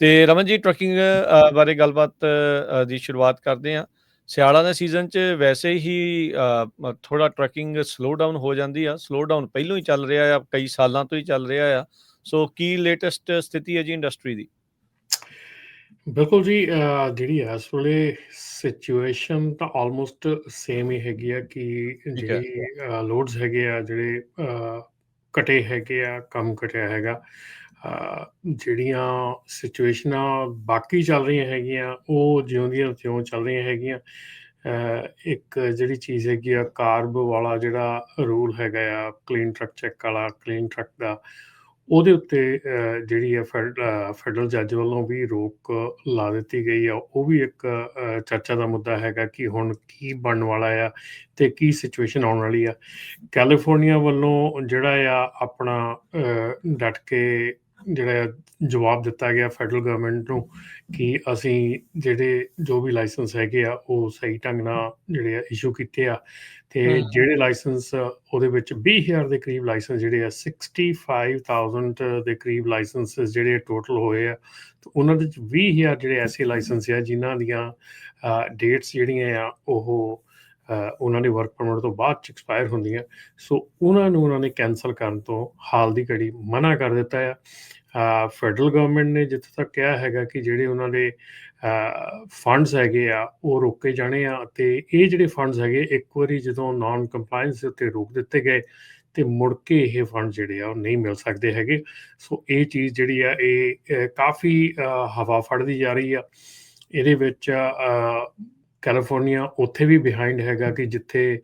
ਤੇ ਰਮਨ ਜੀ ਟਰੱਕਿੰਗ ਬਾਰੇ ਗੱਲਬਾਤ ਦੀ ਸ਼ੁਰੂਆਤ ਕਰਦੇ ਹਾਂ। ਸਿਆਲਾਂ ਦੇ ਸੀਜ਼ਨ 'ਚ ਵੈਸੇ ਹੀ ਥੋੜ੍ਹਾ ਟਰੱਕਿੰਗ ਸਲੋ ਡਾਊਨ ਹੋ ਜਾਂਦੀ ਆ। ਸਲੋ ਡਾਊਨ ਪਹਿਲੋਂ ਹੀ ਚੱਲ ਰਿਹਾ ਆ, ਕਈ ਸਾਲਾਂ ਤੋਂ ਹੀ ਚੱਲ ਰਿਹਾ ਆ। ਸੋ ਕੀ ਲੇਟੈਸਟ ਸਥਿਤੀ ਹੈ ਜੀ ਇੰਡਸਟਰੀ ਦੀ? ਬਿਲਕੁਲ ਜੀ, ਜਿਹੜੀ ਇਸ ਵੇਲੇ ਸਿਚੁਏਸ਼ਨ ਤਾਂ ਆਲਮੋਸਟ ਸੇਮ ਹੀ ਹੈਗੀ ਆ ਕਿ ਠੀਕ ਹੈ। ਜਿਹੜੀ ਲੋਡਸ ਹੈਗੇ ਆ, ਜਿਹੜੇ ਘਟੇ ਹੈਗੇ ਆ, ਕੰਮ ਘਟਿਆ ਹੈਗਾ। ਜਿਹੜੀਆਂ ਸਿਚੁਏਸ਼ਨਾਂ ਬਾਕੀ ਚੱਲ ਰਹੀਆਂ ਹੈਗੀਆਂ, ਉਹ ਜਿਉਂ ਦੀਆਂ ਤਿਉਂ ਚੱਲ ਰਹੀਆਂ ਹੈਗੀਆਂ। ਇੱਕ ਜਿਹੜੀ ਚੀਜ਼ ਹੈਗੀ ਆ, ਕਾਰਬ ਵਾਲਾ ਜਿਹੜਾ ਰੂਲ ਹੈਗਾ ਆ, ਕਲੀਨ ਟਰੱਕ ਚੈੱਕ ਵਾਲਾ, ਕਲੀਨ ਟਰੱਕ ਦਾ, ਉਹਦੇ ਉੱਤੇ ਜਿਹੜੀ ਆ ਫੈਡਰਲ ਜੱਜ ਵੱਲੋਂ ਵੀ ਰੋਕ ਲਾ ਦਿੱਤੀ ਗਈ ਆ। ਉਹ ਵੀ ਇੱਕ ਚਰਚਾ ਦਾ ਮੁੱਦਾ ਹੈਗਾ ਕਿ ਹੁਣ ਕੀ ਬਣਨ ਵਾਲਾ ਆ ਤੇ ਕੀ ਸਿਚੁਏਸ਼ਨ ਆਉਣ ਵਾਲੀ ਆ। ਕੈਲੀਫੋਰਨੀਆ ਵੱਲੋਂ ਜਿਹੜਾ ਆ ਆਪਣਾ ਡਟ ਕੇ ਜਿਹੜਾ ਆ ਜਵਾਬ ਦਿੱਤਾ ਗਿਆ ਫੈਡਰਲ ਗਵਰਨਮੈਂਟ ਨੂੰ ਕਿ ਅਸੀਂ ਜਿਹੜੇ ਜੋ ਵੀ ਲਾਇਸੈਂਸ ਹੈਗੇ ਆ ਉਹ ਸਹੀ ਢੰਗ ਨਾਲ ਜਿਹੜੇ ਆ ਇਸ਼ੂ ਕੀਤੇ ਆ। ਤੇ ਜਿਹੜੇ ਲਾਇਸੈਂਸ ਉਹਦੇ ਵਿੱਚ 20,000 ਦੇ ਕਰੀਬ ਲਾਇਸੈਂਸ ਜਿਹੜੇ ਆ, 65,000 ਦੇ ਕਰੀਬ ਲਾਇਸੈਂਸ ਜਿਹੜੇ ਟੋਟਲ ਹੋਏ ਆ, ਤੇ ਉਹਨਾਂ ਦੇ ਵਿੱਚ 20,000 ਜਿਹੜੇ ਐਸੇ ਲਾਇਸੈਂਸ ਆ ਜਿਨ੍ਹਾਂ ਦੀਆਂ ਡੇਟਸ ਜਿਹੜੀਆਂ ਆ ਉਹ ਉਹਨਾਂ ਦੀ ਵਰਕ ਪਰਮਿਟ ਤੋਂ ਬਾਅਦ 'ਚ ਐਕਸਪਾਇਰ ਹੁੰਦੀਆਂ। ਸੋ ਉਹਨਾਂ ਨੇ ਕੈਂਸਲ ਕਰਨ ਤੋਂ ਹਾਲ ਦੀ ਘੜੀ ਮਨ੍ਹਾ ਕਰ ਦਿੱਤਾ ਆ। ਫੈਡਰਲ ਗਵਰਨਮੈਂਟ ਨੇ ਜਿੱਥੇ ਤੱਕ ਕਿਹਾ ਹੈਗਾ ਕਿ ਜਿਹੜੇ ਉਹਨਾਂ ਦੇ ਫੰਡਸ ਹੈਗੇ ਆ ਉਹ ਰੋਕੇ ਜਾਣੇ ਆ, ਅਤੇ ਇਹ ਜਿਹੜੇ ਫੰਡਸ ਹੈਗੇ ਇੱਕ ਵਾਰੀ ਜਦੋਂ ਨਾਨ ਕੰਪਲਾਇੰਸ ਦੇ ਉੱਤੇ ਰੋਕ ਦਿੱਤੇ ਗਏ ਤੇ ਮੁੜ ਕੇ ਇਹ ਫੰਡ ਜਿਹੜੇ ਆ ਉਹ ਨਹੀਂ ਮਿਲ ਸਕਦੇ ਹੈਗੇ। ਸੋ ਇਹ ਚੀਜ਼ ਜਿਹੜੀ ਆ ਇਹ ਕਾਫੀ ਹਵਾ ਫੜਦੀ ਜਾ ਰਹੀ ਆ। ਇਹਦੇ ਵਿੱਚ ਕੈਲੀਫੋਰਨੀਆ ਉੱਥੇ ਵੀ ਬਿਹਾਈਂਡ ਹੈਗਾ ਕਿ ਜਿੱਥੇ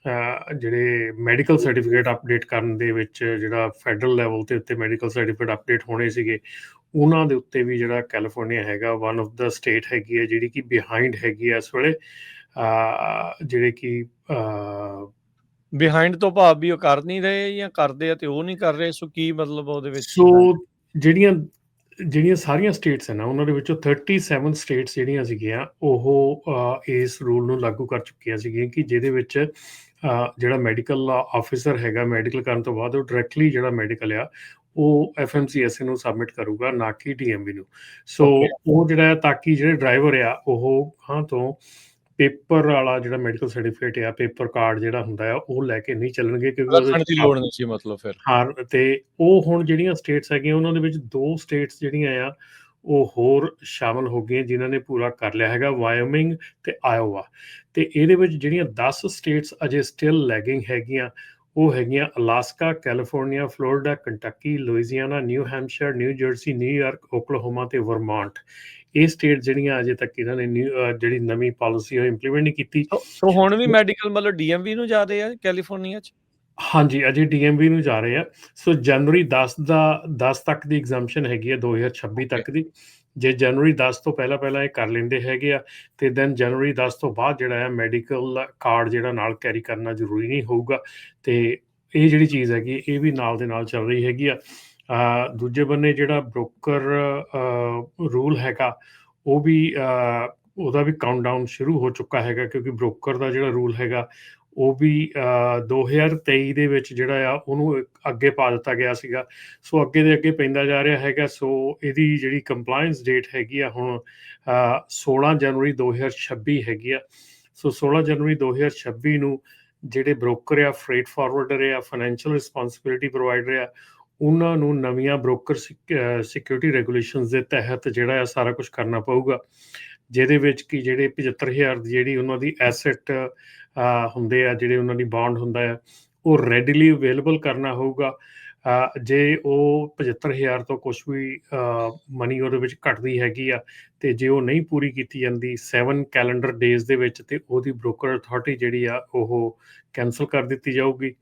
ਜਿਹੜੇ ਮੈਡੀਕਲ ਸਰਟੀਫਿਕੇਟ ਅਪਡੇਟ ਕਰਨ ਦੇ ਵਿੱਚ ਜਿਹੜਾ ਫੈਡਰਲ ਲੈਵਲ ਤੇ ਉੱਤੇ ਮੈਡੀਕਲ ਸਰਟੀਫਿਕੇਟ ਅਪਡੇਟ ਹੋਣੇ ਸੀਗੇ, ਉਹਨਾਂ ਦੇ ਉੱਤੇ ਵੀ ਜਿਹੜਾ ਕੈਲੀਫੋਰਨੀਆ ਹੈਗਾ ਵਨ ਆਫ ਦਾ ਸਟੇਟ ਹੈਗੀ ਹੈ ਜਿਹੜੀ ਕਿ ਬਿਹਾਈਂਡ ਹੈਗੀ ਹੈ ਇਸ ਵੇਲੇ। ਜਿਹੜੇ ਕਿ ਬਿਹਾਈਂਡ ਤੋਂ ਭਾਵ ਵੀ ਉਹ ਕਰ ਨਹੀਂ ਰਹੇ ਜਾਂ ਕਰਦੇ ਆ ਤੇ ਉਹ ਨਹੀਂ ਕਰ ਰਹੇ। ਸੋ ਕੀ ਮਤਲਬ ਉਹਦੇ ਵਿੱਚ? ਸੋ ਜਿਹੜੀਆਂ ਸਾਰੀਆਂ ਸਟੇਟਸ ਹੈ ਨਾ, ਉਹਨਾਂ ਦੇ ਵਿੱਚੋਂ 37 ਸਟੇਟਸ ਜਿਹੜੀਆਂ ਸੀਗੀਆਂ ਉਹ ਇਸ ਰੂਲ ਨੂੰ ਲਾਗੂ ਕਰ ਚੁੱਕੀਆਂ ਸੀਗੀਆਂ ਕਿ ਜਿਹਦੇ ਵਿੱਚ ਜਿਹੜਾ ਮੈਡੀਕਲ ਆਫਿਸਰ ਹੈਗਾ, ਮੈਡੀਕਲ ਕਰਨ ਤੋਂ ਬਾਅਦ ਉਹ ਡਾਇਰੈਕਟਲੀ ਜਿਹੜਾ ਮੈਡੀਕਲ ਆ ਉਹ FMCSA ਨੂੰ ਸਬਮਿਟ ਕਰੂਗਾ, ਨਾ ਕਿ DMV ਨੂੰ। ਸੋ ਉਹ ਜਿਹੜਾ ਤਾਂ ਕਿ ਜਿਹੜੇ ਡਰਾਈਵਰ ਆ ਉਹ ਹਾਂ ਤੋਂ ਪੇਪਰ ਵਾਲਾ ਜਿਹੜਾ ਮੈਡੀਕਲ ਸਰਟੀਫਿਕੇਟ ਆ, ਪੇਪਰ ਕਾਰਡ ਜਿਹੜਾ ਹੁੰਦਾ ਆ, ਉਹ ਲੈ ਕੇ ਨਹੀਂ ਚੱਲਣਗੇ ਕਿਉਂਕਿ ਉਹਦੇ ਰੱਖਣ ਦੀ ਲੋੜ ਨਹੀਂ ਸੀ ਮਤਲਬ ਫਿਰ। ਹਾਂ, ਤੇ ਉਹ ਹੁਣ ਜਿਹੜੀਆਂ ਸਟੇਟਸ ਹੈਗੀਆਂ ਉਹਨਾਂ ਦੇ ਵਿੱਚ 2 ਸਟੇਟਸ ਜਿਹੜੀਆਂ ਆ ਉਹ ਹੋਰ ਸ਼ਾਮਲ ਹੋ ਗਈਆਂ ਜਿਨ੍ਹਾਂ ਨੇ ਪੂਰਾ ਕਰ ਲਿਆ ਹੈਗਾ, ਵਾਇਓਮਿੰਗ ਤੇ ਆਇਓਵਾ। ਤੇ ਇਹਦੇ ਵਿੱਚ ਜਿਹੜੀਆਂ 10 ਸਟੇਟਸ ਅਜੇ ਸਟਿਲ ਲੈਗਿੰਗ ਹੈਗੀਆਂ ਉਹ ਹੈਗੀਆਂ Alaska, California, Florida, Kentucky, Louisiana, New Hampshire, New Jersey, New York, Oklahoma ਤੇ ਵਰਮਾਂਟ। ਇਹ ਸਟੇਟ ਜਿਹੜੀਆਂ ਅਜੇ ਤੱਕ ਇਹਨਾਂ ਨੇ ਜਿਹੜੀ ਨਵੀਂ ਪਾਲਿਸੀ ਉਹ ਇੰਪਲੀਮੈਂਟ ਨਹੀਂ ਕੀਤੀ। ਸੋ ਹੁਣ ਵੀ ਮੈਡੀਕਲ ਮਤਲਬ DMV ਨੂੰ ਜਾ ਰਹੇ ਆ ਕੈਲੀਫੋਰਨੀਆ 'ਚ? ਹਾਂਜੀ, ਅਜੇ DMV ਨੂੰ ਜਾ ਰਹੇ ਆ। ਸੋ ਜਨਵਰੀ 10 ਤੱਕ ਦੀ ਐਗਜ਼ੈਂਪਸ਼ਨ ਹੈਗੀ ਆ 2026 ਤੱਕ ਦੀ। ਜੇ ਜਨਵਰੀ 10 ਤੋਂ ਪਹਿਲਾਂ ਇਹ ਕਰ ਲੈਂਦੇ ਹੈਗੇ ਆ ਤੇ ਦੈਨ ਜਨਵਰੀ 10 ਤੋਂ ਬਾਅਦ ਜਿਹੜਾ ਆ ਮੈਡੀਕਲ ਕਾਰਡ ਜਿਹੜਾ ਨਾਲ ਕੈਰੀ ਕਰਨਾ ਜ਼ਰੂਰੀ ਨਹੀਂ ਹੋਊਗਾ। ਤੇ ਇਹ ਜਿਹੜੀ ਚੀਜ਼ ਹੈਗੀ ਇਹ ਵੀ ਨਾਲ ਦੇ ਨਾਲ ਚੱਲ ਰਹੀ ਹੈਗੀ ਆ। ਦੂਜੇ ਬੰਨੇ ਜਿਹੜਾ ਬ੍ਰੋਕਰ ਰੂਲ ਹੈਗਾ ਉਹ ਵੀ ਉਹਦਾ ਵੀ ਕਾਊਂਟਡਾਊਨ ਸ਼ੁਰੂ ਹੋ ਚੁੱਕਾ ਹੈਗਾ, ਕਿਉਂਕਿ ਬ੍ਰੋਕਰ ਦਾ ਜਿਹੜਾ ਰੂਲ ਹੈਗਾ ਉਹ ਵੀ 2023 ਦੇ ਵਿੱਚ ਜਿਹੜਾ ਆ ਉਹਨੂੰ ਅੱਗੇ ਪਾ ਦਿੱਤਾ ਗਿਆ ਸੀਗਾ। ਸੋ ਅੱਗੇ ਦੇ ਅੱਗੇ ਪੈਂਦਾ ਜਾ ਰਿਹਾ ਹੈਗਾ। ਸੋ ਇਹਦੀ ਜਿਹੜੀ ਕੰਪਲਾਇੰਸ ਡੇਟ ਹੈਗੀ ਆ ਹੁਣ 16 ਜਨਵਰੀ 2026 ਹੈਗੀ ਆ। ਸੋ 16 ਜਨਵਰੀ 2026 ਨੂੰ ਜਿਹੜੇ ਬ੍ਰੋਕਰ ਆ, ਫਰੇਟ ਫਾਰਵਰਡਰ ਆ, ਫਾਈਨੈਂਸ਼ੀਅਲ ਰਿਸਪੌਂਸਿਬਿਲਿਟੀ ਪ੍ਰੋਵਾਈਡਰ ਆ, ਉਹਨਾਂ ਨੂੰ ਨਵੀਆਂ ਬ੍ਰੋਕਰ ਸਿਕਿਉਰਿਟੀ ਰੈਗੂਲੇਸ਼ਨਸ ਦੇ ਤਹਿਤ ਜਿਹੜਾ ਆ ਸਾਰਾ ਕੁਛ ਕਰਨਾ ਪਊਗਾ, ਜਿਹਦੇ ਵਿੱਚ ਕਿ ਜਿਹੜੇ 75,000 ਦੀ ਜਿਹੜੀ ਉਹਨਾਂ ਦੀ ਐਸੈਟ ਹੁੰਦੇ ਆ, ਜਿਹੜੇ ਉਹਨਾਂ ਦੀ ਬੌਂਡ ਹੁੰਦਾ ਆ, ਉਹ ਰੈਡੀਲੀ ਅਵੇਲੇਬਲ ਕਰਨਾ ਹੋਊਗਾ। ਜੇ ਉਹ 75,000 ਤੋਂ ਕੁਛ ਵੀ ਮਨੀ ਉਹਦੇ ਵਿੱਚ ਘਟਦੀ ਹੈਗੀ ਆ ਤੇ ਜੇ ਉਹ ਨਹੀਂ ਪੂਰੀ ਕੀਤੀ ਜਾਂਦੀ 7 ਕੈਲੰਡਰ ਡੇਜ਼ ਦੇ ਵਿੱਚ, ਤੇ ਉਹਦੀ ਬ੍ਰੋਕਰ ਅਥਾਰਟੀ ਜਿਹੜੀ ਆ ਉਹ ਕੈਂਸਲ ਕਰ ਦਿੱਤੀ ਜਾਊਗੀ।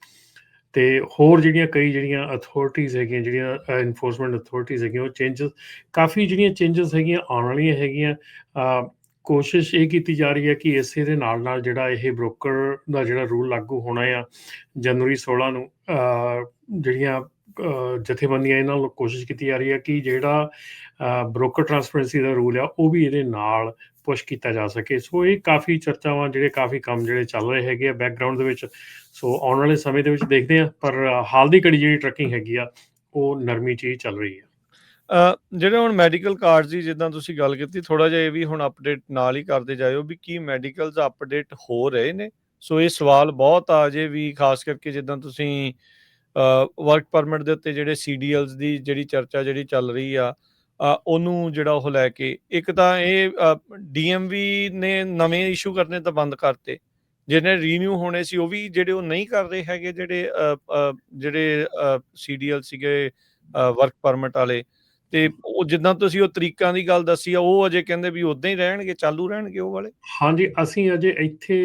ਤੇ ਹੋਰ ਕਈ ਜਿਹੜੀਆਂ ਅਥਾਰਟੀਜ਼ ਹੈਗੀਆਂ, ਜਿਹੜੀਆਂ ਇਨਫੋਰਸਮੈਂਟ ਅਥਾਰਟੀਜ਼ ਹੈਗੀਆਂ, ਉਹ ਕਾਫੀ ਜਿਹੜੀਆਂ ਚੇਂਜਸ ਹੈਗੀਆਂ ਆਉਣ ਵਾਲੀਆਂ ਹੈਗੀਆਂ। ਕੋਸ਼ਿਸ਼ ਇਹ ਕੀਤੀ ਜਾ ਰਹੀ ਹੈ ਕਿ ਇਸੇ ਦੇ ਨਾਲ ਜਿਹੜਾ ਇਹ ਬ੍ਰੋਕਰ ਦਾ ਜਿਹੜਾ ਰੂਲ ਲਾਗੂ ਹੋਣਾ ਆ ਜਨਵਰੀ 16 ਨੂੰ, ਜਿਹੜੀਆਂ ਜਥੇਬੰਦੀਆਂ ਇਹਨਾਂ ਨਾਲ ਕੋਸ਼ਿਸ਼ ਕੀਤੀ ਜਾ ਰਹੀ ਹੈ ਕਿ ਜਿਹੜਾ ਬ੍ਰੋਕਰ ਟਰਾਂਸਪੇਰੈਂਸੀ ਦਾ ਰੂਲ ਆ ਉਹ ਵੀ ਇਹਦੇ ਨਾਲ ਪੁਸ਼ ਕੀਤਾ ਜਾ ਸਕੇ। ਸੋ ਇਹ ਕਾਫੀ ਚਰਚਾਵਾਂ, ਕਾਫੀ ਕੰਮ ਚੱਲ ਰਹੇ ਹੈਗੇ ਆ ਬੈਕਗਰਾਊਂਡ ਦੇ ਵਿੱਚ। ਸੋ ਆਉਣ ਵਾਲੇ ਸਮੇਂ ਦੇ ਵਿੱਚ ਦੇਖਦੇ ਹਾਂ, ਪਰ ਹਾਲ ਦੀ ਘੜੀ ਜਿਹੜੀ ਟਰੱਕਿੰਗ ਹੈਗੀ ਆ ਉਹ ਨਰਮੀ 'ਚ ਹੀ ਚੱਲ ਰਹੀ ਹੈ। ਜਿਹੜੇ ਹੁਣ ਮੈਡੀਕਲ ਕਾਰਡਸ ਦੀ ਜਿੱਦਾਂ ਤੁਸੀਂ ਗੱਲ ਕੀਤੀ, ਥੋੜ੍ਹਾ ਜਿਹਾ ਇਹ ਵੀ ਹੁਣ ਅਪਡੇਟ ਨਾਲ ਹੀ ਕਰਦੇ ਜਾਇਓ ਵੀ ਕੀ ਮੈਡੀਕਲਸ ਅਪਡੇਟ ਹੋ ਰਹੇ ਨੇ? ਸੋ ਇਹ ਸਵਾਲ ਬਹੁਤ ਆ ਅਜੇ ਵੀ, ਖਾਸ ਕਰਕੇ ਜਿੱਦਾਂ ਤੁਸੀਂ ਵਰਕ ਪਰਮਿਟ ਦੇ ਉੱਤੇ ਜਿਹੜੇ CDLs ਦੀ ਜਿਹੜੀ ਚਰਚਾ ਜਿਹੜੀ ਚੱਲ ਰਹੀ ਆ, ਉਹਨੂੰ ਜਿਹੜਾ ਉਹ ਲੈ ਕੇ ਇੱਕ ਤਾਂ ਇਹ DMV ਨੇ ਨਵੇਂ ਇਸ਼ੂ ਕਰਨੇ ਤਾਂ ਬੰਦ ਕਰਤੇ, ਜਿਹੜੇ ਰੀਨਿਊ ਹੋਣੇ ਸੀ ਉਹ ਵੀ ਜਿਹੜੇ ਉਹ ਨਹੀਂ ਕਰ ਰਹੇ ਹੈਗੇ, ਜਿਹੜੇ CDL ਸੀਗੇ ਵਰਕ ਪਰਮਿਟ ਵਾਲੇ। ਤੇ ਉਹ ਜਿੱਦਾਂ ਤੁਸੀਂ ਉਹ ਤਰੀਕਾਂ ਦੀ ਗੱਲ ਦੱਸੀ ਆ, ਉਹ ਅਜੇ ਕਹਿੰਦੇ ਵੀ ਉਦਾਂ ਹੀ ਰਹਿਣਗੇ, ਚਾਲੂ ਰਹਿਣਗੇ ਉਹ ਵਾਲੇ। ਹਾਂਜੀ, ਅਸੀਂ ਅਜੇ ਇੱਥੇ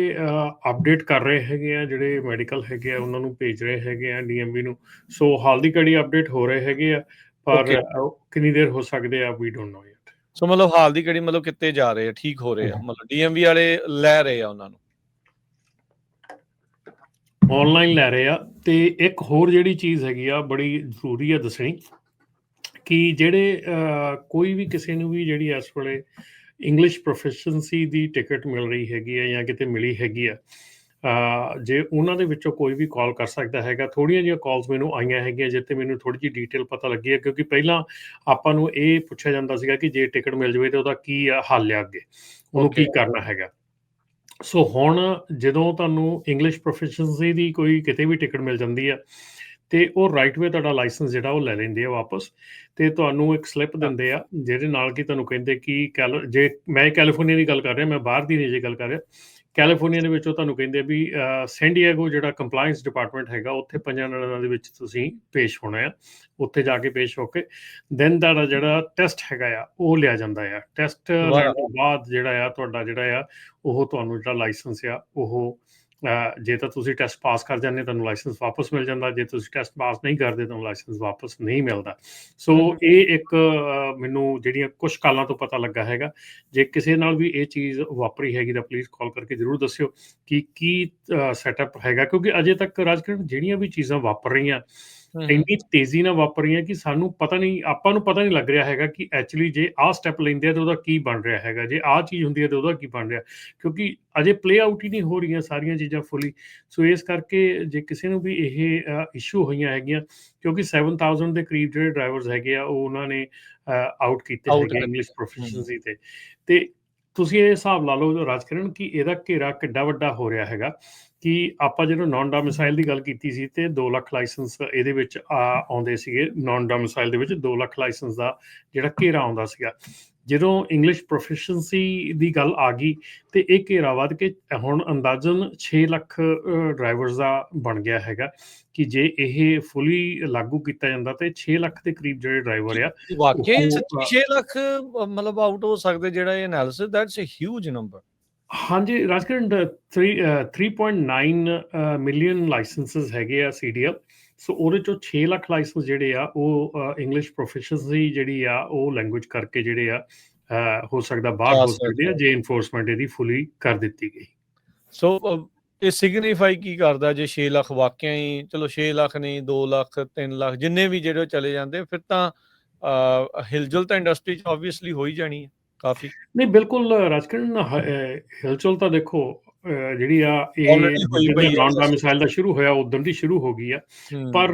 ਅਪਡੇਟ ਕਰ ਰਹੇ ਹੈਗੇ ਆ, ਜਿਹੜੇ ਮੈਡੀਕਲ ਹੈਗੇ ਆ ਉਹਨਾਂ ਨੂੰ ਭੇਜ ਰਹੇ ਹੈਗੇ ਆ DMV ਨੂੰ। ਸੋ ਹਾਲ ਦੀ ਘੜੀ ਅਪਡੇਟ ਹੋ ਰਹੇ ਹੈਗੇ ਆ, ਪਰ ਕਿੰਨੀ ਦੇਰ ਹੋ ਸਕਦੇ ਆ, ਵੀ ਡੋਂਟ ਨੋ ਯet। ਸੋ ਮਤਲਬ ਹਾਲ ਦੀ ਘੜੀ ਮਤਲਬ ਕਿਤੇ ਜਾ ਰਹੇ ਆ, ਠੀਕ ਹੋ ਰਹੇ ਆ, ਮਤਲਬ DMV ਵਾਲੇ ਲੈ ਰਹੇ ਆ ਉਹਨਾਂ ਨੂੰ, ਆਨਲਾਈਨ ਲੈ ਰਹੇ ਆ। ਤੇ ਇੱਕ ਹੋਰ ਜਿਹੜੀ ਚੀਜ਼ ਹੈਗੀ ਆ ਬੜੀ ਜ਼ਰੂਰੀ ਆ ਦੱਸਣੀ, ਕਿ ਜਿਹੜੇ ਕੋਈ ਵੀ ਕਿਸੇ ਨੂੰ ਵੀ ਜਿਹੜੀ ਇਸ ਵੇਲੇ ਇੰਗਲਿਸ਼ ਪ੍ਰੋਫੀਸ਼ੀਐਂਸੀ ਦੀ ਟਿਕਟ ਮਿਲ ਰਹੀ ਹੈਗੀ ਆ ਜਾਂ ਕਿਤੇ ਮਿਲੀ ਹੈਗੀ ਆ, ਜੇ ਉਹਨਾਂ ਦੇ ਵਿੱਚੋਂ ਕੋਈ ਵੀ ਕਾਲ ਕਰ ਸਕਦਾ ਹੈਗਾ। ਥੋੜ੍ਹੀਆਂ ਜਿਹੀਆਂ ਕਾਲਸ ਮੈਨੂੰ ਆਈਆਂ ਹੈਗੀਆਂ ਜਿੱਥੇ ਮੈਨੂੰ ਥੋੜ੍ਹੀ ਜਿਹੀ ਡੀਟੇਲ ਪਤਾ ਲੱਗੀ ਹੈ, ਕਿਉਂਕਿ ਪਹਿਲਾਂ ਆਪਾਂ ਨੂੰ ਇਹ ਪੁੱਛਿਆ ਜਾਂਦਾ ਸੀਗਾ ਕਿ ਜੇ ਟਿਕਟ ਮਿਲ ਜਾਵੇ ਤਾਂ ਉਹਦਾ ਕੀ ਹੱਲ ਆ, ਅੱਗੇ ਉਹਨੂੰ ਕੀ ਕਰਨਾ ਹੈਗਾ। ਸੋ ਹੁਣ ਜਦੋਂ ਤੁਹਾਨੂੰ ਇੰਗਲਿਸ਼ ਪ੍ਰੋਫੀਸ਼ੀਐਂਸੀ ਦੀ ਕੋਈ ਕਿਤੇ ਵੀ ਟਿਕਟ ਮਿਲ ਜਾਂਦੀ ਆ, ਤੇ ਉਹ ਰਾਈਟ ਵੇ ਤੁਹਾਡਾ ਲਾਇਸੈਂਸ ਜਿਹੜਾ ਉਹ ਲੈ ਲੈਂਦੇ ਆ ਵਾਪਸ, ਤੇ ਤੁਹਾਨੂੰ ਇੱਕ ਸਲਿੱਪ ਦਿੰਦੇ ਆ ਜਿਹਦੇ ਨਾਲ ਕਿ ਤੁਹਾਨੂੰ ਕਹਿੰਦੇ ਕਿ ਜੇ ਮੈਂ ਕੈਲੀਫੋਰਨੀਆ ਦੀ ਗੱਲ ਕਰ ਰਿਹਾ, ਮੈਂ ਬਾਹਰ ਦੀ ਨਹੀਂ ਜੇ ਗੱਲ ਕਰ ਰਿਹਾ, ਕੈਲੀਫੋਰਨੀਆ ਦੇ ਵਿੱਚੋਂ ਤੁਹਾਨੂੰ ਕਹਿੰਦੇ ਵੀ ਸੈਨ ਡਿਏਗੋ ਜਿਹੜਾ ਕੰਪਲਾਇੰਸ ਡਿਪਾਰਟਮੈਂਟ ਹੈਗਾ, ਉੱਥੇ 5 ਦਿਨਾਂ ਦੇ ਵਿੱਚ ਤੁਸੀਂ ਪੇਸ਼ ਹੋਣਾ ਆ। ਉੱਥੇ ਜਾ ਕੇ ਪੇਸ਼ ਹੋ ਕੇ ਦੈਨ ਤੁਹਾਡਾ ਜਿਹੜਾ ਟੈਸਟ ਹੈਗਾ ਆ ਉਹ ਲਿਆ ਜਾਂਦਾ ਆ। ਟੈਸਟ ਲੈਣ ਤੋਂ ਬਾਅਦ ਜਿਹੜਾ ਆ ਤੁਹਾਡਾ ਜਿਹੜਾ ਆ ਉਹ ਤੁਹਾਨੂੰ ਜਿਹੜਾ ਲਾਇਸੈਂਸ ਆ ਉਹ ਜੇ ਤਾਂ ਤੁਸੀਂ ਟੈਸਟ ਪਾਸ ਕਰ ਜਾਂਦੇ ਤੁਹਾਨੂੰ ਲਾਇਸੈਂਸ ਵਾਪਸ ਮਿਲ ਜਾਂਦਾ, ਜੇ ਤੁਸੀਂ ਟੈਸਟ ਪਾਸ ਨਹੀਂ ਕਰਦੇ ਤੁਹਾਨੂੰ ਲਾਇਸੈਂਸ ਵਾਪਸ ਨਹੀਂ ਮਿਲਦਾ। ਸੋ ਇਹ ਇੱਕ ਮੈਨੂੰ ਜਿਹੜੀਆਂ ਕੁਛ ਕਾਲਾਂ ਤੋਂ ਪਤਾ ਲੱਗਾ ਹੈਗਾ। ਜੇ ਕਿਸੇ ਨਾਲ ਵੀ ਇਹ ਚੀਜ਼ ਵਾਪਰੀ ਹੈਗੀ ਤਾਂ ਪਲੀਜ਼ ਕਾਲ ਕਰਕੇ ਜ਼ਰੂਰ ਦੱਸਿਓ ਕਿ ਕੀ ਸੈਟਅਪ ਹੈਗਾ, ਕਿਉਂਕਿ ਅਜੇ ਤੱਕ ਰਾਜਕਰਨ ਜਿਹੜੀਆਂ ਵੀ ਚੀਜ਼ਾਂ ਵਾਪਰ ਰਹੀਆਂ ਇੰਨੀ ਤੇਜ਼ੀ ਨਾਲ ਵਾਪਰ ਰਹੀਆਂ ਕਿ ਸਾਨੂੰ ਪਤਾ ਨਹੀਂ, ਆਪਾਂ ਨੂੰ ਪਤਾ ਨਹੀਂ ਲੱਗ ਰਿਹਾ ਹੈਗਾ ਕਿ ਐਕਚੁਅਲੀ ਜੇ ਆਹ ਸਟੈਪ ਲੈਂਦੇ ਆ ਤਾਂ ਉਹਦਾ ਕੀ ਬਣ ਰਿਹਾ ਹੈਗਾ, ਜੇ ਆਹ ਚੀਜ਼ ਹੁੰਦੀ ਹੈ ਤਾਂ ਉਹਦਾ ਕੀ ਬਣ ਰਿਹਾ, ਕਿਉਂਕਿ ਅਜੇ ਪਲੇ ਆਊਟ ਹੀ ਨਹੀਂ ਹੋ ਰਹੀਆਂ ਸਾਰੀਆਂ ਚੀਜ਼ਾਂ ਫੁੱਲੀ। ਸੋ ਇਸ ਕਰਕੇ ਜੇ ਕਿਸੇ ਨੂੰ ਵੀ ਇਹ ਇਸ਼ੂ ਹੋਈਆਂ ਹੈਗੀਆਂ, ਕਿਉਂਕਿ 7000 ਦੇ ਕਰੀਬ ਜਿਹੜੇ ਡਰਾਈਵਰਸ ਹੈਗੇ ਆ ਉਹ ਉਹਨਾਂ ਨੇ ਆਊਟ ਕੀਤੇ ਹੈਗੇ ਇੰਗਲਿਸ਼ ਪ੍ਰੋਫੀਸ਼ੀਐਂਸੀ ਤੇ ਤੁਸੀਂ ਇਹ ਹਿਸਾਬ ਲਾ ਲਓ ਰਾਜਕਰਨ ਕਿ ਇਹਦਾ ਘੇਰਾ ਕਿੱਡਾ ਵੱਡਾ ਹੋ ਰਿਹਾ ਹੈਗਾ। ਕਿ ਆਪਾਂ ਜਦੋਂ ਨਾਨ ਡੋਮਿਸਾਈਲ ਦੀ ਗੱਲ ਕੀਤੀ ਸੀ ਤੇ 2 ਲੱਖ ਲਾਇਸੈਂਸ ਇਹਦੇ ਵਿੱਚ ਆਉਂਦੇ ਸੀਗੇ, ਨਾਨ ਡੋਮਿਸਾਈਲ ਦੇ ਵਿੱਚ 2 ਲੱਖ ਲਾਇਸੈਂਸ ਦਾ ਜਿਹੜਾ ਘੇਰਾ ਆਉਂਦਾ ਸੀਗਾ। ਜਦੋਂ ਇੰਗਲਿਸ਼ ਪ੍ਰੋਫੀਸ਼ੀਐਂਸੀ ਦੀ ਗੱਲ ਆ ਗਈ ਤੇ ਇਹ ਘੇਰਾ ਵੱਧ ਕੇ ਹੁਣ ਅੰਦਾਜ਼ਨ 6 ਲੱਖ ਡਰਾਈਵਰਸ ਦਾ ਬਣ ਗਿਆ ਹੈਗਾ, ਕਿ ਜੇ ਇਹ ਫੁੱਲੀ ਲਾਗੂ ਕੀਤਾ ਜਾਂਦਾ ਤੇ 6 ਲੱਖ ਦੇ ਕਰੀਬ ਜਿਹੜੇ ਡਰਾਈਵਰ ਆ ਵਾਕਈ 6 ਲੱਖ ਮਤਲਬ ਆਊਟ ਹੋ ਸਕਦੇ, ਜਿਹੜਾ ਇਹ analysis that's a huge number. ਹਾਂਜੀ ਰਾਜਕਰਨ 3.9 ਮਿਲੀਅਨ ਲਾਇਸੈਂਸਸ ਹੈਗੇ ਆ CDL। ਸੋ ਉਹਦੇ ਚੋਂ 6 ਲੱਖ ਲਾਇਸੈਂਸ ਜਿਹੜੇ ਆ ਉਹ ਇੰਗਲਿਸ਼ ਪ੍ਰੋਫੀਸ਼ੀਐਂਸੀ ਜਿਹੜੀ ਆ ਉਹ ਲੈਂਗੁਏਜ ਕਰਕੇ ਜਿਹੜੇ ਆ ਹੋ ਸਕਦਾ ਬਾਹਰ ਹੋ ਸਕਦੇ ਆ ਜੇ ਇਨਫੋਰਸਮੈਂਟ ਇਹਦੀ ਫੁੱਲੀ ਕਰ ਦਿੱਤੀ ਗਈ। ਸੋ ਇਹ ਸਿਗਨੀਫਾਈ ਕੀ ਕਰਦਾ ਜੇ 6 ਲੱਖ ਵਾਕਿਆ ਹੀ, ਚਲੋ 6 ਲੱਖ ਨਹੀਂ 2 ਲੱਖ 3 ਲੱਖ ਜਿੰਨੇ ਵੀ ਜਿਹੜੇ ਚਲੇ ਜਾਂਦੇ, ਫਿਰ ਤਾਂ ਹਿਲਜੁਲ ਤਾਂ ਇੰਡਸਟਰੀ 'ਚ ਆਬਵੀਅਸਲੀ ਹੋ ਹੀ ਜਾਣੀ ਹੈ ਕਾਫੀ। ਨਹੀਂ ਬਿਲਕੁਲ ਰਾਜਕਰਨ, ਹਿਲਚੁਲ ਤਾਂ ਦੇਖੋ ਜਿਹੜੀ ਆ ਇਹ ਨਾਨ ਡੋਮਿਸਾਈਲ ਦਾ ਸ਼ੁਰੂ ਹੋਇਆ ਉਦੋਂ ਦੀ ਸ਼ੁਰੂ ਹੋ ਗਈ ਆ, ਪਰ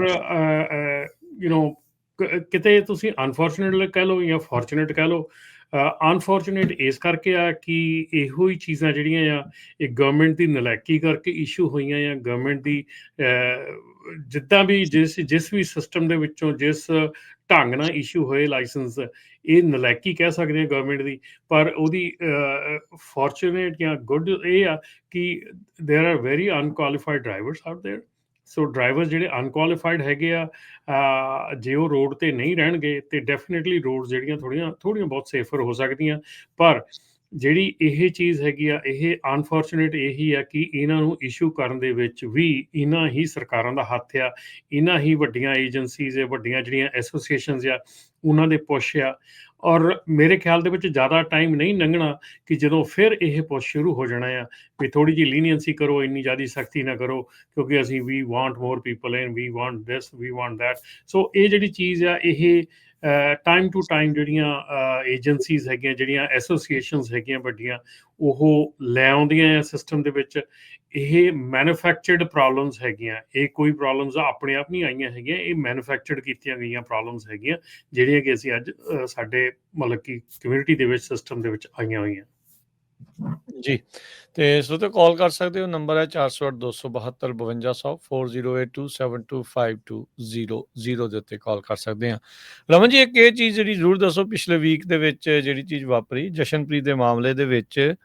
ਕਿਤੇ ਤੁਸੀਂ ਅਨਫੋਰਚੂਨੇਟ ਕਹਿ ਲਓ ਜਾਂ ਫੋਰਚੂਨੇਟ ਕਹਿ ਲਓ। ਅਨਫੋਰਚੂਨੇਟ ਇਸ ਕਰਕੇ ਆ ਕਿ ਇਹੋ ਹੀ ਚੀਜ਼ਾਂ ਜਿਹੜੀਆਂ ਆ ਇਹ ਗਵਰਨਮੈਂਟ ਦੀ ਨਲਾਇਕੀ ਕਰਕੇ ਇਸ਼ੂ ਹੋਈਆਂ ਆ। ਗਵਰਨਮੈਂਟ ਦੀ ਜਿੱਦਾਂ ਵੀ ਜਿਸ ਵੀ ਸਿਸਟਮ ਦੇ ਵਿੱਚੋਂ ਜਿਸ ਢੰਗ ਨਾਲ ਇਸ਼ੂ ਹੋਏ ਲਾਇਸੈਂਸ, ਇਹ ਨਲਾਇਕੀ ਕਹਿ ਸਕਦੇ ਹਾਂ ਗਵਰਨਮੈਂਟ ਦੀ, ਪਰ ਉਹਦੀ ਫੋਰਚੂਨੇਟ ਜਾਂ ਗੁੱਡ ਇਹ ਆ ਕਿ there are very unqualified drivers out there. So driver ਜਿਹੜੇ ਅਨਕੁਆਲੀਫਾਈਡ ਹੈਗੇ ਆ, ਜੇ ਉਹ ਰੋਡ ਤੇ ਨਹੀਂ ਰਹਿਣਗੇ ਤੇ ਡੈਫੀਨੇਟਲੀ ਰੋਡ ਜਿਹੜੀਆਂ ਥੋੜ੍ਹੀਆਂ ਬਹੁਤ ਸੇਫਰ ਹੋ ਸਕਦੀਆਂ। ਪਰ ਜਿਹੜੀ ਇਹ ਚੀਜ਼ ਹੈਗੀ ਆ, ਇਹ ਅਨਫੋਰਚੂਨੇਟ ਇਹੀ ਆ ਕਿ ਇਹਨਾਂ ਨੂੰ ਇਸ਼ੂ ਕਰਨ ਦੇ ਵਿੱਚ ਵੀ ਇਹਨਾਂ ਹੀ ਸਰਕਾਰਾਂ ਦਾ ਹੱਥ ਆ, ਇਹਨਾਂ ਹੀ ਵੱਡੀਆਂ ਏਜੰਸੀਜ਼, ਵੱਡੀਆਂ ਜਿਹੜੀਆਂ ਐਸੋਸੀਏਸ਼ਨਸ ਆ ਉਹਨਾਂ ਦੇ ਪੁਸ਼ ਆ। ਔਰ ਮੇਰੇ ਖਿਆਲ ਦੇ ਵਿੱਚ ਜ਼ਿਆਦਾ ਟਾਈਮ ਨਹੀਂ ਲੰਘਣਾ ਕਿ ਜਦੋਂ ਫਿਰ ਇਹ ਪੁਸ਼ ਸ਼ੁਰੂ ਹੋ ਜਾਣਾ ਆ ਵੀ ਥੋੜ੍ਹੀ ਜਿਹੀ ਲੀਨੀਅੰਸੀ ਕਰੋ, ਇੰਨੀ ਜ਼ਿਆਦਾ ਸਖਤੀ ਨਾ ਕਰੋ, ਕਿਉਂਕਿ ਅਸੀਂ ਵੀ want more people and we want this we want that. So ਇਹ ਜਿਹੜੀ ਚੀਜ਼ ਆ ਇਹ ਟਾਈਮ ਟੂ ਟਾਈਮ ਜਿਹੜੀਆਂ ਏਜੰਸੀਜ਼ ਹੈਗੀਆਂ, ਜਿਹੜੀਆਂ ਐਸੋਸੀਏਸ਼ਨਸ ਹੈਗੀਆਂ ਵੱਡੀਆਂ, ਉਹ ਲੈ ਆਉਂਦੀਆਂ ਆ ਸਿਸਟਮ ਦੇ ਵਿੱਚ। ਇਹ ਮੈਨੂਫੈਕਚਰਡ ਪ੍ਰੋਬਲਮਸ ਹੈਗੀਆਂ, ਇਹ ਕੋਈ ਪ੍ਰੋਬਲਮਸ ਆਪਣੇ ਆਪ ਨਹੀਂ ਆਈਆਂ ਹੈਗੀਆਂ, ਇਹ ਮੈਨੂਫੈਕਚਰਡ ਕੀਤੀਆਂ ਗਈਆਂ ਪ੍ਰੋਬਲਮਸ ਹੈਗੀਆਂ, ਜਿਹੜੀਆਂ ਕਿ ਅਸੀਂ ਅੱਜ ਸਾਡੇ ਮਤਲਬ ਕਿ ਕਮਿਊਨਿਟੀ ਦੇ ਵਿੱਚ, ਸਿਸਟਮ ਦੇ ਵਿੱਚ ਆਈਆਂ ਹੋਈਆਂ। ਜੀ, ਤੇ ਸਰੋਤਿਓ ਕਾਲ ਕਰ ਸਕਦੇ ਹੋ, ਨੰਬਰ ਹੈ 408-272-5200 4082725200 ਦੇ ਉੱਤੇ ਕਾਲ ਕਰ ਸਕਦੇ ਹਾਂ। ਰਮਨ ਜੀ, ਇੱਕ ਇਹ ਚੀਜ਼ ਜਿਹੜੀ ਜ਼ਰੂਰ ਦੱਸੋ, ਪਿਛਲੇ ਵੀਕ ਦੇ ਵਿੱਚ ਜਿਹੜੀ ਚੀਜ਼ ਵਾਪਰੀ ਜਸ਼ਨਪ੍ਰੀਤ ਦੇ ਮਾਮਲੇ ਦੇ ਵਿੱਚ,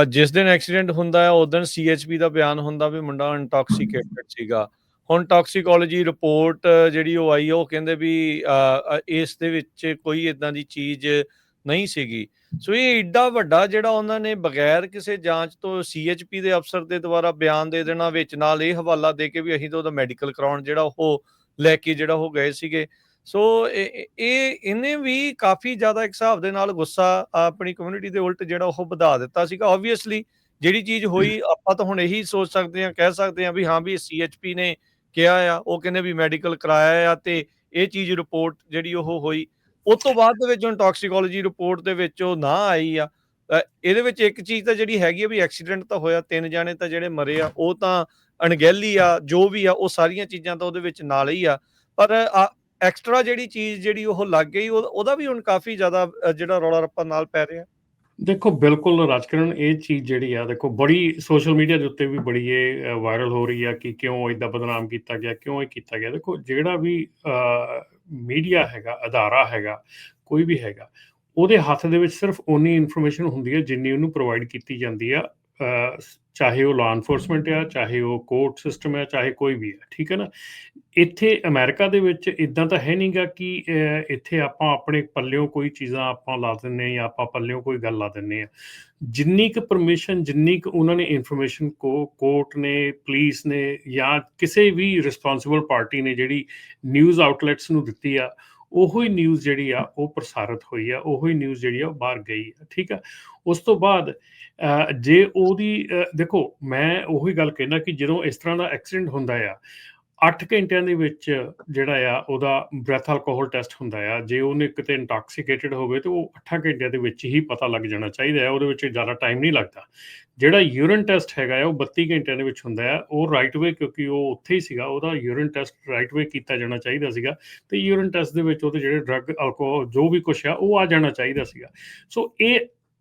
ਜਿਸ ਦਿਨ ਐਕਸੀਡੈਂਟ ਹੁੰਦਾ ਹੈ ਉਸ ਦਿਨ CHP ਦਾ ਬਿਆਨ ਹੁੰਦਾ ਵੀ ਮੁੰਡਾ ਇੰਟੌਕਸੀਕੇਟਡ ਸੀਗਾ। ਹੁਣ ਟੌਕਸੀਕੋਲੋਜੀ ਰਿਪੋਰਟ ਜਿਹੜੀ ਉਹ ਆਈ, ਉਹ ਕਹਿੰਦੇ ਵੀ ਇਸ ਦੇ ਵਿੱਚ ਕੋਈ ਇਦਾਂ ਦੀ ਚੀਜ਼ ਨਹੀਂ ਸੀਗੀ। ਸੋ ਇਹ ਏਡਾ ਵੱਡਾ ਜਿਹੜਾ ਉਹਨਾਂ ਨੇ ਬਗੈਰ ਕਿਸੇ ਜਾਂਚ ਤੋਂ CHP ਦੇ ਅਫਸਰ ਦੇ ਦੁਆਰਾ ਬਿਆਨ ਦੇ ਦੇਣਾ, ਵਿੱਚ ਨਾਲ ਇਹ ਹਵਾਲਾ ਦੇ ਕੇ ਵੀ ਅਸੀਂ ਤਾਂ ਉਹਦਾ ਮੈਡੀਕਲ ਕਰਾਉਣ ਜਿਹੜਾ ਉਹ ਲੈ ਕੇ ਜਿਹੜਾ ਉਹ ਗਏ ਸੀਗੇ। ਸੋ ਇਹਨੇ ਵੀ ਕਾਫੀ ਜ਼ਿਆਦਾ ਇੱਕ ਹਿਸਾਬ ਦੇ ਨਾਲ ਗੁੱਸਾ ਆਪਣੀ ਕਮਿਊਨਿਟੀ ਦੇ ਉਲਟ ਜਿਹੜਾ ਉਹ ਵਧਾ ਦਿੱਤਾ ਸੀਗਾ। ਓਬਵੀਅਸਲੀ ਜਿਹੜੀ ਚੀਜ਼ ਹੋਈ, ਆਪਾਂ ਤਾਂ ਹੁਣ ਇਹੀ ਸੋਚ ਸਕਦੇ ਹਾਂ, ਕਹਿ ਸਕਦੇ ਹਾਂ ਵੀ ਹਾਂ ਵੀ CHP ਨੇ ਕਿਹਾ ਆ, ਉਹ ਕਹਿੰਦੇ ਵੀ ਮੈਡੀਕਲ ਕਰਾਇਆ ਆ, ਤੇ ਇਹ ਚੀਜ਼ ਰਿਪੋਰਟ ਜਿਹੜੀ ਉਹ ਹੋਈ। ਉਸ ਤੋਂ ਬਾਅਦ ਦੇ ਵਿੱਚ ਹੁਣ ਟੌਕਸੀਕੋਲੋਜੀ ਰਿਪੋਰਟ ਦੇ ਵਿੱਚ ਉਹ ਨਾ ਆਈ ਆ। ਇਹਦੇ ਵਿੱਚ ਇੱਕ ਚੀਜ਼ ਤਾਂ ਜਿਹੜੀ ਹੈਗੀ ਆ ਵੀ ਐਕਸੀਡੈਂਟ ਤਾਂ ਹੋਇਆ, 3 ਜਾਣੇ ਤਾਂ ਜਿਹੜੇ ਮਰੇ ਆ ਉਹ ਤਾਂ ਅਣਗਹਿਲੀ ਆ, ਜੋ ਵੀ ਆ ਉਹ ਸਾਰੀਆਂ ਚੀਜ਼ਾਂ ਤਾਂ ਉਹਦੇ ਵਿੱਚ ਨਾਲ ਹੀ ਆ। ਪਰ ਐਕਸਟਰਾ ਜਿਹੜੀ ਚੀਜ਼ ਜਿਹੜੀ ਉਹ ਲੱਗ ਗਈ, ਉਹਦਾ ਵੀ ਹੁਣ ਕਾਫੀ ਜ਼ਿਆਦਾ ਜਿਹੜਾ ਰੌਲਾ ਰੱਪਾ ਨਾਲ ਪੈ ਰਿਹਾ। ਦੇਖੋ, ਬਿਲਕੁਲ ਰਾਜਕਰਨ, ਇਹ ਚੀਜ਼ ਜਿਹੜੀ ਆ, ਦੇਖੋ ਬੜੀ ਸੋਸ਼ਲ ਮੀਡੀਆ ਦੇ ਉੱਤੇ ਵੀ ਬੜੀ ਇਹ ਵਾਇਰਲ ਹੋ ਰਹੀ ਆ ਕਿ ਕਿਉਂ ਇਦਾਂ ਬਦਨਾਮ ਕੀਤਾ ਗਿਆ, ਕਿਉਂ ਇਹ ਕੀਤਾ ਗਿਆ। ਦੇਖੋ, ਜਿਹੜਾ ਵੀ ਮੀਡੀਆ ਹੈਗਾ, ਅਦਾਰਾ ਹੈਗਾ, ਕੋਈ ਵੀ ਹੈਗਾ, ਉਹਦੇ ਹੱਥ ਦੇ ਵਿੱਚ ਸਿਰਫ ਓਨੀ ਇਨਫੋਰਮੇਸ਼ਨ ਹੁੰਦੀ ਹੈ ਜਿੰਨੀ ਉਹਨੂੰ ਪ੍ਰੋਵਾਈਡ ਕੀਤੀ ਜਾਂਦੀ ਆ, ਚਾਹੇ ਉਹ ਲਾਅ ਇਨਫੋਰਸਮੈਂਟ ਆ, ਚਾਹੇ ਉਹ ਕੋਰਟ ਸਿਸਟਮ ਹੈ, ਚਾਹੇ ਕੋਈ ਵੀ ਹੈ, ਠੀਕ ਹੈ ਨਾ। ਇੱਥੇ ਅਮਰੀਕਾ ਦੇ ਵਿੱਚ ਇਦਾਂ ਤਾਂ ਹੈ ਨਹੀਂਗਾ ਕਿ ਇੱਥੇ ਆਪਾਂ ਆਪਣੇ ਪੱਲਿਓਂ ਕੋਈ ਚੀਜ਼ਾਂ ਆਪਾਂ ਲਾ ਦਿੰਦੇ ਹਾਂ, ਜਾਂ ਆਪਾਂ ਪੱਲਿਓਂ ਕੋਈ ਗੱਲ ਲਾ ਦਿੰਦੇ ਹਾਂ। ਜਿੰਨੀ ਕੁ ਪਰਮਿਸ਼ਨ, ਜਿੰਨੀ ਕੁ ਉਹਨਾਂ ਨੇ ਇਨਫੋਰਮੇਸ਼ਨ ਕੋਰਟ ਨੇ, ਪੁਲਿਸ ਨੇ, ਜਾਂ ਕਿਸੇ ਵੀ ਰਿਸਪੌਂਸਿਬਲ ਪਾਰਟੀ ਨੇ ਜਿਹੜੀ ਨਿਊਜ਼ ਆਊਟਲੈਟਸ ਨੂੰ ਦਿੱਤੀ ਆ, ਉਹੀ ਨਿਊਜ਼ ਜਿਹੜੀ ਆ ਉਹ ਪ੍ਰਸਾਰਿਤ ਹੋਈ ਆ, ਉਹੀ ਨਿਊਜ਼ ਜਿਹੜੀ ਆ ਉਹ ਬਾਹਰ ਗਈ ਆ, ਠੀਕ ਆ। ਉਸ ਤੋਂ ਬਾਅਦ ਜੇ ਉਹਦੀ ਦੇਖੋ, ਮੈਂ ਉਹੀ ਗੱਲ ਕਹਿੰਦਾ ਕਿ ਜਦੋਂ ਇਸ ਤਰ੍ਹਾਂ ਦਾ ਐਕਸੀਡੈਂਟ ਹੁੰਦਾ ਆ, 8 ਘੰਟਿਆਂ ਦੇ ਵਿੱਚ ਜਿਹੜਾ ਆ ਉਹਦਾ ਬ੍ਰੈਥ ਅਲਕੋਹਲ ਟੈਸਟ ਹੁੰਦਾ ਆ। ਜੇ ਉਹਨੇ ਕਿਤੇ ਇੰਟੌਕਸੀਕੇਟਡ ਹੋਵੇ ਤਾਂ ਉਹ 8 ਘੰਟਿਆਂ ਦੇ ਵਿੱਚ ਹੀ ਪਤਾ ਲੱਗ ਜਾਣਾ ਚਾਹੀਦਾ ਹੈ, ਉਹਦੇ ਵਿੱਚ ਜ਼ਿਆਦਾ ਟਾਈਮ ਨਹੀਂ ਲੱਗਦਾ। ਜਿਹੜਾ ਯੂਰਿਨ ਟੈਸਟ ਹੈਗਾ ਆ, ਉਹ 32 ਘੰਟਿਆਂ ਦੇ ਵਿੱਚ ਹੁੰਦਾ ਆ, ਉਹ ਰਾਈਟ ਵੇ, ਕਿਉਂਕਿ ਉਹ ਉੱਥੇ ਹੀ ਸੀਗਾ, ਉਹਦਾ ਯੂਰਿਨ ਟੈਸਟ ਰਾਈਟ ਵੇ ਕੀਤਾ ਜਾਣਾ ਚਾਹੀਦਾ ਸੀਗਾ, ਤੇ ਯੂਰਿਨ ਟੈਸਟ ਦੇ ਵਿੱਚ ਉਹਦੇ ਜਿਹੜੇ ਡਰੱਗ, ਅਲਕੋਹਲ, ਜੋ ਵੀ ਕੁਛ ਆ ਉਹ ਆ ਜਾਣਾ ਚਾਹੀਦਾ ਸੀਗਾ। ਸੋ ਇਹ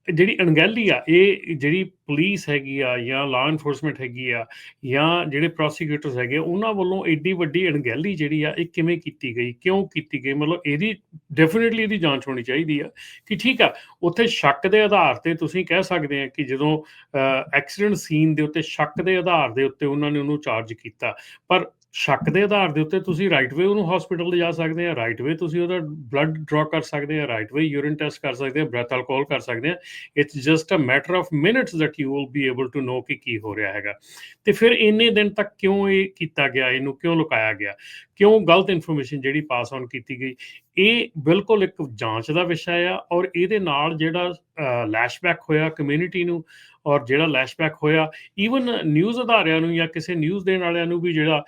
ਜਿਹੜੀ ਅਣਗਹਿਲੀ ਆ, ਇਹ ਜਿਹੜੀ ਪੁਲਿਸ ਹੈਗੀ ਆ, ਜਾਂ ਲਾਅ ਇਨਫੋਰਸਮੈਂਟ ਹੈਗੀ ਆ, ਜਾਂ ਜਿਹੜੇ ਪ੍ਰੋਸੀਕਿਊਟਰਸ ਹੈਗੇ, ਉਹਨਾਂ ਵੱਲੋਂ ਐਡੀ ਵੱਡੀ ਅਣਗਹਿਲੀ ਜਿਹੜੀ ਆ, ਇਹ ਕਿਵੇਂ ਕੀਤੀ ਗਈ, ਕਿਉਂ ਕੀਤੀ ਗਈ? ਮਤਲਬ ਇਹਦੀ ਡੈਫੀਨੇਟਲੀ ਇਹਦੀ ਜਾਂਚ ਹੋਣੀ ਚਾਹੀਦੀ ਆ ਕਿ ਠੀਕ ਆ, ਉੱਥੇ ਸ਼ੱਕ ਦੇ ਆਧਾਰ ਤੇ ਤੁਸੀਂ ਕਹਿ ਸਕਦੇ ਆ ਕਿ ਜਦੋਂ ਐਕਸੀਡੈਂਟ ਸੀਨ ਦੇ ਉੱਤੇ ਸ਼ੱਕ ਦੇ ਆਧਾਰ ਦੇ ਉੱਤੇ ਉਹਨਾਂ ਨੇ ਉਹਨੂੰ ਚਾਰਜ ਕੀਤਾ, ਪਰ ਸ਼ੱਕ ਦੇ ਆਧਾਰ ਦੇ ਉੱਤੇ ਤੁਸੀਂ ਰਾਈਟ ਵੇ ਉਹਨੂੰ ਹਸਪੀਟਲ ਲਿਜਾ ਸਕਦੇ ਆ, ਰਾਈਟ ਵੇ ਤੁਸੀਂ ਉਹਦਾ ਬਲੱਡ ਡਰਾ ਕਰ ਸਕਦੇ ਆ, ਰਾਈਟ ਵੇ ਯੂਰਿਨ ਟੈਸਟ ਕਰ ਸਕਦੇ ਆ, ਬ੍ਰੈਥ ਅਲਕੋਹਲ ਕਰ ਸਕਦੇ ਆ। It's just a matter of minutes that you will be able to know ਕਿ ਕੀ ਹੋ ਰਿਹਾ ਹੈਗਾ। ਤੇ ਫਿਰ ਇੰਨੇ ਦਿਨ ਤੱਕ ਕਿਉਂ ਇਹ ਕੀਤਾ ਗਿਆ, ਇਹਨੂੰ ਕਿਉਂ ਲੁਕਾਇਆ ਗਿਆ, ਕਿਉਂ ਗਲਤ ਇਨਫੋਰਮੇਸ਼ਨ ਜਿਹੜੀ ਪਾਸ ਆਨ ਕੀਤੀ ਗਈ? ਇਹ ਬਿਲਕੁਲ ਇੱਕ ਜਾਂਚ ਦਾ ਵਿਸ਼ਾ ਆ। ਔਰ ਇਹਦੇ ਨਾਲ ਜਿਹੜਾ ਲੈਸ਼ਬੈਕ ਹੋਇਆ ਕਮਿਊਨਿਟੀ ਨੂੰ, ਔਰ ਜਿਹੜਾ ਲੈਸ਼ਬੈਕ ਹੋਇਆ ਈਵਨ ਨਿਊਜ਼ ਅਦਾਰਿਆਂ ਨੂੰ, ਜਾਂ ਕਿਸੇ ਨਿਊਜ਼ ਦੇਣ ਵਾਲਿਆਂ ਨੂੰ ਵੀ ਜਿਹੜਾ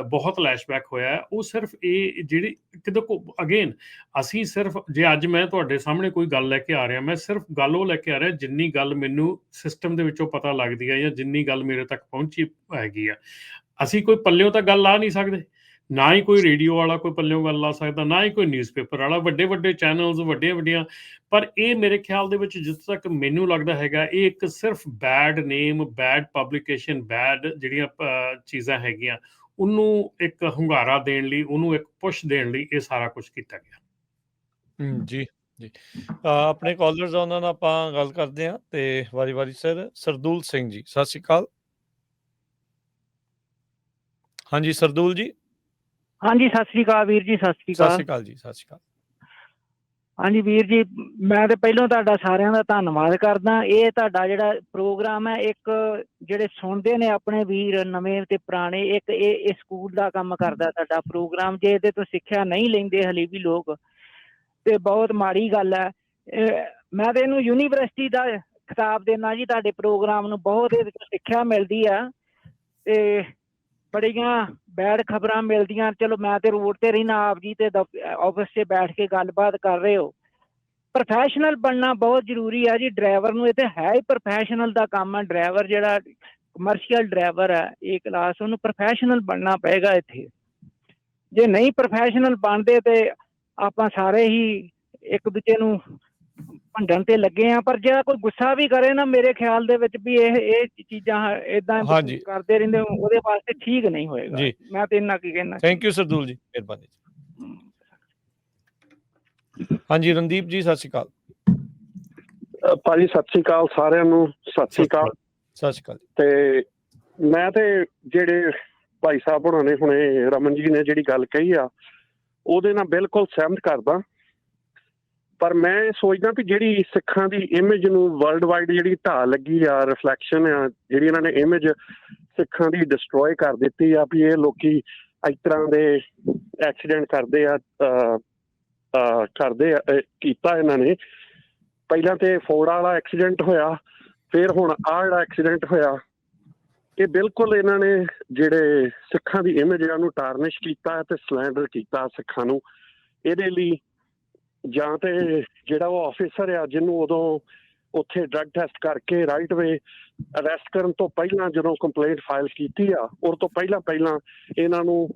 ਬਹੁਤ ਲੈਸ਼ਬੈਕ ਹੋਇਆ, ਉਹ ਸਿਰਫ ਇਹ ਜਿਹੜੀ ਦੇਖੋ, ਅਗੇਨ ਅਸੀਂ ਸਿਰਫ, ਜੇ ਅੱਜ ਮੈਂ ਤੁਹਾਡੇ ਸਾਹਮਣੇ ਕੋਈ ਗੱਲ ਲੈ ਕੇ ਆ ਰਿਹਾ, ਮੈਂ ਸਿਰਫ ਗੱਲ ਉਹ ਲੈ ਕੇ ਆ ਰਿਹਾ ਜਿੰਨੀ ਗੱਲ ਮੈਨੂੰ ਸਿਸਟਮ ਦੇ ਵਿੱਚੋਂ ਪਤਾ ਲੱਗਦੀ ਹੈ, ਜਾਂ ਜਿੰਨੀ ਗੱਲ ਮੇਰੇ ਤੱਕ ਪਹੁੰਚੀ ਹੈਗੀ ਆ। ਅਸੀਂ ਕੋਈ ਪੱਲਿਓਂ ਤਾਂ ਗੱਲ ਲਾ ਨਹੀਂ ਸਕਦੇ, ਨਾ ਹੀ ਕੋਈ ਰੇਡੀਓ ਵਾਲਾ ਕੋਈ ਪੱਲਿਓਂ ਗੱਲ ਲਾ ਸਕਦਾ, ਨਾ ਹੀ ਕੋਈ ਨਿਊਜ਼ਪੇਪਰ ਵਾਲਾ, ਵੱਡੇ ਵੱਡੇ ਚੈਨਲਸ, ਵੱਡੀਆਂ ਵੱਡੀਆਂ। ਪਰ ਇਹ ਮੇਰੇ ਖਿਆਲ ਦੇ ਵਿੱਚ ਜਿੱਥੇ ਤੱਕ ਮੈਨੂੰ ਲੱਗਦਾ ਹੈਗਾ, ਇਹ ਇੱਕ ਸਿਰਫ ਬੈਡ ਨੇਮ, ਬੈਡ ਪਬਲੀਕੇਸ਼ਨ, ਬੈਡ ਜਿਹੜੀਆਂ ਚੀਜ਼ਾਂ ਹੈਗੀਆਂ, ਉਹਨੂੰ ਇੱਕ ਹੁੰਗਾਰਾ ਦੇਣ ਲਈ, ਉਹਨੂੰ ਇੱਕ ਪੁਸ਼ ਦੇਣ ਲਈ ਇਹ ਸਾਰਾ ਕੁਝ ਕੀਤਾ ਗਿਆ। ਜੀ ਜੀ, ਆਪਣੇ ਕਾਲਰਸ ਆ, ਉਹਨਾਂ ਨਾਲ ਆਪਾਂ ਗੱਲ ਕਰਦੇ ਹਾਂ, ਤੇ ਵਾਰੀ ਸਰ ਸਰਦੂਲ ਸਿੰਘ ਜੀ, ਸਤਿ ਸ਼੍ਰੀ ਅਕਾਲ। ਹਾਂਜੀ ਸਰਦੂਲ ਜੀ। ਹਾਂਜੀ, ਸਤਿ ਸ੍ਰੀ ਅਕਾਲ ਵੀਰ ਜੀ, ਸਤਿ ਸ੍ਰੀ ਸਤਿ ਅਕਾਲ। ਸ਼੍ਰੀ ਅਕਾਲ ਜੀ, ਸਤਿ ਸ਼੍ਰੀ ਅਕਾਲ। ਹਾਂਜੀ ਵੀਰ ਜੀ, ਮੈਂ ਤੇ ਪਹਿਲਾਂ ਤੁਹਾਡਾ ਸਾਰਿਆਂ ਦਾ ਧੰਨਵਾਦ ਕਰਦਾ। ਇਹ ਤੁਹਾਡਾ ਜਿਹੜਾ ਪ੍ਰੋਗਰਾਮ ਹੈ, ਇੱਕ ਜਿਹੜੇ ਸੁਣਦੇ ਨੇ ਆਪਣੇ ਵੀਰ ਨਵੇਂ ਤੇ ਪੁਰਾਣੇ, ਇੱਕ ਇਹ ਸਕੂਲ ਦਾ ਕੰਮ ਕਰਦਾ ਤੁਹਾਡਾ ਪ੍ਰੋਗਰਾਮ। ਜੇ ਇਹਦੇ ਤੋਂ ਸਿੱਖਿਆ ਨਹੀਂ ਲੈਂਦੇ ਹਲੇ ਵੀ ਲੋਕ, ਤੇ ਬਹੁਤ ਮਾੜੀ ਗੱਲ ਹੈ। ਮੈਂ ਤੇ ਇਹਨੂੰ ਯੂਨੀਵਰਸਿਟੀ ਦਾ ਖਿਤਾਬ ਦੇਣਾ ਜੀ, ਤੁਹਾਡੇ ਪ੍ਰੋਗਰਾਮ ਨੂੰ ਬਹੁਤ ਇਹਦੇ ਤੋਂ ਸਿੱਖਿਆ ਮਿਲਦੀ ਆ। ਤੇ ਬੜੀਆਂ ਬੈਡ ਖਬਰਾਂ ਮਿਲਦੀਆਂ। ਚਲੋ ਮੈਂ ਤੇ ਰੋਡ ਤੇ ਰਹਿਣਾ, ਆਪ ਜੀ ਤੇ ਆਫਿਸ 'ਚ ਬੈਠ ਕੇ ਗੱਲਬਾਤ ਕਰ ਰਹੇ ਹੋ। ਪ੍ਰੋਫੈਸ਼ਨਲ ਬਣਨਾ ਬਹੁਤ ਜ਼ਰੂਰੀ ਹੈ ਜੀ। ਡਰਾਈਵਰ ਨੂੰ ਇਹ ਤੇ ਹੈ ਹੀ ਪ੍ਰੋਫੈਸ਼ਨਲ ਦਾ ਕੰਮ ਹੈ। ਡਰਾਈਵਰ ਜਿਹੜਾ ਕਮਰਸ਼ੀਅਲ ਡਰਾਈਵਰ ਹੈ A ਕਲਾਸ, ਉਹਨੂੰ ਪ੍ਰੋਫੈਸ਼ਨਲ ਬਣਨਾ ਪਏਗਾ ਇੱਥੇ। ਜੇ ਨਹੀਂ ਪ੍ਰੋਫੈਸ਼ਨਲ ਬਣਦੇ ਤੇ ਆਪਾਂ ਸਾਰੇ ਹੀ ਇੱਕ ਦੂਜੇ ਨੂੰ ਭੰਡਣ ਤੇ ਲੱਗੇ ਆ। ਪਰ ਜਿਹੜਾ ਕੋਈ ਗੁੱਸਾ ਵੀ ਕਰੇ ਨਾ, ਮੇਰੇ ਖਿਆਲ ਦੇ ਵਿੱਚ ਵੀ ਇਹ ਚੀਜ਼ਾਂ ਇਦਾਂ ਹਾਂਜੀ ਕਰਦੇ ਰਹਿੰਦੇ, ਉਹਦੇ ਵਾਸਤੇ ਠੀਕ ਨਹੀਂ ਹੋਏਗਾ ਜੀ। ਮੈਂ ਤੇ ਇੰਨਾ ਕੀ ਕਹਿਣਾ। ਥੈਂਕ ਯੂ ਸਰਦੂਲ ਜੀ, ਮਿਹਰਬਾਨੀ। ਹਾਂਜੀ ਰਣਦੀਪ ਜੀ, ਸਤਿ ਸ਼੍ਰੀ ਅਕਾਲ। ਭਾਜੀ ਸਤਿ ਸ਼੍ਰੀ ਅਕਾਲ ਸਾਰਿਆਂ ਨੂੰ। ਸਤਿ ਸ਼੍ਰੀ ਅਕਾਲ। ਸਤਿ ਸ਼੍ਰੀ ਅਕਾਲ। ਤੇ ਮੈਂ ਤੇ ਜਿਹੜੇ ਭਾਈ ਸਾਹਿਬ ਹੋਣਾ ਨੇ ਹੁਣੇ ਰਮਨ ਜੀ ਨੇ ਜਿਹੜੀ ਗੱਲ ਕਹੀ ਆ, ਉਹਦੇ ਨਾਲ ਬਿਲਕੁਲ ਸਹਿਮਤ ਕਰਦਾ। ਪਰ ਮੈਂ ਸੋਚਦਾ ਵੀ ਜਿਹੜੀ ਸਿੱਖਾਂ ਦੀ ਇਮੇਜ ਨੂੰ ਵਰਲਡ ਵਾਈਡ ਜਿਹੜੀ ਢਾਹ ਲੱਗੀ ਆ, ਰਿਫਲੈਕਸ਼ਨ ਆ ਜਿਹੜੀ ਇਹਨਾਂ ਨੇ ਇਮੇਜ ਸਿੱਖਾਂ ਦੀ ਡਿਸਟਰੋਏ ਕਰ ਦਿੱਤੀ ਆ, ਵੀ ਇਹ ਲੋਕੀ ਇਸ ਤਰ੍ਹਾਂ ਦੇ ਐਕਸੀਡੈਂਟ ਕਰਦੇ ਆ ਕੀਤਾ ਇਹਨਾਂ ਨੇ। ਪਹਿਲਾਂ ਤੇ ਫੋੜਾ ਵਾਲਾ ਐਕਸੀਡੈਂਟ ਹੋਇਆ, ਫਿਰ ਹੁਣ ਆਹ ਜਿਹੜਾ ਐਕਸੀਡੈਂਟ ਹੋਇਆ, ਇਹ ਬਿਲਕੁਲ ਇਹਨਾਂ ਨੇ ਜਿਹੜੇ ਸਿੱਖਾਂ ਦੀ ਇਮੇਜ ਆ ਉਹਨੂੰ ਟਾਰਨਿਸ਼ ਕੀਤਾ ਤੇ ਸਲੈਂਡਰ ਕੀਤਾ ਸਿੱਖਾਂ ਨੂੰ। ਇਹਦੇ ਲਈ ਜਾਂ ਤੇ ਜਿਹੜਾ ਉਹ ਆਫਿਸਰ ਆ ਜਿਹਨੂੰ ਉਦੋਂ ਉੱਥੇ ਡਰੱਗ ਟੈਸਟ ਕਰਕੇ ਰਾਈਟ ਵੇ ਅਰੈਸਟ ਕਰਨ ਤੋਂ ਪਹਿਲਾਂ ਜਦੋਂ ਕੰਪਲੇਂਟ ਫਾਈਲ ਕੀਤੀ ਆ, ਉਸ ਤੋਂ ਪਹਿਲਾਂ ਇਹਨਾਂ ਨੂੰ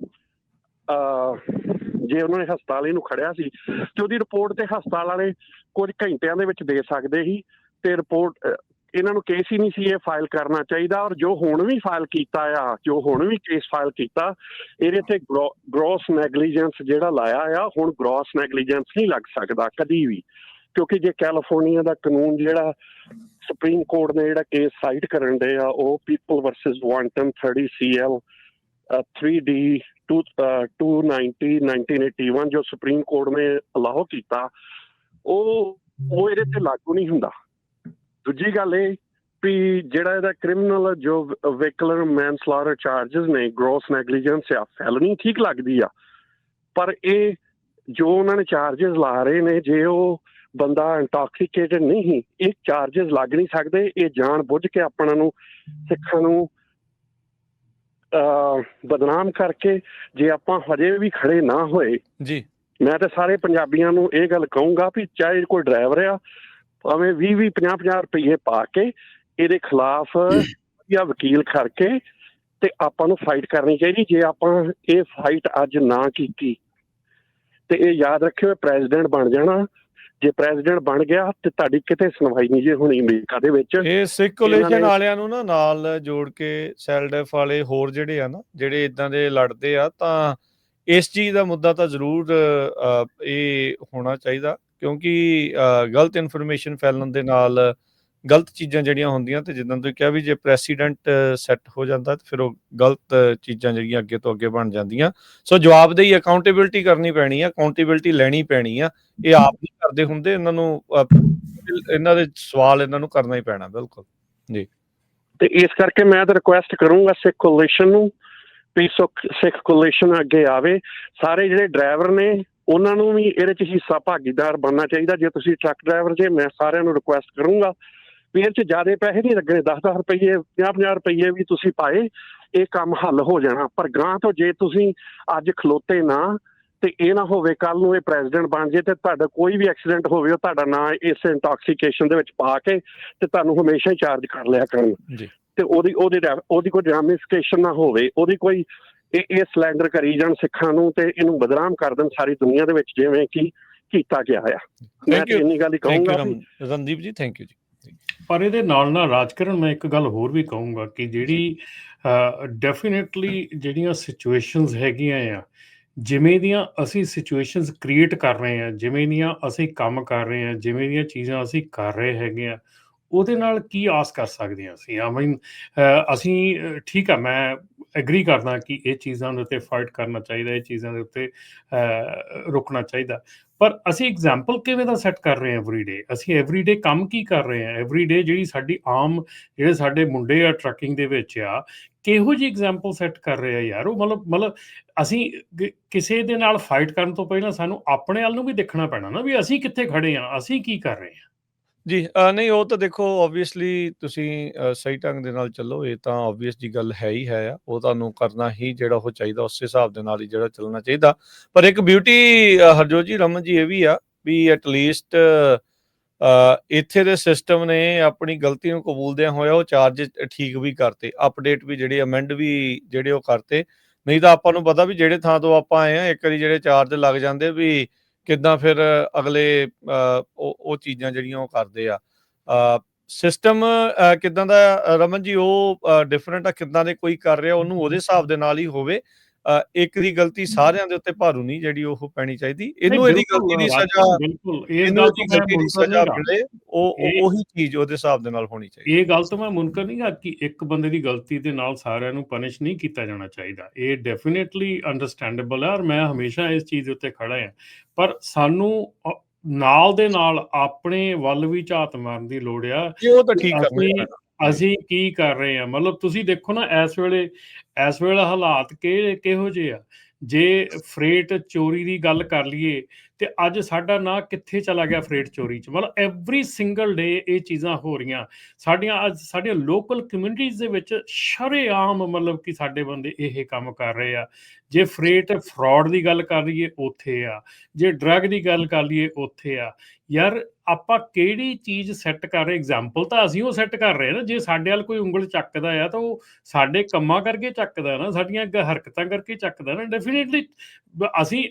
ਜੇ ਉਹਨਾਂ ਨੇ ਹਸਪਤਾਲ ਇਹਨੂੰ ਖੜਿਆ ਸੀ ਤੇ ਉਹਦੀ ਰਿਪੋਰਟ ਤੇ ਹਸਪਤਾਲ ਵਾਲੇ ਕੁਝ ਘੰਟਿਆਂ ਦੇ ਵਿੱਚ ਦੇ ਸਕਦੇ ਸੀ। ਤੇ ਰਿਪੋਰਟ ਇਹਨਾਂ ਨੂੰ ਕੇਸ ਹੀ ਨਹੀਂ ਸੀ ਇਹ ਫਾਈਲ ਕਰਨਾ ਚਾਹੀਦਾ। ਔਰ ਜੋ ਹੁਣ ਵੀ ਫਾਈਲ ਕੀਤਾ ਆ, ਜੋ ਹੁਣ ਵੀ ਕੇਸ ਫਾਈਲ ਕੀਤਾ, ਇਹਦੇ ਤੇ ਗ੍ਰੋਸ ਨੈਗਲੀਜੈਂਸ ਜਿਹੜਾ ਲਾਇਆ ਆ, ਹੁਣ ਗ੍ਰੋਸ ਨੈਗਲੀਜੈਂਸ ਨਹੀਂ ਲੱਗ ਸਕਦਾ ਕਦੀ ਵੀ, ਕਿਉਂਕਿ ਜੇ ਕੈਲੀਫੋਰਨੀਆ ਦਾ ਕਾਨੂੰਨ ਜਿਹੜਾ ਸੁਪਰੀਮ ਕੋਰਟ ਨੇ ਜਿਹੜਾ ਕੇਸ ਸਾਈਟ ਕਰਨ ਦੇ ਆ, ਉਹ ਪੀਪਲ ਵਰਸਸ ਵਾਂਟਨ 30 CL 3D 290 1981 ਜੋ ਸੁਪਰੀਮ ਕੋਰਟ ਨੇ ਅਲਾਓ ਕੀਤਾ, ਉਹ ਇਹਦੇ ਤੇ ਲਾਗੂ ਨਹੀਂ ਹੁੰਦਾ। ਦੂਜੀ ਗੱਲ ਇਹ ਵੀ ਜਿਹੜਾ ਇਹਦਾ ਕ੍ਰਿਮੀਨਲ ਜੋ ਵਹੀਕਲਰ ਮੈਨਸਲੌਟਰ ਚਾਰਜਸ ਨੇ, ਗ੍ਰੋਸ ਨੈਗਲੀਜੈਂਸ ਆ, ਫੈਲਨੀ ਠੀਕ ਲੱਗਦੀ ਆ, ਪਰ ਇਹ ਜੋ ਉਹਨਾਂ ਨੇ ਚਾਰਜਸ ਲਾ ਰਹੇ ਨੇ, ਜੇ ਉਹ ਬੰਦਾ ਇੰਟੌਕਸੀਕੇਟਡ ਨਹੀਂ, ਇਹ ਚਾਰਜਸ ਲੱਗ ਨਹੀਂ ਸਕਦੇ। ਇਹ ਜਾਣ ਬੁੱਝ ਕੇ ਆਪਣਾ ਨੂੰ ਸਿੱਖਾਂ ਨੂੰ ਬਦਨਾਮ ਕਰਕੇ, ਜੇ ਆਪਾਂ ਹਜੇ ਵੀ ਖੜੇ ਨਾ ਹੋਏ ਜੀ, ਮੈਂ ਤਾਂ ਸਾਰੇ ਪੰਜਾਬੀਆਂ ਨੂੰ ਇਹ ਗੱਲ ਕਹੂੰਗਾ ਵੀ ਚਾਹੇ ਕੋਈ ਡਰਾਈਵਰ ਆ, ਭਾਵੇਂ 20-50 ਰੁਪਈਏ ਪਾ ਕੇ ਇਹਦੇ ਖਿਲਾਫ ਜਾਂ ਵਕੀਲ ਕਰਕੇ ਤੇ ਆਪਾਂ ਨੂੰ ਫਾਈਟ ਕਰਨੀ ਚਾਹੀਦੀ। ਜੇ ਆਪਾਂ ਇਹ ਫਾਈਟ ਅੱਜ ਨਾ ਕੀਤੀ ਤੇ ਇਹ ਯਾਦ ਰੱਖਿਓ, ਪ੍ਰੈਜ਼ੀਡੈਂਟ ਬਣ ਜਾਣਾ। ਜੇ ਪ੍ਰੈਜ਼ੀਡੈਂਟ ਬਣ ਗਿਆ ਤੇ ਤੁਹਾਡੀ ਕਿਤੇ ਸੁਣਵਾਈ ਨਹੀਂ ਜੇ ਹੋਣੀ ਅਮਰੀਕਾ ਦੇ ਵਿੱਚ। ਇਹ ਸਿੱਖ ਕੋਲੇਸ਼ਨ ਵਾਲਿਆਂ ਨੂੰ ਨਾ ਨਾਲ ਜੋੜ ਕੇ ਸੈਲਡੈਫ ਵਾਲੇ ਹੋਰ ਜਿਹੜੇ ਆ ਨਾ, ਜਿਹੜੇ ਇਦਾਂ ਦੇ ਲੜਦੇ ਆ, ਤਾਂ ਇਸ ਚੀਜ਼ ਦਾ ਮੁੱਦਾ ਤਾਂ ਜ਼ਰੂਰ ਇਹ ਹੋਣਾ ਚਾਹੀਦਾ, ਕਿਉਂਕਿ ਗਲਤ ਇਨਫੋਰਮੇਸ਼ਨ ਫੈਲਣ ਦੇ ਨਾਲ ਗਲਤ ਚੀਜ਼ਾਂ ਜਿਹੜੀਆਂ ਹੁੰਦੀਆਂ, ਤੇ ਜਿੱਦਾਂ ਤੁਸੀਂ ਕਿਹਾ ਵੀ ਜੇ ਪ੍ਰੈਸੀਡੈਂਟ ਸੈੱਟ ਹੋ ਜਾਂਦਾ ਤੇ ਫਿਰ ਉਹ ਗਲਤ ਚੀਜ਼ਾਂ ਜਿਹੜੀਆਂ ਅੱਗੇ ਤੋਂ ਅੱਗੇ ਬਣ ਜਾਂਦੀਆਂ। ਸੋ ਜਵਾਬਦੇਹੀ, ਅਕਾਊਂਟੇਬਿਲਟੀ ਕਰਨੀ ਪੈਣੀ ਆ, ਅਕਾਊਂਟੇਬਿਲਟੀ ਲੈਣੀ ਪੈਣੀ ਆ। ਇਹ ਆਪ ਨਹੀਂ ਕਰਦੇ ਹੁੰਦੇ, ਇਹਨਾਂ ਨੂੰ ਇਹਨਾਂ ਦੇ ਸਵਾਲ ਇਹਨਾਂ ਨੂੰ ਕਰਨਾ ਹੀ ਪੈਣਾ। ਬਿਲਕੁਲ ਜੀ। ਤੇ ਇਸ ਕਰਕੇ ਮੈਂ ਤਾਂ ਰਿਕੁਐਸਟ ਕਰੂੰਗਾ ਸਿੱਖ ਕੋਲੀਸ਼ਨ ਨੂੰ ਵੀ ਸਿੱਖ ਕੋਲੀਸ਼ਨ ਅੱਗੇ ਆਵੇ। ਸਾਰੇ ਜਿਹੜੇ ਡਰਾਈਵਰ ਨੇ ਉਹਨਾਂ ਨੂੰ ਵੀ ਇਹਦੇ 'ਚ ਹਿੱਸਾ ਭਾਗੀਦਾਰ ਬਣਨਾ ਚਾਹੀਦਾ। ਜੇ ਤੁਸੀਂ ਟਰੱਕ ਡਰਾਈਵਰ ਜੇ, ਮੈਂ ਸਾਰਿਆਂ ਨੂੰ ਰਿਕੁਐਸਟ ਕਰੂੰਗਾ ਵੀ ਇਹਦੇ 'ਚ ਜ਼ਿਆਦਾ ਪੈਸੇ ਨਹੀਂ ਲੱਗਣੇ, 10-10 ਰੁਪਈਏ 50-50 ਰੁਪਈਏ ਵੀ ਤੁਸੀਂ ਪਾਏ, ਇਹ ਕੰਮ ਹੱਲ ਹੋ ਜਾਣਾ। ਪਰ ਗਾਂਹ ਤੋਂ ਜੇ ਤੁਸੀਂ ਅੱਜ ਖਲੋਤੇ ਨਾ ਤੇ ਇਹ ਨਾ ਹੋਵੇ ਕੱਲ ਨੂੰ ਇਹ ਪ੍ਰੈਜ਼ੀਡੈਂਟ ਬਣ ਜੇ ਤੇ ਤੁਹਾਡਾ ਕੋਈ ਵੀ ਐਕਸੀਡੈਂਟ ਹੋਵੇ, ਉਹ ਤੁਹਾਡਾ ਨਾਂ ਇਸ ਇੰਟੌਕਸੀਕੇਸ਼ਨ ਦੇ ਵਿੱਚ ਪਾ ਕੇ ਤੇ ਤੁਹਾਨੂੰ ਹਮੇਸ਼ਾ ਹੀ ਚਾਰਜ ਕਰ ਲਿਆ ਕਰਨ ਤੇ ਉਹਦੀ ਕੋਈ ਰੈਮਿਫਿਕੇਸ਼ਨ ਨਾ ਹੋਵੇ, ਉਹਦੀ ਕੋਈ ਇਹ ਸਿਲੈਂਡਰ ਕਰੀ ਜਾਣ ਸਿੱਖਾਂ ਨੂੰ ਤੇ ਇਹਨੂੰ ਬਦਨਾਮ ਕਰ ਦੇਣ ਸਾਰੀ ਦੁਨੀਆ ਦੇ ਵਿੱਚ, ਜਿਵੇਂ ਕਿ ਕੀਤਾ ਗਿਆ ਆ। ਮੈਂ ਇੰਨੀ ਗੱਲ ਹੀ ਕਹੂੰਗਾ ਰਣਦੀਪ ਜੀ। ਥੈਂਕ ਯੂ ਜੀ। ਪਰ ਇਹਦੇ ਨਾਲ ਨਾਲ ਰਾਜਕਰਨ ਮੈਂ ਇੱਕ ਗੱਲ ਹੋਰ ਵੀ ਕਹੂੰਗਾ ਕਿ ਜਿਹੜੀ ਡੈਫੀਨੇਟਲੀ ਜਿਹੜੀਆਂ ਸਿਚੁਏਸ਼ਨਸ ਹੈਗੀਆਂ ਆ, ਜਿਵੇਂ ਦੀਆਂ ਅਸੀਂ ਸਿਚੁਏਸ਼ਨਸ ਕ੍ਰੀਏਟ ਕਰ ਰਹੇ ਹਾਂ, ਜਿਵੇਂ ਦੀਆਂ ਅਸੀਂ ਕੰਮ ਕਰ ਰਹੇ ਹਾਂ, ਜਿਵੇਂ ਦੀਆਂ ਚੀਜ਼ਾਂ ਅਸੀਂ ਕਰ ਰਹੇ ਹੈਗੇ ਆ, ਉਹਦੇ ਨਾਲ ਕੀ ਆਸ ਕਰ ਸਕਦੇ ਹਾਂ ਅਸੀਂ? ਆਈ ਮੀਨ ਅਸੀਂ ਠੀਕ ਆ, ਮੈਂ ਐਗਰੀ ਕਰਦਾ ਕਿ ਇਹ ਚੀਜ਼ਾਂ ਦੇ ਉੱਤੇ ਫਾਈਟ ਕਰਨਾ ਚਾਹੀਦਾ, ਇਹ ਚੀਜ਼ਾਂ ਦੇ ਉੱਤੇ ਰੁਕਣਾ ਚਾਹੀਦਾ, ਪਰ ਅਸੀਂ ਐਗਜ਼ਾਮਪਲ ਕਿਵੇਂ ਦਾ ਸੈੱਟ ਕਰ ਰਹੇ ਹਾਂ ਐਵਰੀਡੇ? ਅਸੀਂ ਐਵਰੀਡੇ ਕੰਮ ਕੀ ਕਰ ਰਹੇ ਹਾਂ? ਐਵਰੀਡੇ ਜਿਹੜੀ ਸਾਡੀ ਆਮ ਜਿਹੜੇ ਸਾਡੇ ਮੁੰਡੇ ਆ ਟਰੱਕਿੰਗ ਦੇ ਵਿੱਚ ਆ, ਕਿਹੋ ਜਿਹੀ ਐਗਜ਼ਾਮਪਲ ਸੈੱਟ ਕਰ ਰਹੇ ਆ ਯਾਰ ਉਹ? ਮਤਲਬ ਅਸੀਂ ਕਿਸੇ ਦੇ ਨਾਲ ਫਾਈਟ ਕਰਨ ਤੋਂ ਪਹਿਲਾਂ ਸਾਨੂੰ ਆਪਣੇ ਵੱਲ ਨੂੰ ਵੀ ਦੇਖਣਾ ਪੈਣਾ ਨਾ, ਵੀ ਅਸੀਂ ਕਿੱਥੇ ਖੜੇ ਹਾਂ, ਅਸੀਂ ਕੀ ਕਰ ਰਹੇ ਹਾਂ। ਜੀ ਨਹੀਂ ਉਹ ਤਾਂ ਦੇਖੋ ਓਬਵੀਅਸਲੀ ਤੁਸੀਂ ਸਹੀ ਢੰਗ ਦੇ ਨਾਲ ਚੱਲੋ, ਇਹ ਤਾਂ ਓਬਵੀਅਸ ਜੀ ਗੱਲ ਹੈ ਹੀ ਹੈ ਆ, ਉਹ ਤੁਹਾਨੂੰ ਕਰਨਾ ਹੀ ਜਿਹੜਾ ਉਹ ਚਾਹੀਦਾ, ਉਸ ਹਿਸਾਬ ਦੇ ਨਾਲ ਹੀ ਜਿਹੜਾ ਚੱਲਣਾ ਚਾਹੀਦਾ। ਪਰ ਇੱਕ ਬਿਊਟੀ ਹਰਜੋਤ ਜੀ, ਰਮਨ ਜੀ, ਇਹ ਵੀ ਆ ਵੀ ਐਟਲੀਸਟ ਇੱਥੇ ਦੇ ਸਿਸਟਮ ਨੇ ਆਪਣੀ ਗਲਤੀ ਨੂੰ ਕਬੂਲਦਿਆਂ ਹੋਇਆ ਉਹ ਚਾਰਜ ਠੀਕ ਵੀ ਕਰਤੇ, ਅਪਡੇਟ ਵੀ ਜਿਹੜੇ ਅਮੈਂਡ ਵੀ ਜਿਹੜੇ ਉਹ ਕਰਤੇ। ਨਹੀਂ ਤਾਂ ਆਪਾਂ ਨੂੰ ਪਤਾ ਵੀ ਜਿਹੜੇ ਥਾਂ ਤੋਂ ਆਪਾਂ ਆਏ ਆ, ਇੱਕ ਵਾਰੀ ਜਿਹੜੇ ਚਾਰਜ ਲੱਗ ਜਾਂਦੇ ਵੀ ਕਿੱਦਾਂ ਫਿਰ ਅਗਲੇ ਉਹ ਚੀਜ਼ਾਂ ਜਿਹੜੀਆਂ ਉਹ ਕਰਦੇ ਆ। ਸਿਸਟਮ ਕਿੱਦਾਂ ਦਾ ਰਮਨ ਜੀ, ਉਹ ਡਿਫਰੈਂਟ ਆ, ਕਿੱਦਾਂ ਦੇ ਕੋਈ ਕਰ ਰਿਹਾ ਉਹਨੂੰ ਉਹਦੇ ਹਿਸਾਬ ਦੇ ਨਾਲ ਹੀ ਹੋਵੇ। ਇੱਕ ਦੀ ਗਲਤੀ ਸਾਰਿਆਂ ਦੇ ਉੱਤੇ ਭਾਰੂ ਨਹੀਂ ਜਿਹੜੀ ਉਹ ਪੈਣੀ ਚਾਹੀਦੀ। ਇਹਨੂੰ ਇਹਦੀ ਗਲਤੀ ਦੀ ਸਜ਼ਾ, ਬਿਲਕੁਲ ਇਸ ਇਹਨੂੰ ਗੱਲ ਇਹਦੀ ਤੋਂ ਮੈਂ ਗਲਤੀ ਦੀ ਮੁਨਕਰ ਸਜ਼ਾ ਨਹੀਂ ਮਿਲੇ, ਉਹੀ ਚੀਜ਼ ਉਹਦੇ ਹਿਸਾਬ ਦੇ ਨਾਲ ਹੋਣੀ ਚਾਹੀਦੀ। ਇਹ ਗੱਲ ਤੋਂ ਮੈਂ ਮੁਨਕਰ ਨਹੀਂ ਗਾ ਕਿ ਇੱਕ ਬੰਦੇ ਦੀ ਗਲਤੀ ਦੇ ਨਾਲ ਸਾਰਿਆਂ ਨੂੰ ਪਨਿਸ਼ ਨਹੀਂ ਕੀਤਾ ਜਾਣਾ ਚਾਹੀਦਾ। ਇਹ ਡੈਫੀਨੇਟਲੀ ਅੰਡਰਸਟੈਂਡੇਬਲ ਹੈ ਔਰ ਮੈਂ ਹਮੇਸ਼ਾ ਇਸ ਚੀਜ਼ ਦੇ ਉੱਤੇ ਖੜਾ ਹਾਂ। ਪਰ ਸਾਨੂੰ ਨਾਲ ਦੇ ਨਾਲ ਆਪਣੇ ਵੱਲ ਵੀ ਝਾਤ ਮਾਰਨ ਦੀ ਲੋੜ ਆ। ਉਹ ਤਾਂ ਠੀਕ ਕਰਨਾ ਪੈਣਾ। ਅਸੀਂ ਕੀ ਕਰ ਰਹੇ ਹਾਂ, ਮਤਲਬ ਤੁਸੀਂ ਦੇਖੋ ਨਾ ਇਸ ਵੇਲੇ ਹਾਲਾਤ ਕਿਹੋ ਜਿਹੇ ਆ। ਜੇ ਫਰੇਟ ਚੋਰੀ ਦੀ ਗੱਲ ਕਰ ਲਈਏ ਤੇ ਅੱਜ ਸਾਡਾ ਨਾਂ ਕਿੱਥੇ ਚਲਾ ਗਿਆ ਫਰੇਟ ਚੋਰੀ 'ਚ। ਮਤਲਬ ਐਵਰੀ ਸਿੰਗਲ ਡੇ ਇਹ ਚੀਜ਼ਾਂ ਹੋ ਰਹੀਆਂ। ਸਾਡੀਆਂ ਲੋਕਲ ਕਮਿਊਨਿਟੀਜ਼ ਦੇ ਵਿੱਚ ਸ਼ਰੇਆਮ ਮਤਲਬ ਕਿ ਸਾਡੇ ਬੰਦੇ ਇਹ ਕੰਮ ਕਰ ਰਹੇ ਆ। ਜੇ ਫਰੇਟ ਫਰਾਡ ਦੀ ਗੱਲ ਕਰ ਲਈਏ ਉੱਥੇ ਆ, ਜੇ ਡਰੱਗ ਦੀ ਗੱਲ ਕਰ ਲਈਏ ਉੱਥੇ ਆ। ਯਾਰ ਆਪਾਂ ਕਿਹੜੀ ਚੀਜ਼ ਸੈੱਟ ਕਰ ਰਹੇ, ਐਗਜ਼ਾਮਪਲ ਤਾਂ ਅਸੀਂ ਉਹ ਸੈੱਟ ਕਰ ਰਹੇ ਨਾ। ਜੇ ਸਾਡੇ ਵੱਲ ਕੋਈ ਉਂਗਲ ਚੱਕਦਾ ਆ ਤਾਂ ਉਹ ਸਾਡੇ ਕੰਮਾਂ ਕਰਕੇ ਚੱਕਦਾ ਨਾ, ਸਾਡੀਆਂ ਹਰਕਤਾਂ ਕਰਕੇ ਚੱਕਦਾ ਨਾ। ਡੈਫੀਨੇਟਲੀ ਅਸੀਂ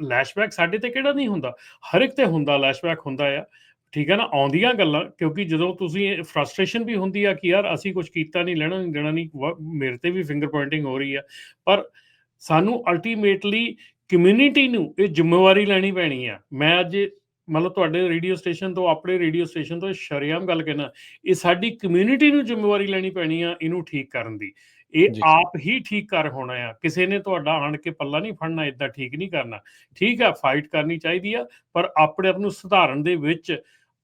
ਲੈਸ਼ਬੈਕ ਸਾਡੇ ਤੇ ਕਿਹੜਾ ਨਹੀਂ ਹੁੰਦਾ, ਹਰ ਇੱਕ ਤੇ ਹੁੰਦਾ, ਲੈਸ਼ਬੈਕ ਹੁੰਦਾ ਆ। ਠੀਕ ਹੈ ਨਾ, ਆਉਂਦੀਆਂ ਗੱਲਾਂ, ਕਿਉਂਕਿ ਜਦੋਂ ਤੁਸੀਂ ਫਰਸਟ੍ਰੇਸ਼ਨ ਵੀ ਹੁੰਦੀ ਆ ਕਿ ਯਾਰ ਅਸੀਂ ਕੁਝ ਕੀਤਾ ਨਹੀਂ, ਲੈਣਾ ਨਹੀਂ ਦੇਣਾ ਨਹੀਂ, ਮੇਰੇ ਤੇ ਵੀ ਫਿੰਗਰ ਪੁਆਇੰਟਿੰਗ ਹੋ ਰਹੀ ਆ। ਪਰ ਸਾਨੂੰ ਅਲਟੀਮੇਟਲੀ ਕਮਿਊਨਿਟੀ ਨੂੰ ਇਹ ਜ਼ਿੰਮੇਵਾਰੀ ਲੈਣੀ ਪੈਣੀ ਆ। ਮੈਂ ਅੱਜ ਮਤਲਬ ਤੁਹਾਡੇ ਰੇਡੀਓ ਸਟੇਸ਼ਨ ਤੋਂ, ਆਪਣੇ ਰੇਡੀਓ ਸਟੇਸ਼ਨ ਤੋਂ ਸ਼ਰੇਆਮ ਗੱਲ ਕਹਿਣਾ, ਇਹ ਸਾਡੀ ਕਮਿਊਨਿਟੀ ਨੂੰ ਜ਼ਿੰਮੇਵਾਰੀ ਲੈਣੀ ਪੈਣੀ ਆ ਇਹਨੂੰ ਠੀਕ ਕਰਨ ਦੀ। ਇਹ ਆਪ ਹੀ ਠੀਕ ਕਰ ਹੋਣਾ ਆ, ਕਿਸੇ ਨੇ ਤੁਹਾਡਾ ਆਣ ਕੇ ਪੱਲਾ ਨਹੀਂ ਫੜਨਾ, ਏਦਾਂ ਠੀਕ ਨਹੀਂ ਕਰਨਾ। ਠੀਕ ਆ, ਫਾਈਟ ਕਰਨੀ ਚਾਹੀਦੀ ਆ, ਪਰ ਆਪਣੇ ਆਪ ਨੂੰ ਸੁਧਾਰਨ ਦੇ ਵਿੱਚ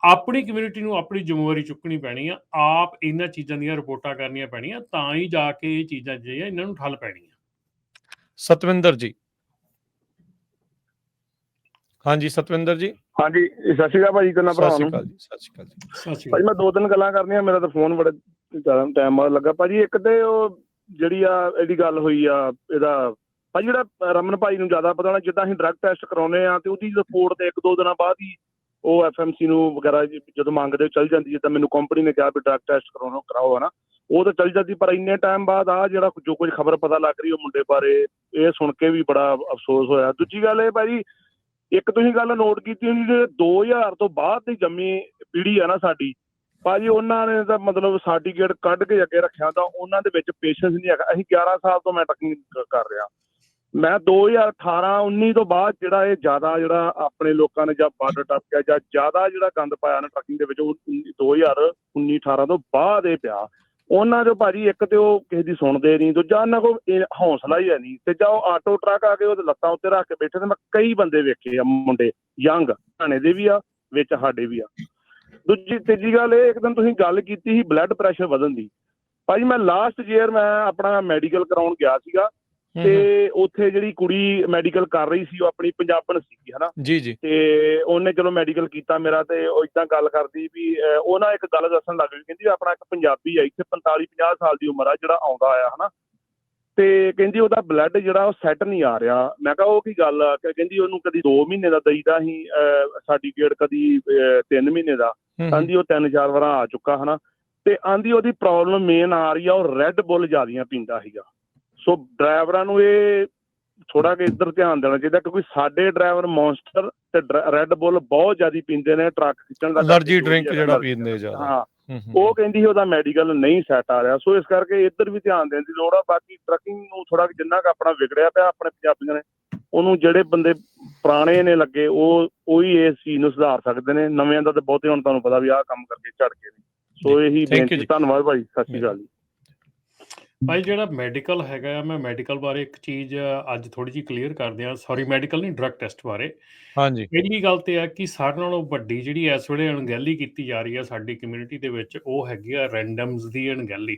ਆਪਣੀ ਕਮਿਊਨਿਟੀ ਨੂੰ ਆਪਣੀ ਜ਼ਿੰਮੇਵਾਰੀ ਚੁੱਕਣੀ ਪੈਣੀ ਆ। ਆਪ ਇਹਨਾਂ ਚੀਜ਼ਾਂ ਦੀਆਂ ਰਿਪੋਰਟਾਂ ਕਰਨੀਆਂ ਪੈਣੀਆਂ, ਤਾਂ ਹੀ ਜਾ ਕੇ ਇਹ ਚੀਜ਼ਾਂ ਜਿਹੜੀਆਂ ਇਹਨਾਂ ਨੂੰ ਠੱਲ ਪੈਣੀ ਆ। ਸਤਵਿੰਦਰ ਜੀ। ਹਾਂਜੀ ਸਤਵਿੰਦਰ ਜੀ। ਹਾਂਜੀ ਸਤਿ ਸ਼੍ਰੀ ਅਕਾਲ ਭਾਜੀ, ਕਿੰਨਾ ਭਰਾ ਨੂੰ। ਸਤਿ ਸ਼੍ਰੀ ਅਕਾਲ ਜੀ। ਭਾਜੀ ਮੈਂ ਦੋ ਤਿੰਨ ਗੱਲਾਂ ਕਰਨੀਆਂ, ਮੇਰਾ ਤਾਂ ਫੋਨ ਬੜੇ ਜ਼ਿਆਦਾ ਟਾਈਮ ਬਾਅਦ ਲੱਗਾ ਭਾਜੀ। ਇੱਕ ਤੇ ਉਹ ਜਿਹੜੀ ਆ ਇਹਦੀ ਗੱਲ ਹੋਈ ਆ, ਇਹਦਾ ਭਾਜੀ ਜਿਹੜਾ ਰਮਨ ਭਾਈ ਨੂੰ ਜ਼ਿਆਦਾ ਪਤਾ ਹੋਣਾ, ਜਿੱਦਾਂ ਅਸੀਂ ਡਰੱਗ ਟੈਸਟ ਕਰਾਉਂਦੇ ਆ ਤੇ ਉਹਦੀ ਰਿਪੋਰਟ ਤੇ 1-2 ਦਿਨਾਂ ਬਾਅਦ ਹੀ ਉਹ FMC ਨੂੰ ਵਗੈਰਾ ਜਦੋਂ ਮੰਗਦੇ ਚੱਲ ਜਾਂਦੀ, ਜਿੱਦਾਂ ਮੈਨੂੰ ਕੰਪਨੀ ਨੇ ਕਿਹਾ ਵੀ ਡਰੱਗ ਟੈਸਟ ਕਰਾਓ ਹੈ ਨਾ, ਉਹ ਤਾਂ ਚੱਲ ਜਾਂਦੀ। ਪਰ ਇੰਨੇ ਟਾਈਮ ਬਾਅਦ ਆ ਜਿਹੜਾ ਜੋ ਕੁਝ ਖਬਰ ਪਤਾ ਲੱਗ ਰਹੀ ਉਹ ਮੁੰਡੇ ਬਾਰੇ, ਇਹ ਸੁਣ ਕੇ ਵੀ ਬੜਾ ਅਫਸੋਸ ਹੋਇਆ। ਦੂਜੀ ਗੱਲ ਇਹ ਭਾਜੀ, ਇੱਕ ਤੁਸੀਂ ਗੱਲ ਨੋਟ ਕੀਤੀ ਹੋਣੀ, ਜਿਹੜੇ 2000 ਤੋਂ ਬਾਅਦ ਦੀ ਜੰਮੀ ਪੀੜ੍ਹੀ ਆ ਨਾ ਸਾਡੀ ਭਾਜੀ, ਉਹਨਾਂ ਨੇ ਤਾਂ ਮਤਲਬ ਸਰਟੀਫਿਕੇਟ ਕੱਢ ਕੇ ਅੱਗੇ ਰੱਖਿਆ, ਤਾਂ ਉਹਨਾਂ ਦੇ ਵਿੱਚ ਪੇਸ਼ੈਂਸ ਨਹੀਂ ਹੈਗਾ। ਅਸੀਂ 11 ਸਾਲ ਤੋਂ ਮੈਂ ਟਰੱਕਿੰਗ ਕਰ ਰਿਹਾ, ਮੈਂ 2018-19 ਤੋਂ ਬਾਅਦ ਜਿਹੜਾ ਇਹ ਜ਼ਿਆਦਾ ਜਿਹੜਾ ਆਪਣੇ ਲੋਕਾਂ ਨੇ ਜਾਂ ਬਾਰਡਰ ਟੱਪਿਆ ਜਾਂ ਜ਼ਿਆਦਾ ਜਿਹੜਾ ਗੰਦ ਪਾਇਆ ਨਾ ਟਰੱਕਿੰਗ ਦੇ ਵਿੱਚ, ਉਹ 2019-18 ਤੋਂ ਬਾਅਦ ਇਹ ਪਿਆ। ਉਹਨਾਂ ਚੋਂ ਭਾਜੀ ਇੱਕ ਤੇ ਉਹ ਕਿਸੇ ਦੀ ਸੁਣਦੇ ਨਹੀਂ, ਦੂਜਾ ਉਹਨਾਂ ਕੋਲ ਹੌਸਲਾ ਹੀ ਹੈ ਨਹੀਂ, ਤੇ ਜਾਂ ਉਹ ਆਟੋ ਟਰੱਕ ਆ ਕੇ ਉਹਦੇ ਲੱਤਾਂ ਉੱਤੇ ਰੱਖ ਕੇ ਬੈਠੇ। ਤੇ ਮੈਂ ਕਈ ਬੰਦੇ ਵੇਖੇ ਆ ਮੁੰਡੇ ਯੰਗ, ਹਰਿਆਣੇ ਦੇ ਵੀ ਆ ਵਿੱਚ, ਸਾਡੇ ਵੀ ਆ। ਤੀਜੀ ਗੱਲ ਇਹ, ਇੱਕ ਦਿਨ ਤੁਸੀਂ ਗੱਲ ਕੀਤੀ ਸੀ ਬਲੱਡ ਪ੍ਰੈਸ਼ਰ ਵਧਣ ਦੀ ਭਾਜੀ। ਮੈਂ ਲਾਸਟ ਈਅਰ ਮੈਂ ਆਪਣਾ ਮੈਡੀਕਲ ਕਰਾਉਣ ਗਿਆ ਸੀਗਾ, ਤੇ ਉੱਥੇ ਜਿਹੜੀ ਕੁੜੀ ਮੈਡੀਕਲ ਕਰ ਰਹੀ ਸੀ ਉਹ ਆਪਣੀ ਪੰਜਾਬਣ ਸੀਗੀ ਹਨਾ ਜੀ ਜੀ, ਤੇ ਉਹਨੇ ਚਲੋ ਮੈਡੀਕਲ ਕੀਤਾ ਮੇਰਾ, ਤੇ ਉਹ ਇਦਾਂ ਗੱਲ ਕਰਦੀ ਵੀ ਉਹ ਨਾ ਇੱਕ ਗੱਲ ਦੱਸਣ ਲੱਗ ਗਈ, ਕਹਿੰਦੀ ਆਪਣਾ ਇੱਕ ਪੰਜਾਬੀ ਆ ਇੱਥੇ 45-50 ਸਾਲ ਦੀ ਉਮਰ ਆ ਜਿਹੜਾ ਆਉਂਦਾ ਆ ਹਨਾ, ਤੇ ਕਹਿੰਦੀ ਉਹਦਾ ਬਲੱਡ ਜਿਹੜਾ ਉਹ ਸੈੱਟ ਨਹੀਂ ਆ ਰਿਹਾ। ਮੈਂ ਕਿਹਾ ਉਹ ਕੀ ਗੱਲ ਆ, ਕਹਿੰਦੀ ਉਹਨੂੰ ਕਦੀ 2 ਮਹੀਨੇ ਦਾ ਦਈਦਾ ਸੀ ਸਰਟੀਫਿਕੇਟ, ਕਦੀ 3 ਮਹੀਨੇ ਦਾ, ਆਂਦੀ ਉਹ 3-4 ਵਾਰ ਆ ਚੁੱਕਾ ਹਨਾ। ਤੇ ਆਂਦੀ ਉਹਦੀ ਪ੍ਰੋਬਲਮ ਮੇਨ ਆ ਰਹੀ ਆ, ਉਹ ਰੈੱਡ ਬੁੱਲ ਜ਼ਿਆਦੀਆਂ ਪੀਂਦਾ ਸੀਗਾ। ਸੋ ਡਰਾਈਵਰਾਂ ਨੂੰ ਇਹ ਥੋੜਾ ਕਿ ਇੱਧਰ ਧਿਆਨ ਦੇਣਾ ਚਾਹੀਦਾ, ਕਿਉਂਕਿ ਸਾਡੇ ਡਰਾਈਵਰ ਮੌਨਸਟਰ ਤੇ ਰੈੱਡ ਬੁੱਲ ਬਹੁਤ ਜ਼ਿਆਦਾ ਪੀਂਦੇ ਨੇ, ਟਰੱਕ ਖਿੱਚਣ ਦਾ એનર્ਜੀ ਡਰਿੰਕ ਜਿਹੜਾ ਪੀਂਦੇ ਜ਼ਿਆਦਾ। ਹਾਂ, ਉਹ ਕਹਿੰਦੀ ਉਹਦਾ ਮੈਡੀਕਲ ਨਹੀਂ ਸੈੱਟ ਆ ਰਿਹਾ। ਸੋ ਇਸ ਕਰਕੇ ਇੱਧਰ ਵੀ ਧਿਆਨ ਦੇਣ ਦੀ ਲੋੜ ਆ। ਬਾਕੀ ਟਰੱਕਿੰਗ ਨੂੰ ਥੋੜਾ ਜਿੰਨਾ ਕੁ ਆਪਣਾ ਵਿਗੜਿਆ ਪਿਆ ਆਪਣੇ ਪੰਜਾਬੀਆਂ ਨੇ, ਉਹਨੂੰ ਜਿਹੜੇ ਬੰਦੇ ਪੁਰਾਣੇ ਨੇ ਲੱਗੇ ਉਹ ਹੀ ਇਸ ਚੀਜ਼ ਨੂੰ ਸੁਧਾਰ ਸਕਦੇ ਨੇ। ਨਵਿਆਂ ਦਾ ਤਾਂ ਬਹੁਤੇ ਹੁਣ ਤੁਹਾਨੂੰ ਪਤਾ ਵੀ ਆਹ ਕੰਮ ਕਰਕੇ ਝੜ ਕੇ ਨੇ। ਸੋ ਇਹੀ ਬੇਨਤੀ। ਧੰਨਵਾਦ ਭਾਈ, ਸਤਿ ਸ਼੍ਰੀ ਅਕਾਲ ਜੀ। ਭਾਈ ਜਿਹੜਾ ਮੈਡੀਕਲ ਹੈਗਾ ਆ, ਮੈਂ ਮੈਡੀਕਲ ਬਾਰੇ ਇੱਕ ਚੀਜ਼ ਅੱਜ ਥੋੜੀ ਜਿਹੀ ਕਲੀਅਰ ਕਰ ਦਿਆਂ। ਸੌਰੀ, ਮੈਡੀਕਲ ਨਹੀਂ, ਡਰੱਗ ਟੈਸਟ ਬਾਰੇ। ਹਾਂਜੀ, ਪਹਿਲੀ ਗੱਲ ਤੇ ਆ ਕਿ ਸਾਰਿਆਂ ਨਾਲੋਂ ਵੱਡੀ ਜਿਹੜੀ ਇਸ ਵੇਲੇ ਅਣਗਹਿਲੀ ਕੀਤੀ ਜਾ ਰਹੀ ਆ ਸਾਡੀ ਕਮਿਊਨਿਟੀ ਦੇ ਵਿੱਚ, ਉਹ ਹੈਗੀ ਆ ਰੈਂਡਮਸ ਦੀ ਅਣਗਹਿਲੀ।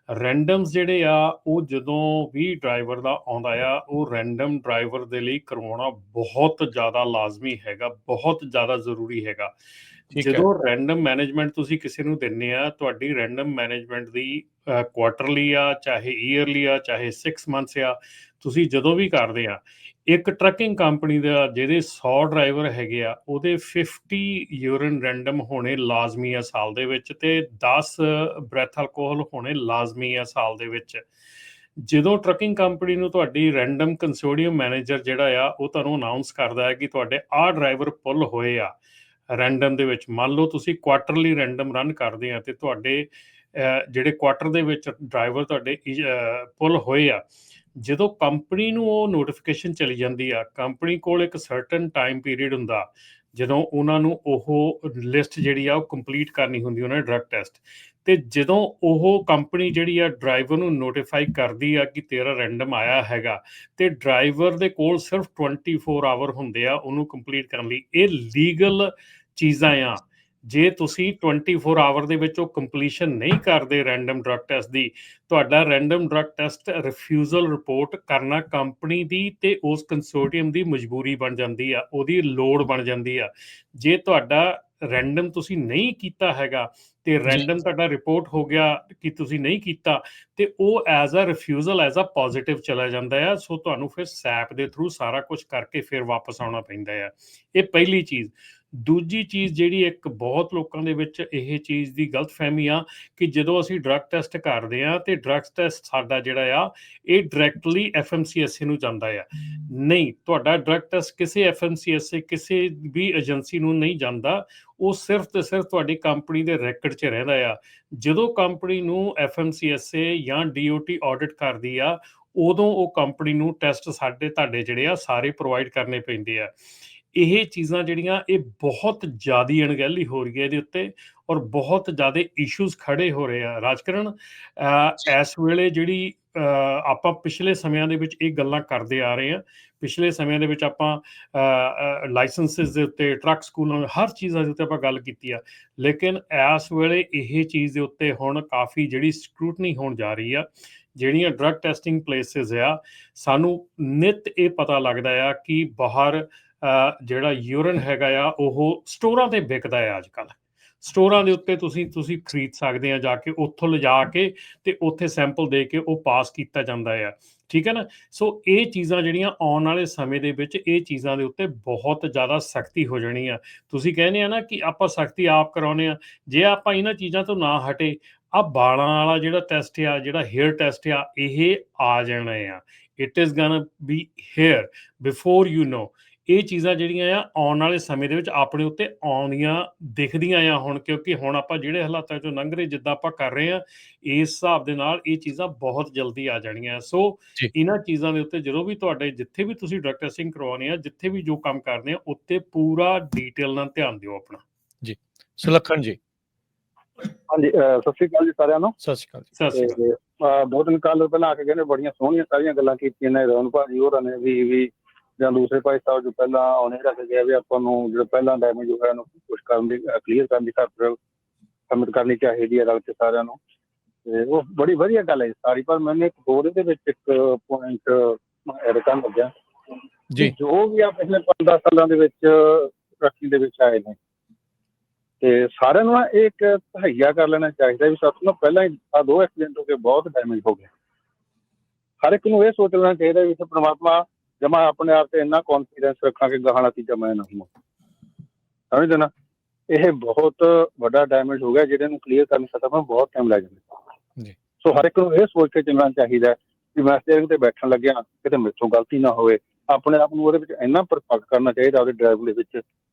ਰੈਂਡਮਸ ਜਿਹੜੇ ਆ ਉਹ ਜਦੋਂ ਵੀ ਡਰਾਈਵਰ ਦਾ ਆਉਂਦਾ ਆ, ਉਹ ਰੈਂਡਮ ਡਰਾਈਵਰ ਦੇ ਲਈ ਕਰਵਾਉਣਾ ਬਹੁਤ ਜ਼ਿਆਦਾ ਲਾਜ਼ਮੀ ਹੈਗਾ, ਬਹੁਤ ਜ਼ਿਆਦਾ ਜ਼ਰੂਰੀ ਹੈਗਾ। ਜਦੋਂ ਰੈਂਡਮ ਮੈਨੇਜਮੈਂਟ ਤੁਸੀਂ ਕਿਸੇ ਨੂੰ ਦਿੰਦੇ ਆ, ਤੁਹਾਡੀ ਰੈਂਡਮ ਮੈਨੇਜਮੈਂਟ ਦੀ ਕੁਆਟਰਲੀ ਆ, ਚਾਹੇ ਈਅਰਲੀ ਆ, ਚਾਹੇ 6 ਮੰਥਸ ਆ, ਤੁਸੀਂ ਜਦੋਂ ਵੀ ਕਰਦੇ ਆ, ਇੱਕ ਟਰੱਕਿੰਗ ਕੰਪਨੀ ਦਾ ਜਿਹਦੇ 100 ਡਰਾਈਵਰ ਹੈਗੇ ਆ, ਉਹਦੇ 50 ਯੂਰਿਨ ਰੈਂਡਮ ਹੋਣੇ ਲਾਜ਼ਮੀ ਆ ਸਾਲ ਦੇ ਵਿੱਚ, ਤੇ 10 ਬ੍ਰੈਥ ਅਲਕੋਹਲ ਹੋਣੇ ਲਾਜ਼ਮੀ ਆ ਸਾਲ ਦੇ ਵਿੱਚ। ਜਦੋਂ ਟਰੱਕਿੰਗ ਕੰਪਨੀ ਨੂੰ ਤੁਹਾਡੀ ਰੈਂਡਮ ਕੰਸੋਰਟੀਅਮ ਮੈਨੇਜਰ ਜਿਹੜਾ ਆ ਉਹ ਤੁਹਾਨੂੰ ਅਨਾਊਂਸ ਕਰਦਾ ਹੈ ਕਿ ਤੁਹਾਡੇ ਆਹ ਡਰਾਈਵਰ ਪੁੱਲ ਹੋਏ ਆ ਰੈਂਡਮ ਦੇ ਵਿੱਚ, ਮੰਨ ਲਓ ਤੁਸੀਂ ਕੁਆਟਰਲੀ ਰੈਂਡਮ ਰਨ ਕਰਦੇ ਆ ਤੇ ਤੁਹਾਡੇ ਜਿਹੜੇ ਕੁਆਟਰ ਦੇ ਵਿੱਚ ਡਰਾਈਵਰ ਤੁਹਾਡੇ ਪੁੱਲ ਹੋਏ ਆ, ਜਦੋਂ ਕੰਪਨੀ ਨੂੰ ਉਹ ਨੋਟੀਫਿਕੇਸ਼ਨ ਚਲੀ ਜਾਂਦੀ ਆ, ਕੰਪਨੀ ਕੋਲ ਇੱਕ ਸਰਟਨ ਟਾਈਮ ਪੀਰੀਅਡ ਹੁੰਦਾ ਜਦੋਂ ਉਹਨਾਂ ਨੂੰ ਉਹ ਲਿਸਟ ਜਿਹੜੀ ਆ ਉਹ ਕੰਪਲੀਟ ਕਰਨੀ ਹੁੰਦੀ ਉਹਨਾਂ ਨੇ ਡਰੱਗ ਟੈਸਟ, ਤੇ ਜਦੋਂ ਉਹ ਕੰਪਨੀ ਜਿਹੜੀ ਆ ਡਰਾਈਵਰ ਨੂੰ ਨੋਟੀਫਾਈ ਕਰਦੀ ਆ ਕਿ ਤੇਰਾ ਰੈਂਡਮ ਆਇਆ ਹੈਗਾ, ਤੇ ਡਰਾਈਵਰ ਦੇ ਕੋਲ ਸਿਰਫ 24 ਆਵਰ ਹੁੰਦੇ ਆ ਉਹਨੂੰ ਕੰਪਲੀਟ ਕਰਨ ਲਈ। ਇਹ ਲੀਗਲ ਚੀਜ਼ਾਂ ਆ। ਜੇ ਤੁਸੀਂ 24 ਆਵਰ ਦੇ ਵਿੱਚ ਉਹ ਕੰਪਲੀਸ਼ਨ ਨਹੀਂ ਕਰਦੇ ਰੈਂਡਮ ਡਰੱਗ ਟੈਸਟ ਦੀ, ਤੁਹਾਡਾ random drug test refusal report ਕਰਨਾ ਕੰਪਨੀ ਦੀ ਤੇ ਉਸ ਕੰਸੋਰਟੀਅਮ ਦੀ ਮਜਬੂਰੀ ਬਣ ਜਾਂਦੀ ਆ, ਉਹਦੀ ਲੋੜ ਬਣ ਜਾਂਦੀ ਆ। ਜੇ ਤੁਹਾਡਾ ਰੈਂਡਮ ਤੁਸੀਂ ਨਹੀਂ ਕੀਤਾ ਹੈਗਾ ਤੇ ਰੈਂਡਮ ਤੁਹਾਡਾ ਰਿਪੋਰਟ ਹੋ ਗਿਆ ਕਿ ਤੁਸੀਂ ਨਹੀਂ ਕੀਤਾ, ਤੇ ਉਹ as a refusal as a positive ਚਲਾ ਜਾਂਦਾ ਆ। ਸੋ ਤੁਹਾਨੂੰ ਫਿਰ ਸੈਪ ਦੇ ਥਰੂ ਸਾਰਾ ਕੁਝ ਕਰਕੇ ਫਿਰ ਵਾਪਸ ਆਉਣਾ ਪੈਂਦਾ ਆ। ਇਹ ਪਹਿਲੀ ਚੀਜ਼। ਦੂਜੀ ਚੀਜ਼ ਜਿਹੜੀ ਇੱਕ ਬਹੁਤ ਲੋਕਾਂ ਦੇ ਵਿੱਚ ਇਹ ਚੀਜ਼ ਦੀ ਗਲਤਫਹਿਮੀ ਆ ਕਿ ਜਦੋਂ ਅਸੀਂ ਡਰੱਗ ਟੈਸਟ ਕਰਦੇ ਆ ਤੇ ਡਰੱਗ ਟੈਸਟ ਸਾਡਾ ਜਿਹੜਾ ਆ ਇਹ ਡਾਇਰੈਕਟਲੀ FMCSA ਨੂੰ ਜਾਂਦਾ ਆ। ਨਹੀਂ, ਤੁਹਾਡਾ ਡਰੱਗ ਟੈਸਟ ਕਿਸੇ FMCSA ਕਿਸੇ ਵੀ ਏਜੰਸੀ ਨੂੰ ਨਹੀਂ ਜਾਂਦਾ, ਉਹ ਸਿਰਫ ਤੇ ਸਿਰਫ ਤੁਹਾਡੀ ਕੰਪਨੀ ਦੇ ਰੈਕਡ 'ਚ ਰਹਿੰਦਾ ਆ। ਜਦੋਂ ਕੰਪਨੀ ਨੂੰ FMCSA ਜਾਂ DOT ਆਡਿਟ ਕਰਦੀ ਆ, ਉਦੋਂ ਉਹ ਕੰਪਨੀ ਨੂੰ ਟੈਸਟ ਤੁਹਾਡੇ ਜਿਹੜੇ ਆ ਸਾਰੇ ਪ੍ਰੋਵਾਈਡ ਕਰਨੇ ਪੈਂਦੇ ਆ। ਇਹ ਚੀਜ਼ਾਂ ਜਿਹੜੀਆਂ ਇਹ ਬਹੁਤ ਜ਼ਿਆਦਾ ਅਣਗਹਿਲੀ ਹੋ ਰਹੀ ਹੈ ਇਹਦੇ ਉੱਤੇ, ਔਰ ਬਹੁਤ ਜ਼ਿਆਦਾ ਇਸ਼ੂਜ਼ ਖੜੇ ਹੋ ਰਹੇ ਆ। ਰਾਜਕਰਨ, ਇਸ ਵੇਲੇ ਜਿਹੜੀ ਆਪਾਂ ਪਿਛਲੇ ਸਮਿਆਂ ਦੇ ਵਿੱਚ ਇਹ ਗੱਲਾਂ ਕਰਦੇ ਆ ਰਹੇ ਹਾਂ, ਪਿਛਲੇ ਸਮਿਆਂ ਦੇ ਵਿੱਚ ਆਪਾਂ ਲਾਇਸੈਂਸਿਸ ਦੇ ਉੱਤੇ, ਟਰੱਕ ਸਕੂਲਾਂ, ਹਰ ਚੀਜ਼ਾਂ ਦੇ ਉੱਤੇ ਆਪਾਂ ਗੱਲ ਕੀਤੀ ਆ, ਲੇਕਿਨ ਇਸ ਵੇਲੇ ਇਹ ਚੀਜ਼ ਦੇ ਉੱਤੇ ਹੁਣ ਕਾਫੀ ਜਿਹੜੀ ਸਕਰੂਟਨੀ ਹੋਣ ਜਾ ਰਹੀ ਆ। ਜਿਹੜੀਆਂ ਡਰੱਗ ਟੈਸਟਿੰਗ ਪਲੇਸਿਸ ਆ, ਸਾਨੂੰ ਨਿੱਤ ਇਹ ਪਤਾ ਲੱਗਦਾ ਆ ਕਿ ਬਾਹਰ ਜਿਹੜਾ ਯੂਰਿਨ ਹੈਗਾ ਆ ਉਹ ਸਟੋਰਾਂ ਤੇ ਵਿਕਦਾ ਆ। ਅੱਜ ਕੱਲ੍ਹ ਸਟੋਰਾਂ ਦੇ ਉੱਤੇ ਤੁਸੀਂ ਖਰੀਦ ਸਕਦੇ ਆ ਜਾ ਕੇ, ਉੱਥੋਂ ਲਿਜਾ ਕੇ ਤੇ ਉੱਥੇ ਸੈਂਪਲ ਦੇ ਕੇ ਉਹ ਪਾਸ ਕੀਤਾ ਜਾਂਦਾ ਆ। ਠੀਕ ਹੈ ਨਾ। ਸੋ ਇਹ ਚੀਜ਼ਾਂ ਜਿਹੜੀਆਂ ਆਉਣ ਵਾਲੇ ਸਮੇਂ ਦੇ ਵਿੱਚ ਇਹ ਚੀਜ਼ਾਂ ਦੇ ਉੱਤੇ ਬਹੁਤ ਜ਼ਿਆਦਾ ਸਖਤੀ ਹੋ ਜਾਣੀ ਆ। ਤੁਸੀਂ ਕਹਿੰਦੇ ਆ ਨਾ ਕਿ ਆਪਾਂ ਸਖਤੀ ਆਪ ਕਰਾਉਂਦੇ ਆ, ਜੇ ਆਪਾਂ ਇਹਨਾਂ ਚੀਜ਼ਾਂ ਤੋਂ ਨਾ ਹਟੇ, ਆ ਬਾਲਾਂ ਵਾਲਾ ਜਿਹੜਾ ਟੈਸਟ ਆ, ਜਿਹੜਾ ਹੇਅਰ ਟੈਸਟ ਆ, ਇਹ ਆ ਜਾਣਾ ਆ। It is ਗੋਨਾ B hair before you know. ਇਹ ਚੀਜ਼ਾਂ ਜਿਹੜੀਆਂ ਆ ਆਉਣ ਵਾਲੇ ਸਮੇਂ ਦੇ ਵਿੱਚ ਆਪਣੇ ਉੱਤੇ ਆਉਂਦੀਆਂ ਦਿਖਦੀਆਂ ਆ ਹੁਣ, ਕਿਉਂਕਿ ਹੁਣ ਆਪਾਂ ਜਿਹੜੇ ਹਾਲਾਤਾਂ 'ਚੋਂ ਲੰਘ ਰਹੇ, ਜਿੱਦਾਂ ਆਪਾਂ ਕਰ ਰਹੇ ਹਾਂ, ਇਸ ਹਿਸਾਬ ਦੇ ਨਾਲ ਇਹ ਚੀਜ਼ਾਂ ਬਹੁਤ ਜਲਦੀ ਆ ਜਾਣੀਆਂ। ਸੋ ਇਹਨਾਂ ਚੀਜ਼ਾਂ ਦੇ ਉੱਤੇ ਜਦੋਂ ਵੀ ਤੁਹਾਡੇ ਜਿੱਥੇ ਵੀ ਤੁਸੀਂ ਡਰੱਗ ਟੈਸਟਿੰਗ ਕਰਵਾਉਣੀ ਆ, ਜਿੱਥੇ ਵੀ ਜੋ ਕੰਮ ਕਰਦੇ ਆ, ਉੱਤੇ ਪੂਰਾ ਡੀਟੇਲ ਨਾਲ ਧਿਆਨ ਦਿਓ ਆਪਣਾ। ਜੀ ਸੁਲੱਖਣ ਜੀ। ਹਾਂਜੀ, ਸਤਿ ਸ਼੍ਰੀ ਅਕਾਲ ਜੀ ਸਾਰਿਆਂ ਨੂੰ। ਸਤਿ ਸ਼੍ਰੀ ਅਕਾਲ। ਸਤਿ ਸ਼੍ਰੀ ਅਕਾਲ। ਦੋ ਦਿਨ ਕੱਲ ਪਹਿਲਾਂ ਆ ਕੇ ਕਹਿੰਦੇ ਬੜੀਆਂ ਸੋਹਣੀਆਂ ਸਾਰੀਆਂ ਗੱਲਾਂ ਕੀਤੀਆਂ ਨੇ ਰੌਣ ਭਾਜੀ ਹੋਰਾਂ ਨੇ ਵੀ ਜਾਂ ਦੂਸਰੇ ਭਾਈ ਸਾਹਿਬ ਜੋ ਪਹਿਲਾਂ ਆਉਣੇ ਰੱਖ ਗਿਆ ਵੀ ਆਪਾਂ ਨੂੰ ਜਿਹੜਾ ਪਹਿਲਾਂ ਡੈਮੇਜ ਹੋਇਆ ਉਹਨੂੰ ਕੁਛ ਕਰਨ ਦੀ ਕਲੀਅਰ ਕਰਨ ਦੀ ਖਾਤਰ ਸਬਮਿਟ ਕਰਨੀ ਚਾਹੀਦੀ ਹੈ ਰਲ ਕੇ ਸਾਰਿਆਂ ਨੂੰ, ਤੇ ਉਹ ਬੜੀ ਵਧੀਆ ਗੱਲ ਹੈ ਸਾਰੀ। ਪਰ ਮੈਨੂੰ ਇੱਕ ਹੋਰ ਇਹਦੇ ਵਿੱਚ ਇੱਕ ਪੁਆਇੰਟ ਐਡ ਕਰਨ ਲੱਗਿਆ ਜੀ, ਜੋ ਵੀ ਆ ਪਿਛਲੇ 5-10 ਸਾਲਾਂ ਦੇ ਵਿੱਚ ਟਰੱਕਿੰਗ ਦੇ ਵਿੱਚ ਆਏ ਨੇ, ਤੇ ਸਾਰਿਆਂ ਨੂੰ ਇਹ ਇੱਕ ਤਹਈਆ ਕਰ ਲੈਣਾ ਚਾਹੀਦਾ ਵੀ ਸਭ ਤੋਂ ਪਹਿਲਾਂ ਹੀ ਆ 2 ਐਕਸੀਡੈਂਟ ਹੋ ਕੇ ਬਹੁਤ ਡੈਮੇਜ ਹੋ ਗਿਆ। ਹਰ ਇੱਕ ਨੂੰ ਇਹ ਸੋਚ ਲੈਣਾ ਚਾਹੀਦਾ ਵੀ ਪਰਮਾਤਮਾ ਜਮਾ ਆਪਣੇ ਆਪ ਤੇ ਇੰਨਾ ਕੌਨਫੀਡੈਂਸ ਰੱਖਾਂ ਕਿ ਗਾਹਾਂ ਨਤੀਜਾ ਮੈਂ ਨਾ ਹੋਵਾਂ। ਸਮਝਦੇ ਨਾ, ਇਹ ਬਹੁਤ ਵੱਡਾ ਡੈਮੇਜ ਹੋ ਗਿਆ ਜਿਹਦੇ ਨੂੰ ਕਲੀਅਰ ਕਰਨ ਖਤਮ ਬਹੁਤ ਟਾਈਮ ਲੱਗ ਜਾਂਦਾ। ਸੋ ਹਰ ਇੱਕ ਨੂੰ ਇਹ ਸੋਚ ਕੇ ਚੱਲਣਾ ਚਾਹੀਦਾ ਕਿ ਮੈਂ ਸਟੀਅਰਿੰਗ ਤੇ ਬੈਠਣ ਲੱਗਿਆ ਕਿਤੇ ਮੇਥੋਂ ਗਲਤੀ ਨਾ ਹੋਵੇ। ਆਪਣੇ ਆਪ ਨੂੰ ਉਹਦੇ ਵਿੱਚ ਇੰਨਾ ਪਰਫੈਕਟ ਕਰਨਾ ਚਾਹੀਦਾ ਉਹਦੇ ਡਰਾਈਵਰ ਦੇ ਵਿੱਚ,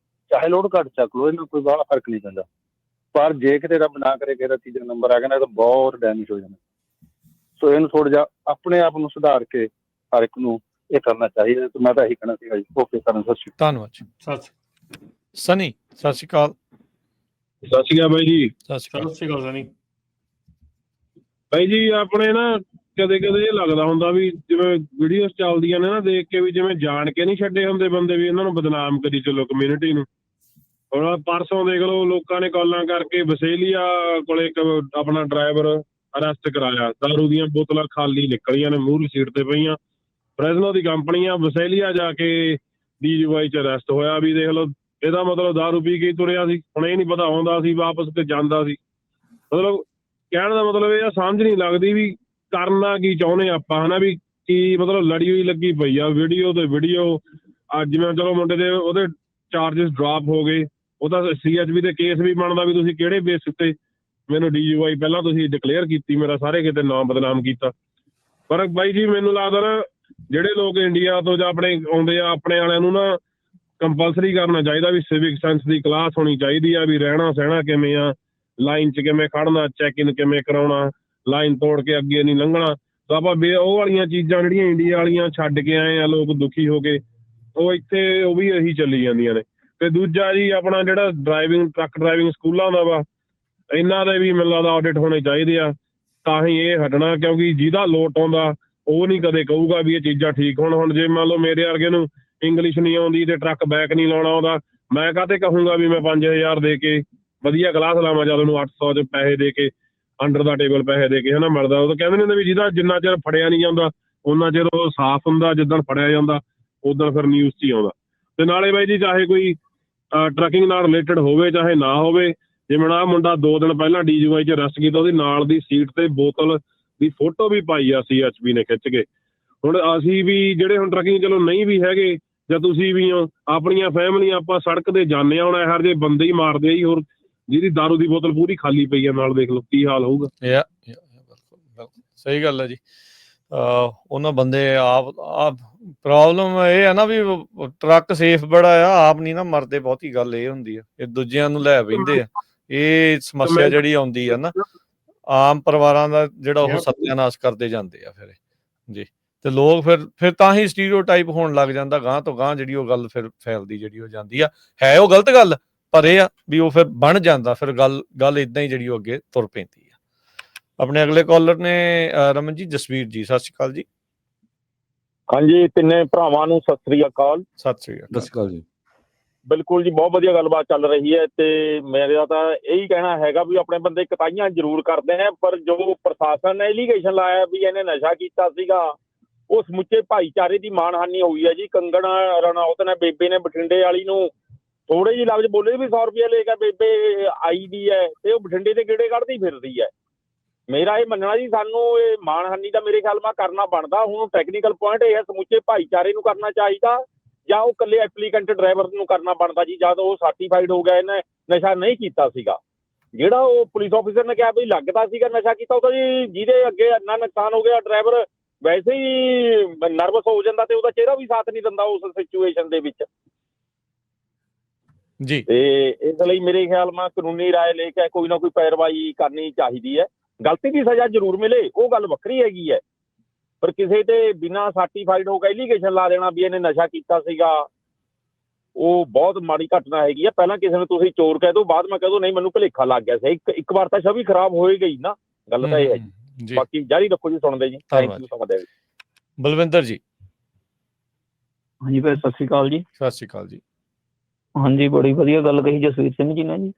ਚਾਹੇ ਲੋਡ ਘੱਟ ਚੱਕ ਲਓ, ਇਹਨੂੰ ਕੋਈ ਬਾਹਲਾ ਫਰਕ ਨਹੀਂ ਪੈਂਦਾ। ਪਰ ਜੇ ਕਿਤੇ ਰੱਬ ਨਾ ਕਰੇ ਕਿ ਤੀਜਾ ਨੰਬਰ ਆ ਗਿਆ ਨਾ ਤਾਂ ਬਹੁਤ ਡੈਮੇਜ ਹੋ ਜਾਣਾ। ਸੋ ਇਹਨੂੰ ਥੋੜ੍ਹਾ ਜਿਹਾ ਆਪਣੇ ਆਪ ਨੂੰ ਸੁਧਾਰ ਕੇ ਹਰ ਇੱਕ ਨੂੰ ਇਹ ਕਰਨਾ ਚਾਹੀਦਾ। ਤੇ ਮੈਂ ਤਾਂ ਇਹੀ ਕਹਿਣਾ ਸੀਗਾ ਜੀ। ਓਕੇ ਸਰ, ਸਤਿ ਸ਼੍ਰੀ ਅਕਾਲ। ਧੰਨਵਾਦ ਜੀ। ਸਨੀ, ਸਤਿ ਸ਼੍ਰੀ ਅਕਾਲ। ਸਤਿ ਸ਼੍ਰੀ ਅਕਾਲ ਬਾਈ ਜੀ। ਸਤਿ ਸ਼੍ਰੀ ਅਕਾਲ ਸਨੀ ਬਾਈ ਜੀ। ਆਪਣੇ ਨਾ ਕਦੇ ਕਦੇ ਇਹ ਲੱਗਦਾ ਹੁੰਦਾ ਵੀ ਜਿਵੇਂ ਵੀਡੀਓਜ਼ ਚੱਲਦੀਆਂ ਨੇ ਨਾ, ਦੇਖ ਕੇ ਵੀ ਜਿਵੇਂ ਜਾਣ ਕੇ ਨਹੀਂ ਛੱਡੇ ਹੁੰਦੇ ਬੰਦੇ ਵੀ ਇਹਨਾਂ ਨੂੰ ਬਦਨਾਮ ਕਰੀ ਚਲੋ ਕਮਿਊਨਿਟੀ ਨੂੰ। ਹੁਣ ਪਰਸੋਂ ਦੇਖ ਲਓ ਲੋਕਾਂ ਨੇ ਕਾਲਾਂ ਕਰਕੇ ਬਸੇਲੀਆ ਕੋਲੇ ਇੱਕ ਆਪਣਾ ਡਰਾਈਵਰ ਅਰੈਸਟ ਕਰਾਇਆ। ਦਾਰੂ ਦੀਆਂ ਬੋਤਲਾਂ ਖਾਲੀ ਨਿਕਲੀਆਂ ਨੇ, ਮੂਹਰੀ ਸੀਟ ਤੇ ਪਈਆਂ। ਫਰੈਜ਼ਨੋ ਦੀ ਕੰਪਨੀ ਆ, ਵਸੇਲੀਆ ਜਾ ਕੇ DUI 'ਚ ਅਰੈਸਟ ਹੋਇਆ। ਵੀ ਦੇਖ ਲਓ, ਇਹਦਾ ਮਤਲਬ ਦਾਰੂ ਪੀ ਕੇ ਤੁਰਿਆ ਸੀ। ਹੁਣ ਇਹ ਨਹੀਂ ਪਤਾ ਆਉਂਦਾ ਸੀ ਵਾਪਸ ਕਿ ਜਾਂਦਾ ਸੀ। ਮਤਲਬ ਕਹਿਣ ਦਾ ਮਤਲਬ ਇਹ ਆ, ਸਮਝ ਨਹੀਂ ਲੱਗਦੀ ਵੀ ਕਰਨਾ ਕੀ ਚਾਹੁੰਦੇ ਆਪਾਂ, ਹਨਾ ਵੀ ਕੀ ਮਤਲਬ ਲੜੀ ਹੋਈ ਲੱਗੀ ਪਈ ਆ ਵੀਡੀਓ ਤੇ ਵੀਡੀਓ। ਅੱਜ ਜਿਵੇਂ ਚਲੋ ਮੁੰਡੇ ਦੇ ਉਹਦੇ ਚਾਰਜਸ ਡਰਾਪ ਹੋ ਗਏ, ਉਹ ਤਾਂ CHB ਦੇ ਕੇਸ ਵੀ ਬਣਦਾ ਵੀ ਤੁਸੀਂ ਕਿਹੜੇ ਬੇਸ ਉੱਤੇ ਮੈਨੂੰ DUI ਪਹਿਲਾਂ ਤੁਸੀਂ ਡਿਕਲੇਅਰ ਕੀਤੀ, ਮੇਰਾ ਸਾਰੇ ਕਿਤੇ ਨਾਮ ਬਦਨਾਮ ਕੀਤਾ। ਪਰ ਬਾਈ ਜੀ ਮੈਨੂੰ ਲੱਗਦਾ ਨਾ, ਜਿਹੜੇ ਲੋਕ ਇੰਡੀਆ ਤੋਂ ਜਾਂ ਆਪਣੇ ਆਉਂਦੇ ਆ, ਆਪਣੇ ਵਾਲਿਆਂ ਨੂੰ ਨਾ ਕੰਪਲਸਰੀ ਕਰਨਾ ਚਾਹੀਦਾ ਵੀ ਸਿਵਿਕ ਸੈਂਸ ਦੀ ਕਲਾਸ ਹੋਣੀ ਚਾਹੀਦੀ ਆ, ਵੀ ਰਹਿਣਾ ਸਹਿਣਾ ਕਿਵੇਂ ਆ, ਲਾਈਨ 'ਚ ਕਿਵੇਂ ਖੜਨਾ, ਚੈੱਕ ਇਨ ਕਿਵੇਂ ਕਰਾਉਣਾ, ਲਾਈਨ ਤੋੜ ਕੇ ਅੱਗੇ ਨਹੀਂ ਲੰਘਣਾ। ਤਾਂ ਆਪਾਂ ਉਹ ਵਾਲੀਆਂ ਚੀਜ਼ਾਂ ਜਿਹੜੀਆਂ ਇੰਡੀਆ ਵਾਲੀਆਂ ਛੱਡ ਕੇ ਆਏ ਆ ਲੋਕ ਦੁਖੀ ਹੋ ਕੇ, ਉਹ ਇੱਥੇ ਉਹ ਵੀ ਇਹੀ ਚੱਲੀ ਜਾਂਦੀਆਂ ਨੇ। ਤੇ ਦੂਜਾ ਜੀ ਆਪਣਾ ਜਿਹੜਾ ਡਰਾਈਵਿੰਗ, ਟਰੱਕ ਡਰਾਈਵਿੰਗ ਸਕੂਲਾਂ ਦਾ ਵਾ, ਇਹਨਾਂ ਦੇ ਵੀ ਮੈਨੂੰ ਲੱਗਦਾ ਆਡਿਟ ਹੋਣੇ ਚਾਹੀਦੇ ਆ, ਤਾਂ ਹੀ ਇਹ ਹਟਣਾ। ਕਿਉਂਕਿ ਜਿਹਦਾ ਲੋਟ ਆਉਂਦਾ ਉਹ ਨਹੀਂ ਕਦੇ ਕਹੂਗਾ ਵੀ ਇਹ ਚੀਜ਼ਾਂ ਠੀਕ ਹੋਣ। ਹੁਣ ਜੇ ਮੰਨ ਲਓ ਮੇਰੇ ਵਰਗੇ ਨੂੰ ਇੰਗਲਿਸ਼ ਨਹੀਂ ਆਉਂਦੀ ਤੇ ਟਰੱਕ ਬੈਕ ਨਹੀਂ ਲਾਉਣਾ ਆਉਂਦਾ, ਮੈਂ ਕਾਹਤੇ ਕਹੂੰਗਾ ਵੀ ਮੈਂ 5000 ਦੇ ਕੇ ਵਧੀਆ ਕਲਾਸ ਲਾਵਾਂ ਜਦ ਉਹਨੂੰ 800 'ਚ ਪੈਸੇ ਦੇ ਕੇ, ਅੰਡਰ ਦਾ ਟੇਬਲ ਪੈਸੇ ਦੇ ਕੇ, ਹਨਾ ਮਿਲਦਾ। ਉਹ ਤਾਂ ਕਹਿੰਦੇ ਨੇ ਹੁੰਦੇ ਵੀ ਜਿਹਦਾ ਜਿੰਨਾ ਚਿਰ ਫੜਿਆ ਨਹੀਂ ਜਾਂਦਾ ਉਹਨਾਂ ਚਿਰ ਉਹ ਸਾਫ਼ ਹੁੰਦਾ, ਜਿੱਦਣ ਫੜਿਆ ਜਾਂਦਾ ਉਦੋਂ ਫਿਰ ਨਿਊਜ਼ 'ਚ ਹੀ ਆਉਂਦਾ। ਤੇ ਨਾਲੇ ਬਾਈ ਜੀ, ਚਾਹੇ ਕੋਈ ਟਰੱਕਿੰਗ ਨਾਲ ਰਿਲੇਟਡ ਹੋਵੇ ਚਾਹੇ ਨਾ ਹੋਵੇ, ਜਿਵੇਂ ਆਹ ਮੁੰਡਾ 2 ਦਿਨ ਪਹਿਲਾਂ DUI 'ਚ ਅਰੈਸਟ ਕੀਤਾ, ਉਹਦੀ ਨਾਲ ਦੀ ਸੀਟ ਤੇ ਬੋਤਲ ਦੀ ਫੋਟੋ ਵੀ ਪਾਈ ਆ CHB ਨੇ ਖਿੱਚ ਕੇ। ਹੁਣ ਅਸੀਂ ਵੀ ਜਿਹੜੇ ਹੁਣ ਟਰੱਕਿੰਗ ਚਲੋ ਨਹੀਂ ਵੀ ਹੈਗੇ, ਜਾਂ ਤੁਸੀਂ ਵੀ ਹੋ, ਆਪਣੀਆਂ ਫੈਮਲੀਆਂ ਆਪਾਂ ਸੜਕ ਤੇ ਜਾਂਦੇ ਹਾਂ, ਹੁਣ ਇਹੋ ਜਿਹੇ ਬੰਦੇ ਹੀ ਮਾਰਦੇ ਆ ਜੀ। ਹੋਰ ਜਿਹਦੀ ਦਾਰੂ ਦੀ ਬੋਤਲ ਪੂਰੀ ਖਾਲੀ ਪਈ ਆ ਨਾਲ, ਦੇਖ ਲਓ ਕੀ ਹਾਲ ਹੋਊਗਾ। ਬਿਲਕੁਲ ਸਹੀ ਗੱਲ ਹੈ ਜੀ। ਉਹਨਾਂ ਬੰਦੇ ਆਪ ਪ੍ਰੋਬਲਮ ਇਹ ਹੈ ਨਾ ਵੀ ਟਰੱਕ ਸੇਫ ਬੜਾ ਆ, ਆਪ ਨਹੀਂ ਨਾ ਮਰਦੇ। ਬਹੁਤੀ ਗੱਲ ਇਹ ਹੁੰਦੀ ਆ, ਇਹ ਦੂਜਿਆਂ ਨੂੰ ਲੈ ਬਹਿੰਦੇ ਆ। ਇਹ ਸਮੱਸਿਆ ਜਿਹੜੀ ਆਉਂਦੀ ਆ ਨਾ, ਆਮ ਪਰਿਵਾਰਾਂ ਦਾ ਜਿਹੜਾ ਉਹ ਸੱਤਿਆਨਾਸ਼ ਕਰਦੇ ਜਾਂਦੇ ਆ ਫਿਰ ਜੀ। ਤੇ ਲੋਕ ਫਿਰ ਤਾਂ ਹੀ ਸਟੀਰੀਓਟਾਈਪ ਹੋਣ ਲੱਗ ਜਾਂਦਾ, ਗਾਂਹ ਤੋਂ ਗਾਂਹ ਜਿਹੜੀ ਉਹ ਗੱਲ ਫਿਰ ਫੈਲਦੀ ਜਿਹੜੀ ਉਹ ਜਾਂਦੀ ਆ। ਹੈ ਉਹ ਗਲਤ ਗੱਲ, ਪਰ ਇਹ ਆ ਵੀ ਉਹ ਫਿਰ ਬਣ ਜਾਂਦਾ, ਫਿਰ ਗੱਲ ਇਦਾਂ ਹੀ ਜਿਹੜੀ ਉਹ ਅੱਗੇ ਤੁਰ ਪੈਂਦੀ ਆ। ਆਪਣੇ ਅਗਲੇ ਕਾਲਰ ਨੇ ਰਮਨ ਜੀ, ਜਸਵੀਰ ਜੀ, ਸਤਿ ਸ਼੍ਰੀ ਅਕਾਲ ਜੀ। ਹਾਂਜੀ, ਤਿੰਨੇ ਭਰਾਵਾਂ ਨੂੰ ਸਤਿ ਸ੍ਰੀ ਅਕਾਲ। ਸਤਿ ਸ਼੍ਰੀ ਅਕਾਲ ਜੀ। ਬਿਲਕੁਲ ਜੀ, ਬਹੁਤ ਵਧੀਆ ਗੱਲਬਾਤ ਚੱਲ ਰਹੀ ਹੈ। ਤੇ ਮੇਰਾ ਤਾਂ ਇਹੀ ਕਹਿਣਾ ਹੈਗਾ ਵੀ ਆਪਣੇ ਬੰਦੇ ਕਤਾਈਆਂ ਜ਼ਰੂਰ ਕਰਦੇ ਆ, ਪਰ ਜੋ ਪ੍ਰਸ਼ਾਸਨ ਨੇ ਐਲੀਗੇਸ਼ਨ ਲਾਇਆ ਵੀ ਇਹਨੇ ਨਸ਼ਾ ਕੀਤਾ ਸੀਗਾ, ਉਹ ਸਮੁੱਚੇ ਭਾਈਚਾਰੇ ਦੀ ਮਾਣਹਾਨੀ ਹੋਈ ਹੈ ਜੀ। ਕੰਗਣ ਰਣੌਤ ਨੇ, ਬੇਬੇ ਨੇ, ਬਠਿੰਡੇ ਵਾਲੀ ਨੂੰ ਥੋੜੇ ਜਿਹੇ ਲਫ਼ਜ਼ ਬੋਲੇ ਵੀ 100 ਰੁਪਇਆ ਲੈ ਕੇ ਬੇਬੇ ਆਈ ਦੀ ਹੈ, ਤੇ ਉਹ ਬਠਿੰਡੇ ਦੇ ਗੇੜੇ ਕੱਢਦੀ ਫਿਰਦੀ ਹੈ। ਮੇਰਾ ਇਹ ਮੰਨਣਾ ਜੀ, ਸਾਨੂੰ ਇਹ ਮਾਣਹਾਨੀ ਦਾ ਮੇਰੇ ਖਿਆਲ ਨਾਲ ਕਰਨਾ ਬਣਦਾ। ਹੁਣ ਟੈਕਨੀਕਲ ਪੁਆਇੰਟ ਇਹ ਹੈ, ਸਮੁੱਚੇ ਭਾਈਚਾਰੇ ਨੂੰ ਕਰਨਾ ਚਾਹੀਦਾ ਜਾਂ ਉਹ ਇਕੱਲੇ ਐਪਲੀਕੈਂਟ ਡਰਾਈਵਰ ਨੂੰ ਕਰਨਾ ਬਣਦਾ ਜੀ। ਜਦ ਉਹ ਸਰਟੀਫਾਈਡ ਹੋ ਗਿਆ ਇਹਨੇ ਨਸ਼ਾ ਨਹੀਂ ਕੀਤਾ ਸੀਗਾ, ਜਿਹੜਾ ਉਹ ਪੁਲਿਸ ਆਫੀਸਰ ਨੇ ਕਿਹਾ ਵੀ ਲੱਗਦਾ ਸੀਗਾ ਨਸ਼ਾ ਕੀਤਾ, ਉਹ ਤਾਂ ਜੀ ਜਿਹਦੇ ਅੱਗੇ ਇੰਨਾ ਨੁਕਸਾਨ ਹੋ ਗਿਆ, ਡਰਾਈਵਰ ਵੈਸੇ ਹੀ ਨਰਵਸ ਹੋ ਜਾਂਦਾ ਤੇ ਉਹਦਾ ਚਿਹਰਾ ਵੀ ਸਾਥ ਨਹੀਂ ਦਿੰਦਾ ਉਸ ਸਿਚੁਏਸ਼ਨ ਦੇ ਵਿੱਚ ਜੀ। ਤੇ ਇਸ ਲਈ ਮੇਰੇ ਖਿਆਲ ਨਾਲ ਕਾਨੂੰਨੀ ਰਾਏ ਲੈ ਕੇ ਕੋਈ ਨਾ ਕੋਈ ਪੈਰਵਾਈ ਕਰਨੀ ਚਾਹੀਦੀ ਹੈ। ਗਲਤੀ ਦੀ ਸਜ਼ਾ ਜ਼ਰੂਰ ਮਿਲੇ, ਉਹ ਗੱਲ ਵੱਖਰੀ ਹੈਗੀ ਹੈ, ਪਰ ਕਿਸੇ ਤੇ ਬਿਨਾਂ ਸਰਟੀਫਾਈਡ ਹੋ ਕੇ ਐਲੀਗੇਸ਼ਨ ਲਾ ਦੇਣਾ ਵੀ ਇਹਨੇ ਨਸ਼ਾ ਕੀਤਾ ਸੀਗਾ, ਉਹ ਬਹੁਤ ਮਾੜੀ ਘਟਨਾ ਹੈਗੀ ਆ। ਪਹਿਲਾਂ ਕਿਸੇ ਨੂੰ ਤੁਸੀਂ ਚੋਰ ਕਹਿ ਦਿਓ, ਬਾਅਦ ਮੈਂ ਕਹਿ ਦਿਓ ਨਹੀਂ ਮੈਨੂੰ ਭੁਲੇਖਾ ਲੱਗ ਗਿਆ ਸੀ। ਇੱਕ ਵਾਰ ਤਾਂ ਛਵੀ ਖਰਾਬ ਹੋ ਹੀ ਗਈ ਨਾ, ਗੱਲ ਤਾਂ ਇਹ ਹੈ ਜੀ। ਬਾਕੀ ਜਾਰੀ ਰੱਖੋ ਜੀ, ਸੁਣਦੇ ਜੀ। Thank you. ਬਲਵਿੰਦਰ ਜੀ। ਹਾਂਜੀ ਭਾਈ, ਸਤਿ ਸ਼੍ਰੀ ਅਕਾਲ ਜੀ। ਸਤਿ ਸ਼੍ਰੀ ਅਕਾਲ ਜੀ। ਹਾਂਜੀ, ਬੜੀ ਵਧੀਆ ਗੱਲ ਕਹੀ ਜਸਵੀਰ ਸਿੰਘ ਜੀ ਨੇ ਜੀ।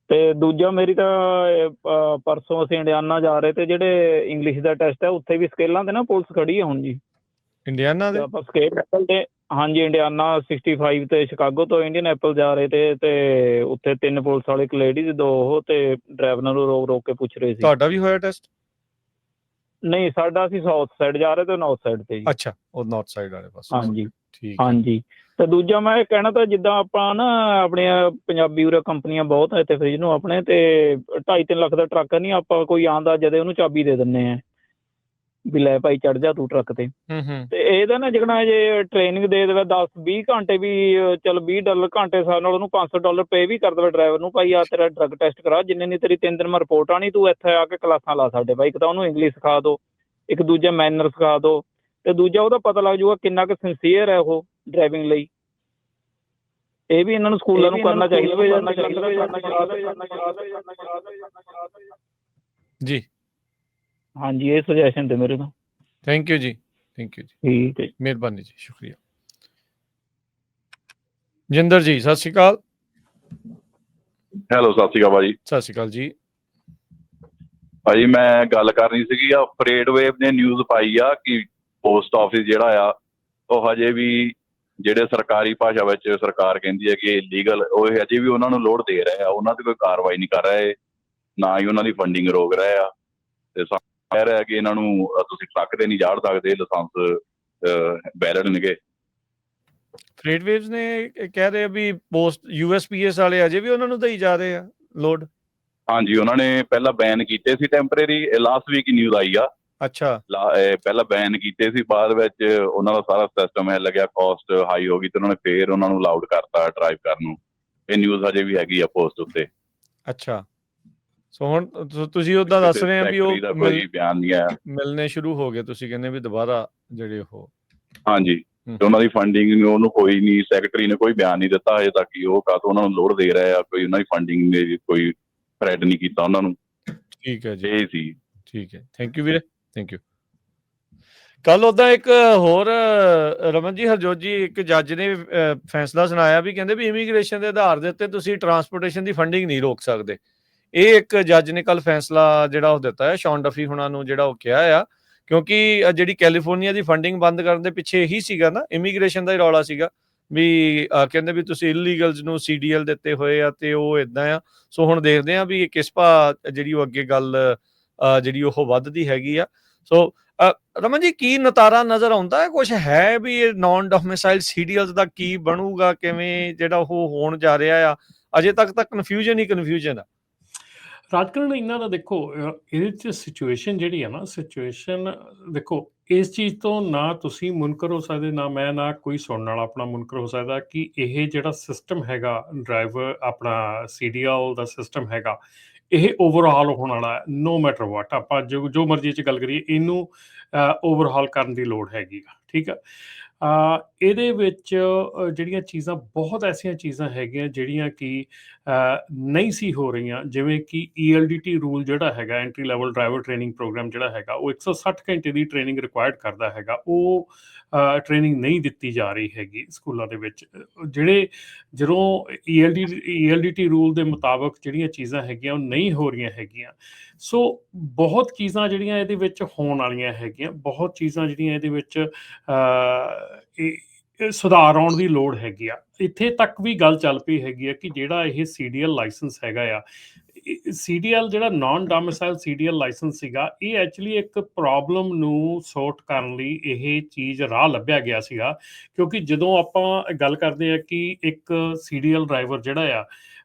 ਤੇ ਦੂਜਾ, ਮੇਰੀ ਤਾਂ ਪਰਸੋਂ ਅਸੀਂ ਇੰਡੀਆਨਾ ਜਾ ਰਹੇ ਤੇ ਜਿਹੜੇ ਇੰਗਲਿਸ਼ ਦਾ ਟੈਸਟ ਹੈ ਉੱਥੇ ਵੀ ਸਕੇਲਾਂ ਤੇ ਨਾ ਪੁਲਿਸ ਖੜੀ ਹੈ ਹੁਣ ਜੀ। ਇੰਡੀਆਨਾ ਦੇ ਆਪਾਂ ਸਕੇਲ ਐਪਲ ਤੇ, ਹਾਂਜੀ ਇੰਡੀਆਨਾ 65 ਤੇ ਸ਼ਿਕਾਗੋ ਤੋਂ ਇੰਡੀਅਨ ਐਪਲ ਜਾ ਰਹੇ ਤੇ ਉੱਥੇ 3 ਪੁਲਿਸ ਵਾਲੇ, ਇੱਕ ਲੇਡੀਜ਼, 2 ਉਹ, ਤੇ ਡਰਾਈਵਰ ਨੂੰ ਰੋਕ ਕੇ ਪੁੱਛ ਰਹੇ ਸੀ। ਤੁਹਾਡਾ ਵੀ ਹੋਇਆ ਟੈਸਟ? ਨਹੀਂ, ਸਾਡਾ ਅਸੀਂ ਸਾਊਥ ਸਾਈਡ ਜਾ ਰਹੇ ਤੇ ਨਾਰਥ ਸਾਈਡ ਤੇ ਜੀ। ਅੱਛਾ, ਉਹ ਨਾਰਥ ਸਾਈਡ ਵਾਲੇ ਪਾਸੇ। ਹਾਂਜੀ ਠੀਕ। ਹਾਂਜੀ। ਤੇ ਦੂਜਾ ਮੈਂ ਇਹ ਕਹਿਣਾ ਤਾਂ, ਜਿੱਦਾਂ ਆਪਾਂ ਨਾ ਆਪਣੀਆਂ ਪੰਜਾਬੀ ਉਰੇ ਕੰਪਨੀਆਂ ਬਹੁਤ ਹੈ ਇੱਥੇ ਫਰਿੱਜ ਨੂੰ ਆਪਣੇ, ਤੇ 2.5-3 ਲੱਖ ਦਾ ਟਰੱਕ ਨਹੀਂ, ਆਪਾਂ ਕੋਈ ਆਉਂਦਾ ਜਦੇ ਉਹਨੂੰ ਚਾਬੀ ਦੇ ਦਿੰਦੇ ਆ ਵੀ ਲੈ ਭਾਈ ਚੜ੍ਹ ਜਾ ਤੂੰ ਟਰੱਕ ਤੇ। ਤੇ ਇਹਦਾ ਨਾ ਜਿਕਣਾ ਜੇ ਟ੍ਰੇਨਿੰਗ ਦੇ ਦੇਵੇ 10-20 ਘੰਟੇ ਵੀ, ਚਲ $20 ਘੰਟੇ ਹਿਸਾਬ ਨਾਲ ਉਹਨੂੰ $500 ਪੇ ਵੀ ਕਰ ਦੇਵੇ ਡਰਾਈਵਰ ਨੂੰ, ਭਾਈ ਆ ਤੇਰਾ ਡਰੱਗ ਟੈਸਟ ਕਰਾ, ਜਿੰਨੇ ਨਹੀਂ ਤੇਰੀ 3 ਦਿਨ ਮੈਂ ਰਿਪੋਰਟ ਆਣੀ, ਤੂੰ ਇੱਥੇ ਆ ਕੇ ਕਲਾਸਾਂ ਲਾ ਸਾਡੇ ਭਾਈ। ਇੱਕ ਤਾਂ ਉਹਨੂੰ ਇੰਗਲਿਸ਼ ਸਿਖਾ ਦਿਓ, ਇੱਕ ਦੂਜਾ ਮੈਨਰ ਸਿਖਾ ਦਿਓ, ਤੇ ਦੂਜਾ ਉਹਦਾ ਪਤਾ ਲੱਗ ਜਾਊਗਾ ਕਿੰਨਾ ਕੁ ਸਿੰਸੀਅਰ ਹੈ ਉਹ ਡਰਾਈਵਿੰਗ ਲਈ। ਇਹ ਵੀ ਇਹਨਾਂ ਨੂੰ ਸਕੂਲਾਂ ਨੂੰ ਕਰਨਾ ਚਾਹੀਦਾ ਜੀ। ਹਾਂਜੀ, ਇਹ ਸੁਜੈਸ਼ਨ ਤੇ ਮੇਰੇ ਤੋਂ। ਥੈਂਕ ਯੂ ਜੀ, ਥੈਂਕ ਯੂ ਜੀ, ਠੀਕ ਹੈ, ਮਿਹਰਬਾਨੀ ਜੀ, ਸ਼ੁਕਰੀਆ। ਜਿੰਦਰ ਜੀ, ਸਤਿ ਸ਼੍ਰੀ ਅਕਾਲ। ਹੈਲੋ, ਸਤਿ ਸ਼੍ਰੀ ਅਕਾਲ ਭਾਜੀ। ਸਤਿ ਸ਼੍ਰੀ ਅਕਾਲ ਜੀ। ਭਾਜੀ ਮੈਂ ਗੱਲ ਕਰਨੀ ਸੀਗੀ ਆ ਫਰੇਡ ਵੇਵ ਨੇ ਨਿਊਜ਼ ਪਾਈ ਆ ਕਿ ਪੋਸਟ ਆਫਿਸ ਜਿਹੜਾ ਆ ਉਹ ਹਜੇ ਵੀ ਜਿਹੜੇ ਸਰਕਾਰੀ ਭਾਸ਼ਾ ਵਿੱਚ ਸਰਕਾਰ ਕਹਿੰਦੀ ਹੈ ਕਿ ਇਲੀਗਲ, ਉਹ ਹਜੇ ਵੀ ਉਹਨਾਂ ਨੂੰ ਲੋਡ ਦੇ ਰਹੇ ਆ, ਉਹਨਾਂ ਤੇ ਕੋਈ ਕਾਰਵਾਈ ਨਹੀਂ ਕਰ ਰਹੇ, ਨਾ ਹੀ ਉਹਨਾਂ ਦੀ ਫੰਡਿੰਗ ਰੋਕ ਰਹੇ ਆ। ਤੇ ਕਹਿ ਰਿਹਾ ਕਿ ਇਹਨਾਂ ਨੂੰ ਤੁਸੀਂ ਟਰੱਕ ਤੇ ਨਹੀਂ ਚਾੜ ਸਕਦੇ, ਲਾਇਸੈਂਸ ਵੈਲਿਡ ਨੇਗੇ। ਫਰੇਡ ਵੇਵਸ ਨੇ ਕਹਿ ਰਹੇ ਆ ਵੀ ਪੋਸਟ USPS ਵਾਲੇ ਅਜੇ ਵੀ ਉਹਨਾਂ ਨੂੰ ਦੇਈ ਜਾ ਰਹੇ ਆ ਲੋਡ। ਹਾਂਜੀ, ਉਹਨਾਂ ਨੇ ਪਹਿਲਾਂ ਬੈਨ ਕੀਤੇ ਸੀ ਟੈਂਪਰੇਰੀ, ਲਾਸਟ ਵੀਕ ਹੀ ਨਿਊਜ਼ ਆਈ ਆ। ਅੱਛਾ, ਪਹਿਲਾਂ ਬੈਨ ਕੀਤੇ ਸੀ, ਬਾਅਦ ਵਿੱਚ ਉਹਨਾਂ ਦਾ ਸਾਰਾ ਸਿਸਟਮ ਹਿੱਲ ਗਿਆ, ਕਾਸਟ ਹਾਈ ਹੋ ਗਈ ਤੇ ਉਹਨਾਂ ਨੇ ਫੇਰ ਉਹਨਾਂ ਨੂੰ ਅਲਾਉਡ ਕਰਤਾ ਡਰਾਈਵ ਕਰਨ ਨੂੰ। ਇਹ ਨਿਊਜ਼ ਹਜੇ ਵੀ ਹੈਗੀ ਆ ਪੋਸਟ ਉੱਤੇ। ਅੱਛਾ, ਸੋ ਹੁਣ ਤੁਸੀਂ ਉਹਦਾ ਦੱਸ ਰਹੇ ਆ ਵੀ ਉਹ ਕੋਈ ਬਿਆਨ ਨਹੀਂ ਆਇਆ, ਮਿਲਣੇ ਸ਼ੁਰੂ ਹੋ ਗਏ, ਤੁਸੀਂ ਕਹਿੰਦੇ ਵੀ ਦੁਬਾਰਾ ਜਿਹੜੇ ਉਹ। ਹਾਂਜੀ, ਤੇ ਉਹਨਾਂ ਦੀ ਫੰਡਿੰਗ ਉਹਨੂੰ ਕੋਈ ਨਹੀਂ, ਸੈਕਟਰੀ ਨੇ ਕੋਈ ਬਿਆਨ ਨਹੀਂ ਦਿੱਤਾ ਹਜੇ ਤੱਕ ਕਿ ਉਹ ਕਾਹਤੋਂ ਉਹਨਾਂ ਨੂੰ ਲੋਡ ਦੇ ਰਹੇ ਆ, ਕੋਈ ਉਹਨਾਂ ਦੀ ਫੰਡਿੰਗ ਨੇ ਕੋਈ ਥ੍ਰੈਟ ਨਹੀਂ ਕੀਤਾ ਉਹਨਾਂ ਨੂੰ। ਠੀਕ ਹੈ ਜੀ, ਇਹ ਸੀ। ਠੀਕ ਹੈ, ਥੈਂਕ ਯੂ ਵੀਰੇ, ਥੈਂਕ ਯੂ। ਕੱਲ ਉਹਦਾ ਇੱਕ ਹੋਰ ਰਮਨ ਜੀ, ਹਰਜੋਤ ਜੀ, ਇੱਕ ਜੱਜ ਨੇ ਫੈਸਲਾ ਸੁਣਾਇਆ ਵੀ ਕਹਿੰਦੇ ਵੀ ਇਮੀਗ੍ਰੇਸ਼ਨ ਦੇ ਆਧਾਰ ਦੇ ਉੱਤੇ ਤੁਸੀਂ ਟਰਾਂਸਪੋਰਟੇਸ਼ਨ ਦੀ ਫੰਡਿੰਗ ਨਹੀਂ ਰੋਕ ਸਕਦੇ। ਇਹ ਇੱਕ ਜੱਜ ਨੇ ਕੱਲ ਫੈਸਲਾ ਜਿਹੜਾ ਉਹ ਦਿੱਤਾ ਹੈ, ਸ਼ੌਨ ਡਫੀ ਹੁਣਾਂ ਨੂੰ ਜਿਹੜਾ ਉਹ ਕਿਹਾ ਆ, ਕਿਉਂਕਿ ਜਿਹੜੀ ਕੈਲੀਫੋਰਨੀਆ ਦੀ ਫੰਡਿੰਗ ਬੰਦ ਕਰਨ ਦੇ ਪਿੱਛੇ ਇਹੀ ਸੀਗਾ ਨਾ, ਇਮੀਗ੍ਰੇਸ਼ਨ ਦਾ ਹੀ ਰੌਲਾ ਸੀਗਾ ਵੀ ਕਹਿੰਦੇ ਵੀ ਤੁਸੀਂ ਇਲੀਗਲਸ ਨੂੰ CDL ਦਿੱਤੇ ਹੋਏ ਆ ਤੇ ਉਹ ਇਦਾਂ ਆ। ਸੋ ਹੁਣ ਦੇਖਦੇ ਆ ਵੀ ਕਿਸ ਭਾ ਜਿਹੜੀ ਉਹ ਅੱਗੇ ਗੱਲ ਜਿਹੜੀ ਉਹ ਵੱਧਦੀ ਹੈਗੀ ਆ। ਸੋ ਰਮਨ ਜੀ, ਕੀ ਨਤਾਰਾ ਨਜ਼ਰ ਆਉਂਦਾ ਹੈ, ਕੁਛ ਹੈ ਵੀ ਇਹ ਨਾਨ ਡੋਮਿਸਾਈਲ CDLs ਦਾ ਕੀ ਬਣੂਗਾ, ਕਿਵੇਂ ਜਿਹੜਾ ਉਹ ਹੋਣ ਜਾ ਰਿਹਾ ਆ? ਅਜੇ ਤੱਕ ਤਾਂ ਕਨਫਿਊਜ਼ਨ ਹੀ ਕਨਫਿਊਜ਼ਨ ਆ। ਰਾਜਕਰਨ ਇਹਨਾਂ ਦਾ ਦੇਖੋ, ਇਹਦੇ 'ਚ ਸਿਚੁਏਸ਼ਨ ਜਿਹੜੀ ਆ ਨਾ, ਸਿਚੁਏਸ਼ਨ ਦੇਖੋ, ਇਸ ਚੀਜ਼ ਤੋਂ ਨਾ ਤੁਸੀਂ ਮੁਨਕਰ ਹੋ ਸਕਦੇ, ਨਾ ਮੈਂ, ਨਾ ਕੋਈ ਸੁਣਨ ਵਾਲਾ ਆਪਣਾ ਮੁਨਕਰ ਹੋ ਸਕਦਾ ਕਿ ਇਹ ਜਿਹੜਾ ਸਿਸਟਮ ਹੈਗਾ ਡਰਾਈਵਰ ਆਪਣਾ CDL ਦਾ ਸਿਸਟਮ ਹੈਗਾ, ਇਹ ਓਵਰਹਾਲ ਹੋਣ ਵਾਲਾ, ਨੋ ਮੈਟਰ ਵਾਟ। ਆਪਾਂ ਜੋ ਮਰਜ਼ੀ 'ਚ ਗੱਲ ਕਰੀਏ, ਇਹਨੂੰ ਓਵਰਹਾਲ ਕਰਨ ਦੀ ਲੋੜ ਹੈਗੀ ਆ, ਠੀਕ ਆ। ਇਹਦੇ ਵਿੱਚ ਜਿਹੜੀਆਂ ਚੀਜ਼ਾਂ, ਬਹੁਤ ਐਸੀਆਂ ਚੀਜ਼ਾਂ ਹੈਗੀਆਂ ਜਿਹੜੀਆਂ ਕਿ ਨਹੀਂ ਸੀ ਹੋ ਰਹੀਆਂ, ਜਿਵੇਂ ਕਿ ELDT ਰੂਲ ਜਿਹੜਾ ਹੈਗਾ, entry level driver training program ਜਿਹੜਾ ਹੈਗਾ, ਉਹ 160 ਘੰਟੇ ਦੀ ਟ੍ਰੇਨਿੰਗ ਰਿਕੁਆਇਰਡ ਕਰਦਾ ਹੈਗਾ, ਉਹ ਟ੍ਰੇਨਿੰਗ ਨਹੀਂ ਦਿੱਤੀ ਜਾ ਰਹੀ ਹੈਗੀ ਸਕੂਲਾਂ ਦੇ ਵਿੱਚ। ਜਿਹੜੇ ਜਦੋਂ ELDT ਰੂਲ ਦੇ ਮੁਤਾਬਕ ਜਿਹੜੀਆਂ ਚੀਜ਼ਾਂ ਹੈਗੀਆਂ ਉਹ ਨਹੀਂ ਹੋ ਰਹੀਆਂ ਹੈਗੀਆਂ। ਸੋ ਬਹੁਤ ਚੀਜ਼ਾਂ ਜਿਹੜੀਆਂ ਇਹਦੇ ਵਿੱਚ ਹੋਣ ਵਾਲੀਆਂ ਹੈਗੀਆਂ, ਬਹੁਤ ਚੀਜ਼ਾਂ ਜਿਹੜੀਆਂ ਇਹਦੇ ਵਿੱਚ ਸੁਧਾਰ ਆਉਣ ਦੀ ਲੋੜ ਹੈਗੀ ਆ। ਇੱਥੇ ਤੱਕ ਵੀ ਗੱਲ ਚੱਲ ਪਈ ਹੈਗੀ ਆ ਕਿ ਜਿਹੜਾ ਇਹ CDL ਲਾਇਸੈਂਸ ਹੈਗਾ ਆ, CDL ਜਿਹੜਾ ਨਾਨ ਡੋਮਿਸਾਈਲ CDL ਲਾਇਸੈਂਸ ਸੀਗਾ, ਇਹ ਐਕਚੁਅਲੀ ਇੱਕ ਪ੍ਰੋਬਲਮ ਨੂੰ ਸੌਰਟ ਕਰਨ ਲਈ ਇਹ ਚੀਜ਼ ਰਾਹ ਲੱਭਿਆ ਗਿਆ ਸੀਗਾ। ਕਿਉਂਕਿ ਜਦੋਂ ਆਪਾਂ ਗੱਲ ਕਰਦੇ ਆ ਕਿ ਇੱਕ CDL ਡਰਾਈਵਰ ਜਿਹੜਾ ਆ,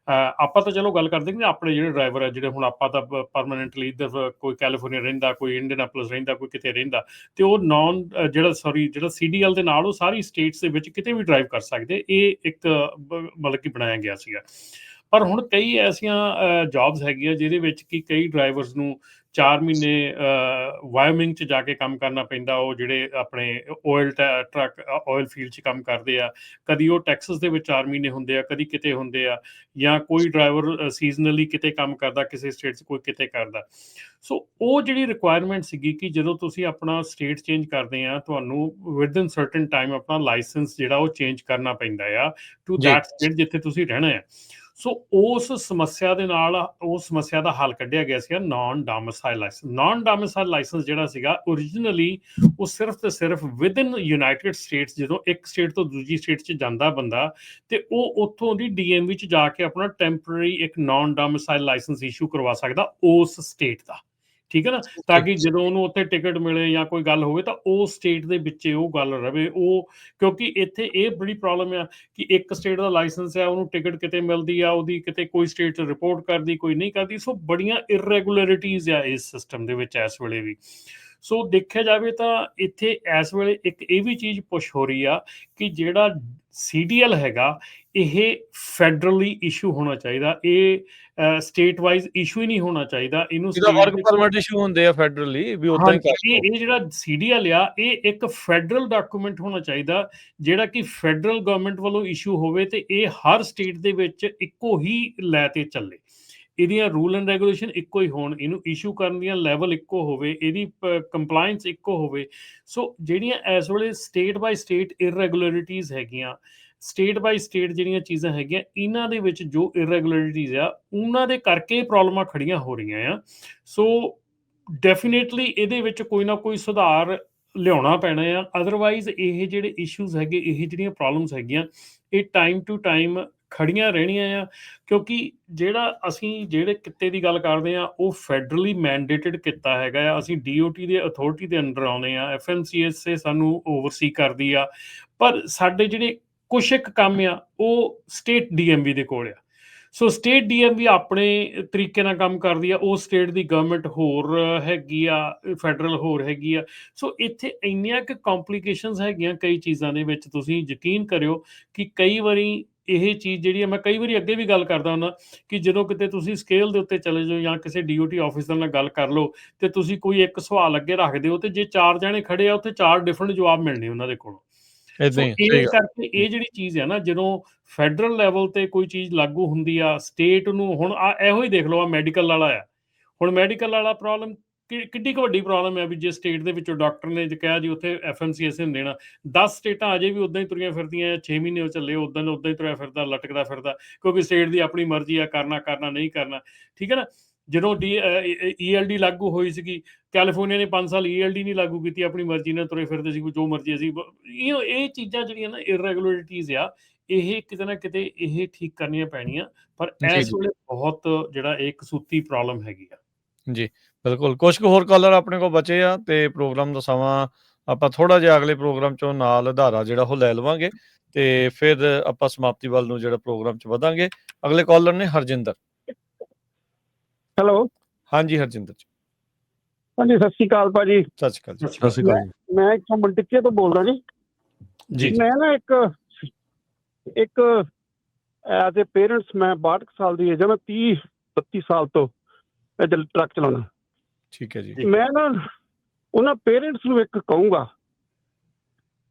ਆਪਾਂ ਤਾਂ ਚਲੋ ਗੱਲ ਕਰਦੇ ਕਿ ਆਪਣੇ ਜਿਹੜੇ ਡਰਾਈਵਰ ਆ, ਜਿਹੜੇ ਹੁਣ ਆਪਾਂ ਤਾਂ ਪਰਮਾਨੈਂਟਲੀ ਇੱਧਰ ਕੋਈ ਕੈਲੀਫੋਰਨੀਆ ਰਹਿੰਦਾ, ਕੋਈ ਇੰਡੀਅਨਾਪੋਲਿਸ ਰਹਿੰਦਾ, ਕੋਈ ਕਿਤੇ ਰਹਿੰਦਾ, ਤੇ ਉਹ ਜਿਹੜਾ CDL ਦੇ ਨਾਲ ਉਹ ਸਾਰੀ ਸਟੇਟਸ ਦੇ ਵਿੱਚ ਕਿਤੇ ਵੀ ਡਰਾਈਵ ਕਰ ਸਕਦੇ। ਇਹ ਇੱਕ ਮਤਲਬ ਕਿ ਬਣਾਇਆ ਗਿਆ ਸੀਗਾ। ਪਰ ਹੁਣ ਕਈ ਐਸੀਆਂ ਜੌਬਸ ਹੈਗੀਆਂ ਜਿਹਦੇ ਵਿੱਚ ਕਿ ਕਈ ਡਰਾਈਵਰਸ ਨੂੰ 4 ਮਹੀਨੇ ਵਾਇਓਮਿੰਗ 'ਚ ਜਾ ਕੇ ਕੰਮ ਕਰਨਾ ਪੈਂਦਾ। ਉਹ ਜਿਹੜੇ ਆਪਣੇ ਆਇਲ ਫੀਲਡ 'ਚ ਕੰਮ ਕਰਦੇ ਆ, ਕਦੀ ਉਹ ਟੈਕਸਸ ਦੇ ਵਿੱਚ 4 ਮਹੀਨੇ ਹੁੰਦੇ ਆ, ਕਦੀ ਕਿਤੇ ਹੁੰਦੇ ਆ, ਜਾਂ ਕੋਈ ਡਰਾਈਵਰ ਸੀਜ਼ਨਲੀ ਕਿਤੇ ਕੰਮ ਕਰਦਾ, ਕਿਸੇ ਸਟੇਟ 'ਚ ਕੋਈ ਕਿਤੇ ਕਰਦਾ। ਸੋ ਉਹ ਜਿਹੜੀ ਰਿਕੁਆਇਰਮੈਂਟ ਸੀਗੀ ਕਿ ਜਦੋਂ ਤੁਸੀਂ ਆਪਣਾ ਸਟੇਟ ਚੇਂਜ ਕਰਦੇ ਆ, ਤੁਹਾਨੂੰ ਵਿਦਨ ਸਰਟਨ ਟਾਈਮ ਆਪਣਾ ਲਾਇਸੈਂਸ ਜਿਹੜਾ ਉਹ ਚੇਂਜ ਕਰਨਾ ਪੈਂਦਾ ਆ ਟੂ ਦੈਟ ਸਟੇਟ ਜਿੱਥੇ ਤੁਸੀਂ ਰਹਿਣਾ ਆ। ਸੋ ਉਸ ਸਮੱਸਿਆ ਦੇ ਨਾਲ, ਉਸ ਸਮੱਸਿਆ ਦਾ ਹੱਲ ਕੱਢਿਆ ਗਿਆ ਸੀਗਾ non domicile licence. Non domicile licence ਜਿਹੜਾ ਸੀਗਾ ਓਰੀਜਨਲੀ ਉਹ ਸਿਰਫ ਤੇ ਸਿਰਫ ਵਿਦਨ ਯੂਨਾਈਟਿਡ ਸਟੇਟਸ, ਜਦੋਂ ਇੱਕ ਸਟੇਟ ਤੋਂ ਦੂਜੀ ਸਟੇਟ 'ਚ ਜਾਂਦਾ ਬੰਦਾ, ਤੇ ਉਹ ਉੱਥੋਂ ਦੀ DMV 'ਚ ਜਾ ਕੇ ਆਪਣਾ ਟੈਂਪਰੇਰੀ ਇੱਕ ਨਾਨ ਡੋਮਿਸਾਈਲ ਲਾਇਸੈਂਸ ਇਸ਼ੂ ਕਰਵਾ ਸਕਦਾ ਉਸ ਸਟੇਟ ਦਾ, ਠੀਕ ਹੈ ਨਾ, ਤਾਂ ਕਿ ਜਦੋਂ ਉਹਨੂੰ ਉੱਥੇ ਟਿਕਟ ਮਿਲੇ ਜਾਂ ਕੋਈ ਗੱਲ ਹੋਵੇ ਤਾਂ ਉਹ ਸਟੇਟ ਦੇ ਵਿੱਚ ਉਹ ਗੱਲ ਰਵੇ। ਉਹ ਕਿਉਂਕਿ ਇੱਥੇ ਇਹ ਬੜੀ ਪ੍ਰੋਬਲਮ ਆ ਕਿ ਇੱਕ ਸਟੇਟ ਦਾ ਲਾਇਸੈਂਸ ਆ, ਉਹਨੂੰ ਟਿਕਟ ਕਿਤੇ ਮਿਲਦੀ ਆ, ਉਹਦੀ ਕਿਤੇ ਕੋਈ ਸਟੇਟ ਰਿਪੋਰਟ ਕਰਦੀ, ਕੋਈ ਨਹੀਂ ਕਰਦੀ। ਸੋ ਬੜੀਆਂ ਇਰੈਗੂਲਰਿਟੀਜ਼ ਆ ਇਸ ਸਿਸਟਮ ਦੇ ਵਿੱਚ ਇਸ ਵੇਲੇ ਵੀ। ਸੋ ਦੇਖਿਆ ਜਾਵੇ ਤਾਂ ਇੱਥੇ ਇਸ ਵੇਲੇ ਇੱਕ ਇਹ ਵੀ ਚੀਜ਼ ਪੁਸ਼ ਹੋ ਰਹੀ ਆ ਕਿ ਜਿਹੜਾ CDL ਹੈਗਾ, ਇਹ ਫੈਡਰਲੀ ਇਸ਼ੂ ਹੋਣਾ ਚਾਹੀਦਾ, ਇਹ ਸਟੇਟ ਵਾਈਜ਼ ਇਸ਼ੂ ਹੀ ਨਹੀਂ ਹੋਣਾ ਚਾਹੀਦਾ। ਇਹਨੂੰ ਵਰਕ ਪਰਮਿਟ ਇਸ਼ੂ ਹੁੰਦੇ ਆ ਫੈਡਰਲੀ ਵੀ, ਉਦਾਂ ਹੀ ਇਹ ਜਿਹੜਾ CDL ਆ, ਇਹ ਇੱਕ ਫੈਡਰਲ ਡਾਕੂਮੈਂਟ ਹੋਣਾ ਚਾਹੀਦਾ, ਜਿਹੜਾ ਕਿ ਫੈਡਰਲ ਗਵਰਨਮੈਂਟ ਵੱਲੋਂ ਇਸ਼ੂ ਹੋਵੇ ਤੇ ਇਹ ਹਰ ਸਟੇਟ ਦੇ ਵਿੱਚ ਇੱਕੋ ਹੀ ਲੈ ਤੇ ਚੱਲੇ, ਇਹਦੀਆਂ ਰੂਲ ਐਂਡ ਰੈਗੂਲੇਸ਼ਨ ਇੱਕੋ ਹੀ ਹੋਣ, ਇਹਨੂੰ ਇਸ਼ੂ ਕਰਨ ਦੀਆਂ ਲੈਵਲ ਇੱਕੋ ਹੋਵੇ, ਇਹਦੀ ਕੰਪਲਾਇੰਸ ਇੱਕੋ ਹੋਵੇ। ਸੋ ਜਿਹੜੀਆਂ ਇਸ ਵੇਲੇ ਸਟੇਟ ਬਾਈ ਸਟੇਟ ਇਰੈਗੂਲਰਿਟੀਜ਼ ਹੈਗੀਆਂ, ਸਟੇਟ ਬਾਈ ਸਟੇਟ ਜਿਹੜੀਆਂ ਚੀਜ਼ਾਂ ਹੈਗੀਆਂ, ਇਹਨਾਂ ਦੇ ਵਿੱਚ ਜੋ ਇਰੈਗੂਲਰਿਟੀਜ਼ ਆ, ਉਹਨਾਂ ਦੇ ਕਰਕੇ ਪ੍ਰੋਬਲਮਾਂ ਖੜੀਆਂ ਹੋ ਰਹੀਆਂ ਆ। ਸੋ ਡੈਫੀਨੇਟਲੀ ਇਹਦੇ ਵਿੱਚ ਕੋਈ ਨਾ ਕੋਈ ਸੁਧਾਰ ਲਿਆਉਣਾ ਪੈਣਾ ਆ। ਅਦਰਵਾਈਜ਼ ਇਹ ਜਿਹੜੇ ਇਸ਼ੂਜ਼ ਹੈਗੇ, ਇਹ ਜਿਹੜੀਆਂ ਪ੍ਰੋਬਲਮਸ ਹੈਗੀਆਂ, ਇਹ ਟਾਈਮ ਟੂ ਟਾਈਮ ਖੜੀਆਂ ਰਹਿਣੀਆਂ ਆ। ਕਿਉਂਕਿ ਅਸੀਂ ਜਿਹੜੇ ਕਿੱਤੇ ਦੀ ਗੱਲ ਕਰਦੇ ਆ ਉਹ ਫੈਡਰਲੀ ਮੈਂਡੇਟਡ ਕਿੱਤਾ ਹੈਗਾ ਆ। ਅਸੀਂ DOT ਦੇ ਅਥਾਰਟੀ ਦੇ ਅੰਡਰ ਆਉਂਦੇ ਆ, FMCSA ਸਾਨੂੰ ਓਵਰਸੀ ਕਰਦੀ ਆ, ਪਰ ਸਾਡੇ ਜਿਹੜੇ ਕੁਛ ਇੱਕ ਕੰਮ ਆ ਉਹ ਸਟੇਟ DMV ਦੇ ਕੋਲ ਆ। ਸੋ ਸਟੇਟ DMV ਆਪਣੇ ਤਰੀਕੇ ਨਾਲ ਕੰਮ ਕਰਦੀ ਆ, ਉਹ ਸਟੇਟ ਦੀ ਗਵਰਨਮੈਂਟ ਹੋਰ ਹੈਗੀ ਆ, ਫੈਡਰਲ ਹੋਰ ਹੈਗੀ ਆ। ਸੋ ਇੱਥੇ ਇੰਨੀਆਂ ਕੁ ਕੰਪਲੀਕੇਸ਼ਨਸ ਹੈਗੀਆਂ ਕਈ ਚੀਜ਼ਾਂ ਦੇ ਵਿੱਚ। ਤੁਸੀਂ ਯਕੀਨ ਕਰਿਓ ਕਿ ਕਈ ਵਾਰੀ ਇਹ ਚੀਜ਼ ਜਿਹੜੀ ਆ, ਮੈਂ ਕਈ ਵਾਰੀ ਅੱਗੇ ਵੀ ਗੱਲ ਕਰਦਾ ਹੁੰਦਾ ਕਿ ਜਦੋਂ ਕਿਤੇ ਤੁਸੀਂ ਸਕੇਲ ਦੇ ਉੱਤੇ ਚਲੇ ਜਾਓ ਜਾਂ ਕਿਸੇ DOT ਆਫਿਸਰ ਨਾਲ ਗੱਲ ਕਰ ਲਓ ਤੇ ਤੁਸੀਂ ਕੋਈ ਇੱਕ ਸਵਾਲ ਅੱਗੇ ਰੱਖ ਦਿਓ ਤੇ ਜੇ 4 ਜਣੇ ਖੜੇ ਆ ਉੱਥੇ 4 ਡਿਫਰੈਂਟ ਜਵਾਬ ਮਿਲਣੇ ਉਹਨਾਂ ਦੇ ਕੋਲੋਂ। ਸੋ ਇਹ ਕਰਕੇ ਇਹ ਜਿਹੜੀ ਚੀਜ਼ ਹੈ ਨਾ, ਜਦੋਂ ਫੈਡਰਲ ਲੈਵਲ ਤੇ ਕੋਈ ਚੀਜ਼ ਲਾਗੂ ਹੁੰਦੀ ਆ, ਸਟੇਟ ਨੂੰ ਹੁਣ ਇਹੋ ਹੀ ਦੇਖ ਲਓ, ਆ ਮੈਡੀਕਲ ਵਾਲਾ ਆ। ਹੁਣ ਮੈਡੀਕਲ ਵਾਲਾ ਪ੍ਰੋਬਲਮ ਕਿੱਡੀ ਕੁ ਵੱਡੀ ਪ੍ਰੋਬਲਮ ਹੈ ਵੀ ਜੇ ਸਟੇਟ ਦੇ ਵਿੱਚੋਂ ਡਾਕਟਰ ਨੇ ਕਿਹਾ ਜੀ ਉੱਥੇ FMCSA ਨੂੰ ਦੇਣਾ, 10 ਸਟੇਟਾਂ ਅਜੇ ਵੀ ਉਦਾਂ ਹੀ ਤੁਰੀਆਂ ਫਿਰਦੀਆਂ। 6 ਮਹੀਨੇ ਉਹ ਚੱਲੇ, ਉਦਾਂ ਹੀ ਤੁਰਿਆ ਫਿਰਦਾ, ਲਟਕਦਾ ਫਿਰਦਾ, ਕਿਉਂਕਿ ਸਟੇਟ ਦੀ ਆਪਣੀ ਮਰਜ਼ੀ ਆ, ਕਰਨਾ ਨਹੀਂ ਕਰਨਾ। ਠੀਕ ਹੈ ਨਾ। ਜਦੋਂ ELD ਲਾਗੂ ਹੋਈ ਸੀਗੀ, ਕੈਲੀਫੋਰਨੀਆ ਨੇ 5 ਸਾਲ ELD ਨਹੀਂ ਲਾਗੂ ਕੀਤੀ, ਆਪਣੀ ਮਰਜ਼ੀ ਨਾਲ ਤੁਰੇ ਫਿਰਦੇ ਸੀ, ਜੋ ਮਰਜ਼ੀ ਅਸੀਂ। ਇਹ ਚੀਜ਼ਾਂ ਜਿਹੜੀਆਂ ਨਾ ਇਰੈਗੂਲਰਿਟੀਜ਼ ਆ, ਇਹ ਕਿਤੇ ਨਾ ਕਿਤੇ ਇਹ ਠੀਕ ਕਰਨੀਆਂ ਪੈਣੀਆਂ। ਪਰ ਇਸ ਵੇਲੇ ਬਹੁਤ ਜਿਹੜਾ ਇਹ ਕਸੂਤੀ ਪ੍ਰੋਬਲਮ ਹੈਗੀ ਆ। ਜੀ ਬਿਲਕੁਲ। ਕੁਛ ਕੁ ਹੋਰ ਕਾਲਰ ਆਪਣੇ ਕੋਲ ਬਚੇ ਆ ਤੇ ਪ੍ਰੋਗਰਾਮ ਦਾ ਸਮਾਂ ਆਪਾਂ ਥੋੜਾ ਜਿਹਾ ਅਗਲੇ ਪ੍ਰੋਗਰਾਮ ਚੋਂ ਨਾਲ ਆਧਾਰਾ ਜਿਹੜਾ ਉਹ ਲੈ ਲਵਾਂਗੇ ਤੇ ਫਿਰ ਆਪਾਂ ਸਮਾਪਤੀ ਵੱਲ ਨੂੰ ਜਿਹੜਾ ਪ੍ਰੋਗਰਾਮ ਚ ਵਧਾਂਗੇ। ਅਗਲੇ ਕਾਲਰ ਨੇ ਹਰਜਿੰਦਰ। ਹੈਲੋ। ਹਾਂਜੀ ਹਰਜਿੰਦਰ ਜੀ। ਹਾਂਜੀ, ਸਤਿ ਸ਼੍ਰੀ ਅਕਾਲ ਭਾਜੀ। ਸਤਿ ਸ਼੍ਰੀ ਅਕਾਲ। ਮੈਂ ਇੱਥੋਂ ਮੰਟਿੱਕੇ ਤੋਂ ਬੋਲਦਾ ਜੀ। ਮੈਂ ਨਾ ਇੱਕ ਐਜ਼ ਏ ਪੇਰੈਂਟਸ, ਮੈਂ 62 ਸਾਲ ਦੀ ਏਜ ਹੈ, ਮੈਂ 30-32 ਸਾਲ ਤੋਂ ਟਰੱਕ ਚਲਾਉਣਾ। ਠੀਕ ਹੈ ਜੀ। ਮੈਂ ਨਾ ਉਹਨਾਂ ਪੇਰੈਂਟਸ ਨੂੰ ਇੱਕ ਕਹੂੰਗਾ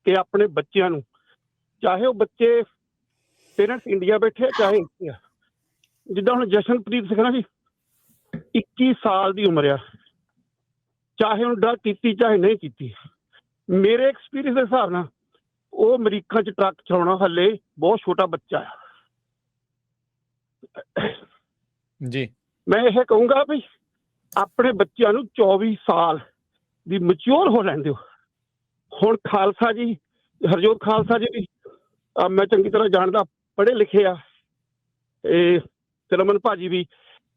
ਕਿ ਆਪਣੇ ਬੱਚਿਆਂ ਨੂੰ, ਚਾਹੇ ਉਹ ਬੱਚੇ ਪੇਰੈਂਟਸ ਇੰਡੀਆ ਬੈਠੇ ਆ ਚਾਹੇ ਇੱਥੇ ਆ, ਜਿੱਦਾਂ ਹੁਣ ਜਸ਼ਨਪ੍ਰੀਤ ਸਿੰਘ ਨਾ ਜੀ, 21 ਸਾਲ ਦੀ ਉਮਰ ਆ, ਚਾਹੇ ਉਹਨੂੰ ਡਰੱਗ ਕੀਤੀ ਚਾਹੇ ਨਹੀਂ ਕੀਤੀ, ਮੇਰੇ ਐਕਸਪੀਰੀਅੰਸ ਦੇ ਹਿਸਾਬ ਨਾਲ ਉਹ ਅਮਰੀਕਾ 'ਚ ਟਰੱਕ ਚਲਾਉਣਾ ਹਲੇ ਬਹੁਤ ਛੋਟਾ ਬੱਚਾ ਆ ਜੀ। ਮੈਂ ਇਹ ਕਹੂੰਗਾ ਵੀ ਆਪਣੇ ਬੱਚਿਆਂ ਨੂੰ 24 ਸਾਲ ਦੀ ਮੈਚਿਓਰ ਹੋ ਲੈਣ ਦਿਓ। ਹੁਣ ਖਾਲਸਾ ਜੀ, ਹਰਜੋਤ ਖਾਲਸਾ ਜੀ ਵੀ ਮੈਂ ਚੰਗੀ ਤਰ੍ਹਾਂ ਜਾਣਦਾ, ਪੜ੍ਹੇ ਲਿਖੇ ਆ। ਇਹ ਰਮਨ ਭਾਜੀ ਵੀ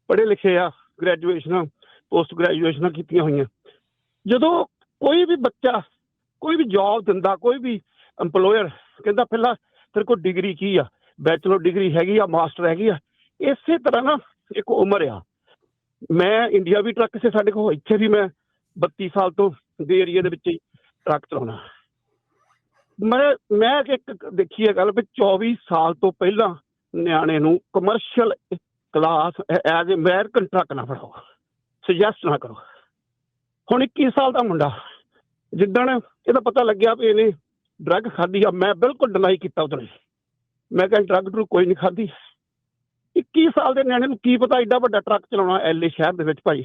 ਪੜ੍ਹੇ ਲਿਖੇ ਆ, ਗ੍ਰੈਜੂਏਸ਼ਨਾਂ ਪੋਸਟ ਗ੍ਰੈਜੂਏਸ਼ਨਾਂ ਕੀਤੀਆਂ ਹੋਈਆਂ। ਜਦੋਂ ਕੋਈ ਵੀ ਬੱਚਾ ਕੋਈ ਵੀ ਜੌਬ ਦਿੰਦਾ, ਕੋਈ ਵੀ ਇੰਪਲੋਇਰ ਕਹਿੰਦਾ ਪਹਿਲਾਂ ਤੇਰੇ ਕੋਲ ਡਿਗਰੀ ਕੀ ਆ, ਬੈਚਲਰ ਡਿਗਰੀ ਹੈਗੀ ਆ, ਮਾਸਟਰ ਹੈਗੀ ਆ। ਇਸੇ ਤਰ੍ਹਾਂ ਨਾ ਇੱਕ ਉਮਰ ਆ। ਮੈਂ ਇੰਡੀਆ ਵੀ ਟਰੱਕ ਸੀ ਸਾਡੇ ਕੋਲ, ਇੱਥੇ ਵੀ ਮੈਂ 32 ਸਾਲ ਤੋਂ ਦੇ ਏਰੀਏ ਦੇ ਵਿੱਚ ਹੀ ਟਰੱਕ ਚਲਾਉਣਾ। ਮੈਂ ਇੱਕ ਦੇਖੀ ਹੈ ਗੱਲ ਵੀ 24 ਸਾਲ ਤੋਂ ਪਹਿਲਾਂ ਨਿਆਣੇ ਨੂੰ commercial class as a American truck ਨਾ ਫੜਾਓ, ਸੁਜੈਸਟ ਨਾ ਕਰੋ। ਹੁਣ 21 ਸਾਲ ਦਾ ਮੁੰਡਾ, ਜਿੱਦਣ ਇਹਦਾ ਪਤਾ ਲੱਗਿਆ ਵੀ ਇਹਨੇ ਡਰੱਗ ਖਾਧੀ ਆ, ਮੈਂ ਬਿਲਕੁਲ ਡਿਨਾਈ ਕੀਤਾ ਉਹਦੇ। ਮੈਂ ਕਿਹਾ ਡਰੱਗ ਡਰੂਗ ਕੋਈ ਨਹੀਂ ਖਾਧੀ। 21 ਸਾਲ ਦੇ ਨਿਆਣੇ ਨੂੰ ਕੀ ਪਤਾ ਐਡਾ ਵੱਡਾ ਟਰੱਕ ਚਲਾਉਣਾ LA ਸ਼ਹਿਰ ਦੇ ਵਿੱਚ। ਭਾਈ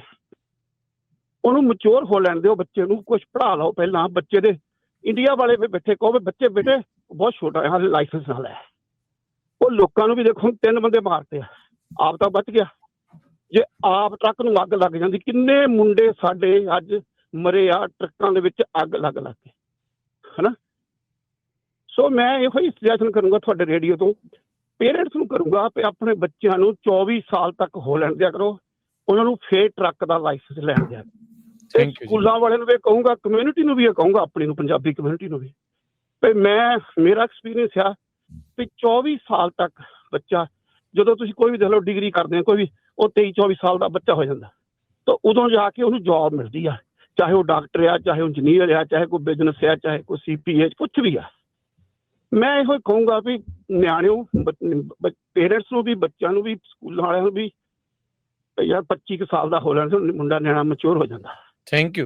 ਉਹਨੂੰ ਮੈਚੋਰ ਹੋ ਲੈਣ ਦਿਓ, ਬੱਚੇ ਨੂੰ ਕੁਛ ਪੜ੍ਹਾ ਲਓ ਪਹਿਲਾਂ। ਬੱਚੇ ਦੇ ਇੰਡੀਆ ਵਾਲੇ ਬੈਠੇ ਕਹੋ ਬੱਚੇ ਬੇਟੇ ਬਹੁਤ ਛੋਟਾ ਹੈ, ਹਾਲੇ ਲਾਇਸੈਂਸ ਨਾਲ ਹੈ। ਉਹ ਲੋਕਾਂ ਨੂੰ ਵੀ ਦੇਖੋ, 3 ਬੰਦੇ ਮਾਰਤੇ ਆ, ਆਪ ਤਾਂ ਬਚ ਗਿਆ। ਜੇ ਆਪ ਟਰੱਕ ਨੂੰ ਅੱਗ ਲੱਗ ਜਾਂਦੀ, ਕਿੰਨੇ ਮੁੰਡੇ ਸਾਡੇ ਅੱਜ ਮਰੇ ਆ ਟਰੱਕਾਂ ਦੇ ਵਿੱਚ ਅੱਗ ਲੱਗ ਕੇ, ਹਨਾ। ਸੋ ਮੈਂ ਇਹੋ ਹੀ ਸੁਜੈਸ਼ਨ ਕਰੂੰਗਾ ਤੁਹਾਡੇ ਰੇਡੀਓ ਤੋਂ, ਪੇਰੈਂਟਸ ਨੂੰ ਕਰੂੰਗਾ ਵੀ ਆਪਣੇ ਬੱਚਿਆਂ ਨੂੰ 24 ਸਾਲ ਤੱਕ ਹੋ ਲੈਣ ਦਿਆ ਕਰੋ, ਉਹਨਾਂ ਨੂੰ ਫੇਰ ਟਰੱਕ ਦਾ ਲਾਇਸੈਂਸ ਲੈਣ ਦਿਆ ਕਰੋ। ਸਕੂਲਾਂ ਵਾਲਿਆਂ ਨੂੰ ਵੀ ਕਹੂੰਗਾ, ਕਮਿਊਨਿਟੀ ਨੂੰ ਵੀ ਇਹ ਕਹੂੰਗਾ, ਆਪਣੀ ਨੂੰ, ਪੰਜਾਬੀ ਕਮਿਊਨਿਟੀ ਨੂੰ ਵੀ, ਵੀ ਮੇਰਾ ਐਕਸਪੀਰੀਅੰਸ ਆ ਵੀ 24 ਸਾਲ ਤੱਕ ਬੱਚਾ, ਜਦੋਂ ਤੁਸੀਂ ਕੋਈ ਵੀ ਦੇਖ ਲਓ ਡਿਗਰੀ ਕਰਦੇ ਆ ਕੋਈ ਵੀ, ਉਹ 23-24 ਸਾਲ ਦਾ ਬੱਚਾ ਹੋ ਜਾਂਦਾ, ਤਾਂ ਉਦੋਂ ਜਾ ਕੇ ਉਹਨੂੰ ਜੌਬ ਮਿਲਦੀ ਆ, ਚਾਹੇ ਉਹ ਡਾਕਟਰ ਆ, ਚਾਹੇ ਉਹ ਇੰਜੀਨੀਅਰ ਆ, ਚਾਹੇ ਕੋਈ ਬਿਜ਼ਨਸ ਆ, ਚਾਹੇ ਕੋਈ CPA, ਕੁਛ ਵੀ ਆ। ਮੈਂ ਇਹੋ ਕਹੂੰਗਾ ਵੀ ਨਿਆਣਿਓ, ਪੇਰੈਂਟਸ ਨੂੰ ਵੀ, ਬੱਚਿਆਂ ਨੂੰ ਵੀ, ਸਕੂਲਾਂ ਵਾਲਿਆਂ ਨੂੰ ਵੀ, ਯਾਰ 25 ਸਾਲ ਦਾ ਹੋ ਲੈਣ ਮੁੰਡਾ ਨਿਆਣਾ ਮੈਚੁਰ ਹੋ ਜਾਂਦਾ। Thank you.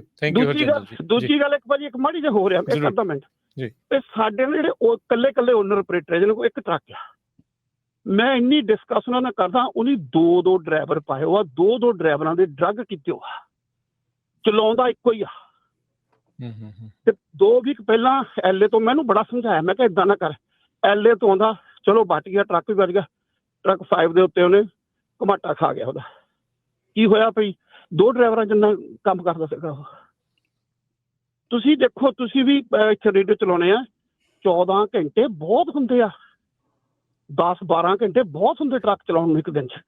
ਦੂਜੀ ਗੱਲ ਇੱਕ ਭਾਜੀ, ਇੱਕ ਮਾੜੀ ਜਿਹਾ ਹੋ ਰਿਹਾ, ਇੱਕ ਅੱਧਾ ਮਿੰਟ ਤੇ ਸਾਡੇ ਜਿਹੜੇ ਉਹ ਕੱਲੇ ਓਨਰ ਆਪਰੇਟਰ ਜਿਹਨਾਂ ਕੋਲ ਇੱਕ ਟਰੱਕ ਆ, ਮੈਂ ਇੰਨੀ ਡਿਸਕਸ ਉਹਨਾਂ ਨਾਲ ਕਰਦਾ, ਉਹਨੇ 2 ਡਰਾਈਵਰ ਪਾਏ ਹੋ ਆ, 2 ਡਰਾਈਵਰਾਂ ਦੇ ਡਰੱਗ ਕੀਤੇ ਹੋ ਆ, ਚਲਾਉਂਦਾ ਇੱਕੋ ਹੀ ਆ। ਤੇ 2 ਵੀਕ ਪਹਿਲਾਂ LA ਤੋਂ ਮੈਨੂੰ ਬੜਾ ਸਮਝਾਇਆ, ਮੈਂ ਕਿਹਾ ਏਦਾਂ ਨਾ ਕਰ, LA ਤੋਂ ਆਉਂਦਾ, ਚਲੋ ਬਚ ਗਿਆ, ਟਰੱਕ ਵੀ ਬਚ ਗਿਆ। ਟਰੱਕ 5 ਦੇ ਉੱਤੇ ਉਹਨੇ ਘਮਾਟਾ ਖਾ ਗਿਆ। ਉਹਦਾ ਕੀ ਹੋਇਆ ਭਈ, 2 ਡਰਾਈਵਰਾਂ ਜਿੰਨਾ ਕੰਮ ਕਰਦਾ ਸੀਗਾ ਉਹ। ਤੁਸੀਂ ਦੇਖੋ, ਤੁਸੀਂ ਵੀ ਇੱਥੇ ਰੇਡੀਓ ਚਲਾਉਣੇ ਆ, 14 ਘੰਟੇ ਬਹੁਤ ਹੁੰਦੇ ਆ, 10-12 ਘੰਟੇ ਬਹੁਤ ਹੁੰਦੇ ਟਰੱਕ ਚਲਾਉਣ ਨੂੰ ਇੱਕ ਦਿਨ 'ਚ।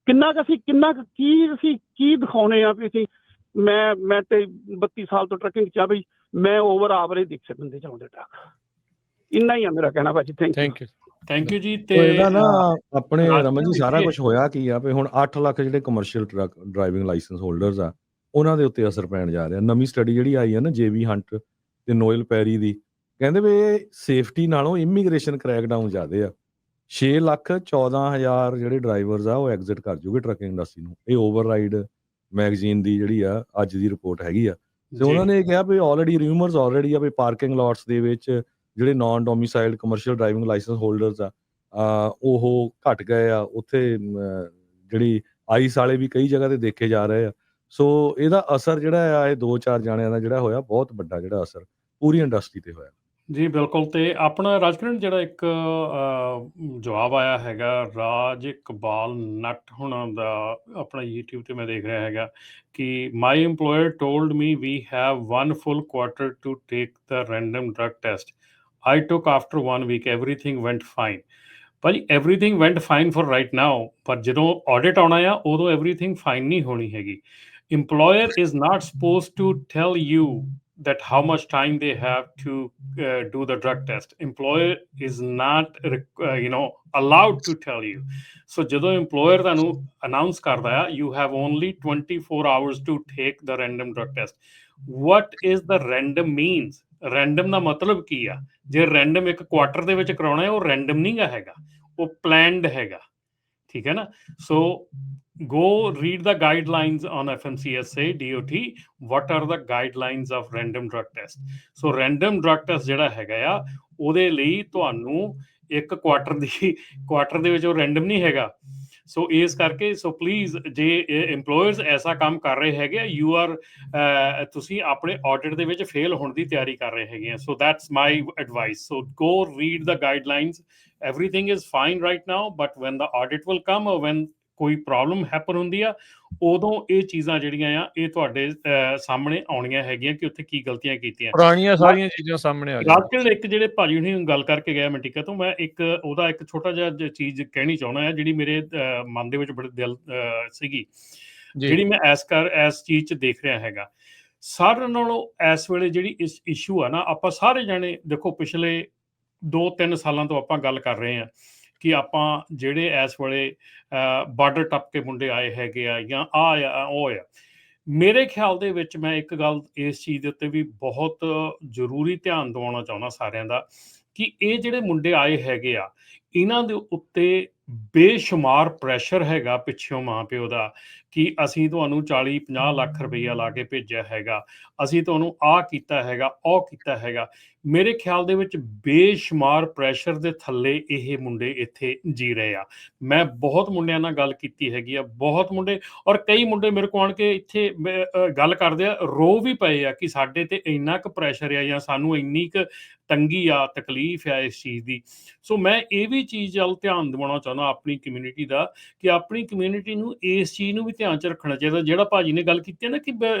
ਕਿੰਨਾ ਕੁ ਕੀ ਦਿਖਾਉਣੇ ਆ ਵੀ ਅਸੀਂ। ਮੈਂ ਤੇ 32 ਸਾਲ ਤੋਂ ਟਰੱਕਿੰਗ 'ਚ ਆ ਬਈ, ਮੈਂ ਓਵਰ ਆਵਰੇਜ ਦੇਖੇ ਬੰਦੇ ਚਲਾਉਂਦੇ ਟਰੱਕ। ਇੰਨਾ ਹੀ ਆ ਮੇਰਾ ਕਹਿਣਾ ਭਾਜੀ। ਥੈਂਕ ਯੂ ਜੀ। ਤੇ ਇਹਦਾ ਨਾ ਆਪਣੇ ਰਾਜ ਰਮਨ ਜੀ ਜੀ ਸਾਰਾ ਦੇਖੀਏ। ਕੁਝ ਹੋਇਆ ਕੀ ਆ ਵੀ ਹੁਣ 8 ਲੱਖ ਜਿਹੜੇ commercial truck driving licence holders ਆ, ਉਹਨਾਂ ਦੇ ਉੱਤੇ ਅਸਰ ਪੈਣ ਜਾ ਰਿਹਾ। ਨਵੀਂ ਸਟੱਡੀ ਜਿਹੜੀ ਆਈ ਆ ਨਾ JB ਹੰਟ ਤੇ ਨੋਇਲ ਪੈਰੀ ਦੀ, ਕਹਿੰਦੇ ਵੀ ਇਹ ਸੇਫਟੀ ਨਾਲੋਂ ਇਮੀਗ੍ਰੇਸ਼ਨ ਕ੍ਰੈਕਡਾਊਨ ਜ਼ਿਆਦੇ ਆ। 6,14,000 ਜਿਹੜੇ ਡਰਾਈਵਰਸ ਆ ਉਹ ਐਗਜ਼ਿਟ ਕਰ ਜੂਗੇ ਟਰੱਕਿੰਗ ਇੰਡਸਟਰੀ ਨੂੰ। ਇਹ ਓਵਰਰਾਈਡ ਮੈਗਜ਼ੀਨ ਦੀ ਜਿਹੜੀ ਆ ਅੱਜ ਦੀ ਰਿਪੋਰਟ ਹੈਗੀ ਆ। ਤੇ ਉਹਨਾਂ ਨੇ ਕਿਹਾ ਵੀ ਆਲਰੇਡੀ ਰਿਊਮਰਸ ਆਲਰੇਡੀ ਆ ਵੀ ਪਾਰਕਿੰਗ ਲੋਟਸ ਦੇ ਵਿੱਚ ਜਿਹੜੇ non domiciled commercial driving licence holders ਆ ਉਹ ਘਟ ਗਏ ਆ। ਉੱਥੇ ਜਿਹੜੀ ਆਈਸ ਵਾਲੇ ਵੀ ਕਈ ਜਗ੍ਹਾ ਤੇ ਦੇਖੇ ਜਾ ਰਹੇ ਆ। ਸੋ ਇਹਦਾ ਅਸਰ ਜਿਹੜਾ ਆ ਇਹ 2-4 ਜਾਣਿਆਂ ਦਾ ਜਿਹੜਾ ਹੋਇਆ ਬਹੁਤ ਵੱਡਾ ਜਿਹੜਾ ਅਸਰ ਪੂਰੀ ਇੰਡਸਟਰੀ ਤੇ ਹੋਇਆ ਜੀ। ਬਿਲਕੁਲ। ਤੇ ਆਪਣਾ ਰਾਜਕਿਰਨ ਜਿਹੜਾ ਇੱਕ ਜਵਾਬ ਆਇਆ ਹੈਗਾ ਰਾਜ ਇਕਬਾਲ ਨੱਟ ਹੁਣਾਂ ਦਾ ਆਪਣਾ YouTube ਤੇ ਮੈਂ ਦੇਖ ਰਿਹਾ ਹੈਗਾ ਕਿ my EMPLOYER told me we have 1 full quarter to take the random drug test. I took after 1 week, everything went fine. ਭਾਜੀ everything went fine for right now, ਪਰ ਜਦੋਂ audit ਆਉਣਾ ਆ ਉਦੋਂ everything fine ਨਹੀਂ ਹੋਣੀ ਹੈਗੀ। Employer is not supposed to tell you that how much time they have to do the drug test. Employer is not allowed to tell you. So ਜਦੋਂ employer ਤੁਹਾਨੂੰ announce ਕਰਦਾ ਆ you have only 24 hours to take the random drug test. What is the random means? Random ਦਾ ਮਤਲਬ ਕੀ ਆ? ਜੇ random ਇੱਕ ਕੁਆਟਰ ਦੇ ਵਿੱਚ ਕਰਾਉਣਾ ਹੈ ਉਹ ਰੈਂਡਮ ਨਹੀਂ ਗਾ ਹੈਗਾ, ਉਹ ਪਲੈਨਡ ਹੈਗਾ। ਠੀਕ ਹੈ ਨਾ? ਸੋ go read the guidelines on FMCSA DOT. What are the guidelines of random drug test? So random drug test ਜਿਹੜਾ ਹੈਗਾ ਆ ਉਹਦੇ ਲਈ ਤੁਹਾਨੂੰ ਇੱਕ ਕੁਆਟਰ ਦੇ ਵਿੱਚ ਉਹ ਰੈਂਡਮ ਨਹੀਂ ਹੈਗਾ। ਸੋ ਇਸ ਕਰਕੇ ਸੋ ਪਲੀਜ਼ ਜੇ EMPLOYERS ਐਸਾ ਕੰਮ ਕਰ ਰਹੇ ਹੈਗੇ ਤੁਸੀਂ ਆਪਣੇ ਆਡਿਟ ਦੇ ਵਿੱਚ ਫੇਲ ਹੋਣ ਦੀ ਤਿਆਰੀ ਕਰ ਰਹੇ ਹੈਗੇ ਆ। So that's my advice. So go read the guidelines. Everything is fine right now, but when the audit will come or when ਕੋਈ ਪ੍ਰੋਬਲਮ ਹੈਪਨ ਹੁੰਦੀ ਆ ਉਦੋਂ ਇਹ ਚੀਜ਼ਾਂ ਜਿਹੜੀਆਂ ਆ ਇਹ ਤੁਹਾਡੇ ਸਾਹਮਣੇ ਆਉਣੀਆਂ ਹੈਗੀਆਂ ਕਿ ਉੱਥੇ ਕੀ ਗਲਤੀਆਂ ਕੀਤੀਆਂ। ਪੁਰਾਣੀਆਂ ਸਾਰੀਆਂ ਚੀਜ਼ਾਂ ਸਾਹਮਣੇ ਆ ਜਾਣੀਆਂ। ਇੱਕ ਜਿਹੜੇ ਭਾਜੀ ਹੁਣੀ ਗੱਲ ਕਰਕੇ ਗਿਆ ਮੰਟਿਕਾ ਤੋਂ, ਮੈਂ ਉਹਦਾ ਇੱਕ ਛੋਟਾ ਜਿਹਾ ਚੀਜ਼ ਕਹਿਣੀ ਚਾਹੁੰਦਾ ਆ ਜਿਹੜੀ ਮੇਰੇ ਮਨ ਦੇ ਵਿੱਚ ਬੜੇ ਦਿਲ ਸੀਗੀ, ਜਿਹੜੀ ਮੈਂ ਇਸ ਚੀਜ਼ 'ਚ ਦੇਖ ਰਿਹਾ ਹੈਗਾ। ਸਾਰਿਆਂ ਨਾਲੋਂ ਇਸ ਵੇਲੇ ਜਿਹੜੀ ਇਸ ਇਸ਼ੂ ਆ ਨਾ, ਆਪਾਂ ਸਾਰੇ ਜਾਣੇ ਦੇਖੋ ਪਿਛਲੇ 2-3 ਸਾਲਾਂ ਤੋਂ ਆਪਾਂ ਗੱਲ ਕਰ ਰਹੇ ਹਾਂ ਕਿ ਆਪਾਂ ਜਿਹੜੇ ਇਸ ਵੇਲੇ ਬਾਰਡਰ ਟੱਪ ਕੇ ਮੁੰਡੇ ਆਏ ਹੈਗੇ ਆ ਜਾਂ ਉਹ ਆ। ਮੇਰੇ ਖਿਆਲ ਦੇ ਵਿੱਚ ਮੈਂ ਇੱਕ ਗੱਲ ਇਸ ਚੀਜ਼ ਦੇ ਉੱਤੇ ਵੀ ਬਹੁਤ ਜ਼ਰੂਰੀ ਧਿਆਨ ਦਿਵਾਉਣਾ ਚਾਹੁੰਦਾ ਸਾਰਿਆਂ ਦਾ ਕਿ ਇਹ ਜਿਹੜੇ ਮੁੰਡੇ ਆਏ ਹੈਗੇ ਆ ਇਹਨਾਂ ਦੇ ਉੱਤੇ ਬੇਸ਼ੁਮਾਰ ਪ੍ਰੈਸ਼ਰ ਹੈਗਾ ਪਿੱਛੋਂ ਮਾਂ ਪਿਓ ਦਾ ਕਿ ਅਸੀਂ ਤੁਹਾਨੂੰ 40-50 ਲੱਖ ਰੁਪਈਆ ਲਾ ਕੇ ਭੇਜਿਆ ਹੈਗਾ, ਅਸੀਂ ਤੁਹਾਨੂੰ ਆਹ ਕੀਤਾ ਹੈਗਾ, ਉਹ ਕੀਤਾ ਹੈਗਾ। ਮੇਰੇ ਖਿਆਲ ਦੇ ਵਿੱਚ ਬੇਸ਼ੁਮਾਰ ਪ੍ਰੈਸ਼ਰ ਦੇ ਥੱਲੇ ਇਹ ਮੁੰਡੇ ਇੱਥੇ ਜੀ ਰਹੇ ਆ। ਮੈਂ ਬਹੁਤ ਮੁੰਡਿਆਂ ਨਾਲ ਗੱਲ ਕੀਤੀ ਹੈਗੀ ਆ, ਬਹੁਤ ਮੁੰਡੇ ਔਰ ਕਈ ਮੁੰਡੇ ਮੇਰੇ ਕੋਲ ਆਣ ਕੇ ਇੱਥੇ ਗੱਲ ਕਰਦੇ ਆ, ਰੋ ਵੀ ਪਏ ਆ ਕਿ ਸਾਡੇ ਤੇ ਇੰਨਾ ਕੁ ਪ੍ਰੈਸ਼ਰ ਆ ਜਾਂ ਸਾਨੂੰ ਇੰਨੀ ਕੁ ਤੰਗੀ ਆ, ਤਕਲੀਫ ਆ ਇਸ ਚੀਜ਼ ਦੀ। ਸੋ ਮੈਂ ਇਹ ਵੀ ਚੀਜ਼ ਵੱਲ ਧਿਆਨ ਦਿਵਾਉਣਾ ਚਾਹੁੰਦਾ ਆਪਣੀ ਕਮਿਊਨਿਟੀ ਦਾ ਕਿ ਆਪਣੀ ਕਮਿਊਨਿਟੀ ਨੂੰ ਇਸ ਚੀਜ਼ ਨੂੰ ਵੀ ਧਿਆਨ 'ਚ ਰੱਖਣਾ ਚਾਹੀਦਾ। ਜਿਹੜਾ ਭਾਜੀ ਨੇ ਗੱਲ ਕੀਤੀ ਹੈ ਨਾ ਕਿ